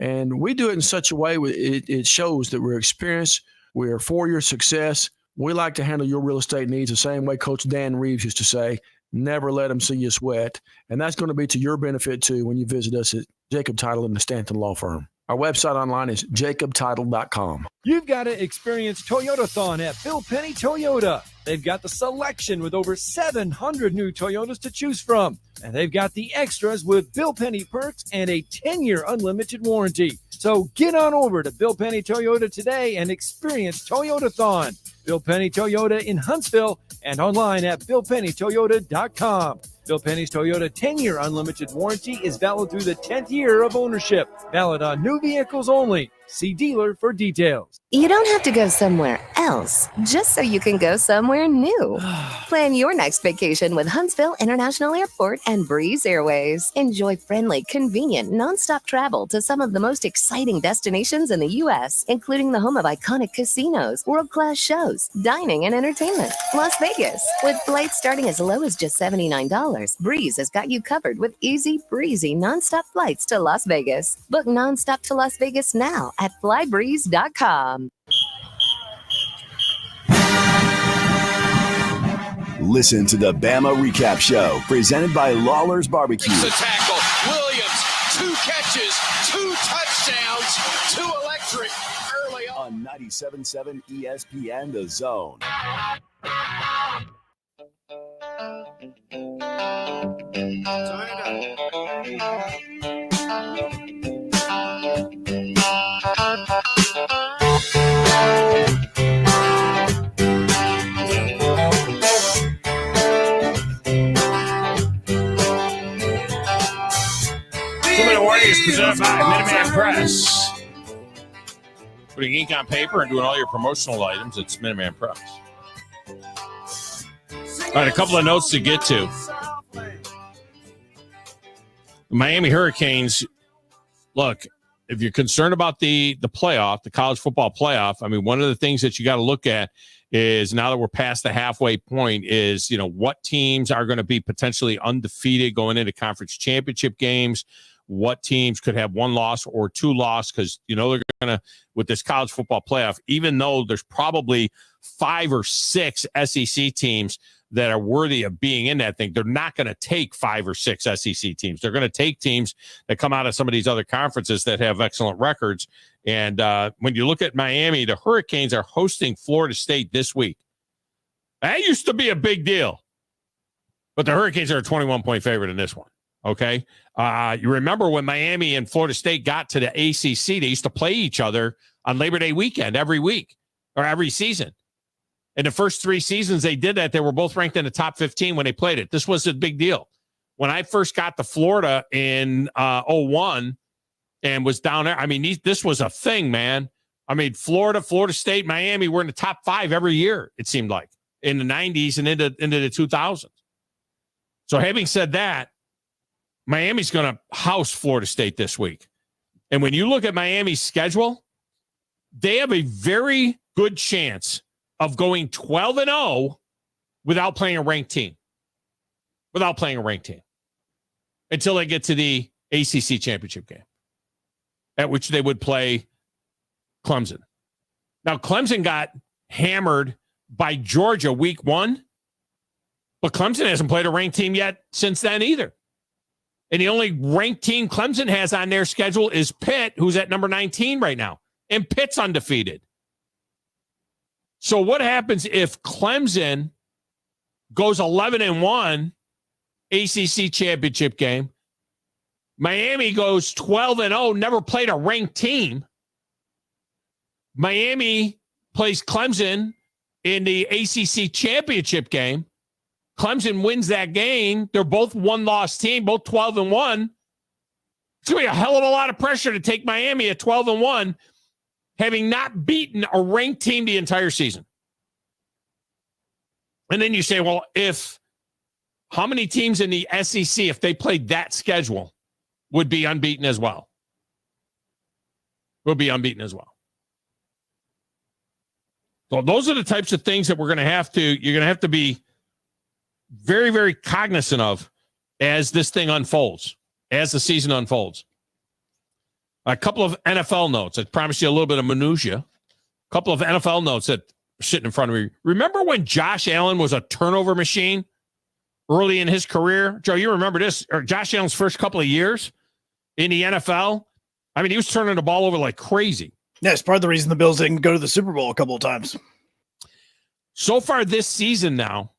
and we do it in such a way it shows that we're experienced, we're for your success. We like to handle your real estate needs the same way Coach Dan Reeves used to say, never let them see you sweat. And that's going to be to your benefit, too, when you visit us at Jacob Title and the Stanton Law Firm. Our website online is jacobtitle.com. You've got to experience Toyotathon at Bill Penny Toyota. They've got the selection with over 700 new Toyotas to choose from. And they've got the extras with Bill Penny perks and a 10-year unlimited warranty. So get on over to Bill Penny Toyota today and experience Toyotathon. Bill Penny Toyota in Huntsville and online at BillPennyToyota.com. Bill Penny's Toyota 10-year unlimited warranty is valid through the 10th year of ownership. Valid on new vehicles only. See dealer for details. You don't have to go somewhere else just so you can go somewhere new. Plan your next vacation with Huntsville International Airport and Breeze Airways. Enjoy friendly, convenient, nonstop travel to some of the most exciting destinations in the U.S., including the home of iconic casinos, world-class shows, dining, and entertainment. Las Vegas. With flights starting as low as just $79, Breeze has got you covered with easy, breezy, nonstop flights to Las Vegas. Book nonstop to Las Vegas now at flybreeze.com. Listen to the Bama Recap Show, presented by Lawler's Barbecue. The tackle, Williams, 2 catches, 2 touchdowns, 2 electric early on 97.7 ESPN The Zone. Warriors presented by Minuteman Press. Putting ink on paper and doing all your promotional items, it's Minuteman Press. All right, a couple of notes to get to. The Miami Hurricanes, look, if you're concerned about the playoff, the college football playoff, I mean, one of the things that you got to look at is, now that we're past the halfway point, is, what teams are going to be potentially undefeated going into conference championship games. What teams could have 1 loss or 2 losses, because, they're going to, with this college football playoff, even though there's probably 5 or 6 SEC teams that are worthy of being in that thing, they're not going to take 5 or 6 SEC teams. They're going to take teams that come out of some of these other conferences that have excellent records. And when you look at Miami, the Hurricanes are hosting Florida State this week. That used to be a big deal, but the Hurricanes are a 21-point favorite in this one. Okay. You remember when Miami and Florida State got to the ACC, they used to play each other on Labor Day weekend every week or every season. In the first 3 seasons they did that, they were both ranked in the top 15 when they played it. This was a big deal. When I first got to Florida in 01 and was down there, I mean, this was a thing, man. I mean, Florida State, Miami were in the top 5 every year, it seemed like, in the 90s and into the 2000s. So having said that, Miami's going to house Florida State this week. And when you look at Miami's schedule, they have a very good chance of going 12-0 without playing a ranked team. Until they get to the ACC championship game, at which they would play Clemson. Now, Clemson got hammered by Georgia week 1, but Clemson hasn't played a ranked team yet since then either. And the only ranked team Clemson has on their schedule is Pitt, who's at number 19 right now. And Pitt's undefeated. So what happens if Clemson goes 11-1 ACC championship game? Miami goes 12-0, never played a ranked team. Miami plays Clemson in the ACC championship game. Clemson wins that game. They're both 1-loss team, both 12-1. It's going to be a hell of a lot of pressure to take Miami at 12-1, having not beaten a ranked team the entire season. And then you say, well, how many teams in the SEC, if they played that schedule, would be unbeaten as well. Will be unbeaten as well. So those are the types of things that you're going to have to be very, very cognizant of as this thing unfolds, as the season unfolds. A couple of NFL notes. I promised you a little bit of minutia. A couple of NFL notes that are sitting in front of me. Remember when Josh Allen was a turnover machine early in his career? Joe, you remember this? Or Josh Allen's first couple of years in the NFL? I mean, he was turning the ball over like crazy. Yeah, it's part of the reason the Bills didn't go to the Super Bowl a couple of times. So far this season now,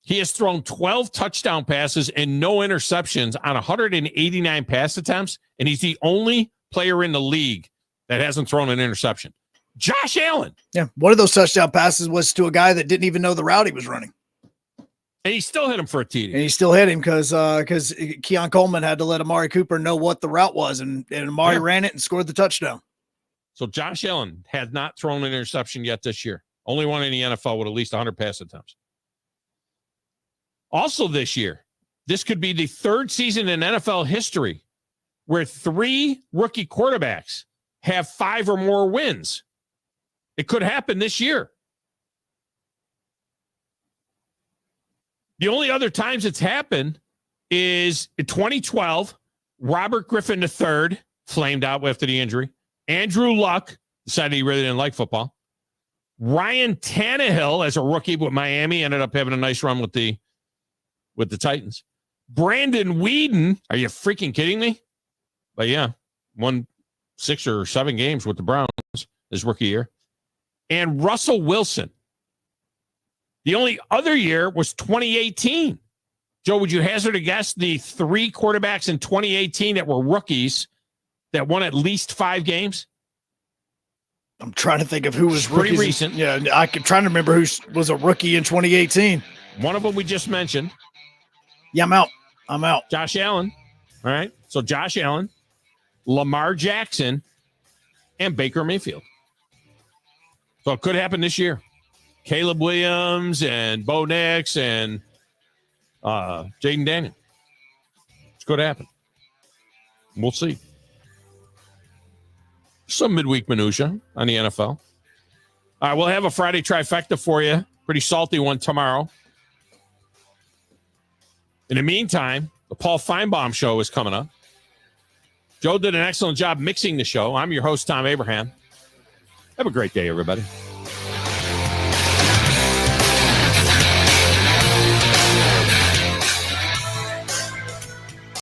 he has thrown 12 touchdown passes and no interceptions on 189 pass attempts, and he's the only player in the league that hasn't thrown an interception. Josh Allen. Yeah, one of those touchdown passes was to a guy that didn't even know the route he was running. And he still hit him for a TD. And he still hit him because Keon Coleman had to let Amari Cooper know what the route was, and Amari ran it and scored the touchdown. So Josh Allen had not thrown an interception yet this year. Only one in the NFL with at least 100 pass attempts. Also this year, this could be the third season in NFL history where 3 rookie quarterbacks have 5 or more wins. It could happen this year. The only other times it's happened is in 2012, Robert Griffin III flamed out after the injury. Andrew Luck decided he really didn't like football. Ryan Tannehill, as a rookie with Miami, ended up having a nice run with the Titans. Brandon Weeden, are you freaking kidding me? But yeah, won 6 or 7 games with the Browns his rookie year. And Russell Wilson. The only other year was 2018. Joe, would you hazard a guess the 3 quarterbacks in 2018 that were rookies that won at least 5 games? I'm trying to think of who was pretty rookies. recent. Yeah, I'm trying to remember who was a rookie in 2018. One of them we just mentioned. Yeah, I'm out. Josh Allen. All right. So Josh Allen, Lamar Jackson, and Baker Mayfield. So it could happen this year. Caleb Williams and Bo Nix and Jaden Daniel. It's going to happen. We'll see. Some midweek minutia on the NFL. All right, we'll have a Friday trifecta for you. Pretty salty one tomorrow. In the meantime, the Paul Feinbaum Show is coming up. Joe did an excellent job mixing the show. I'm your host, Thom Abraham. Have a great day, everybody.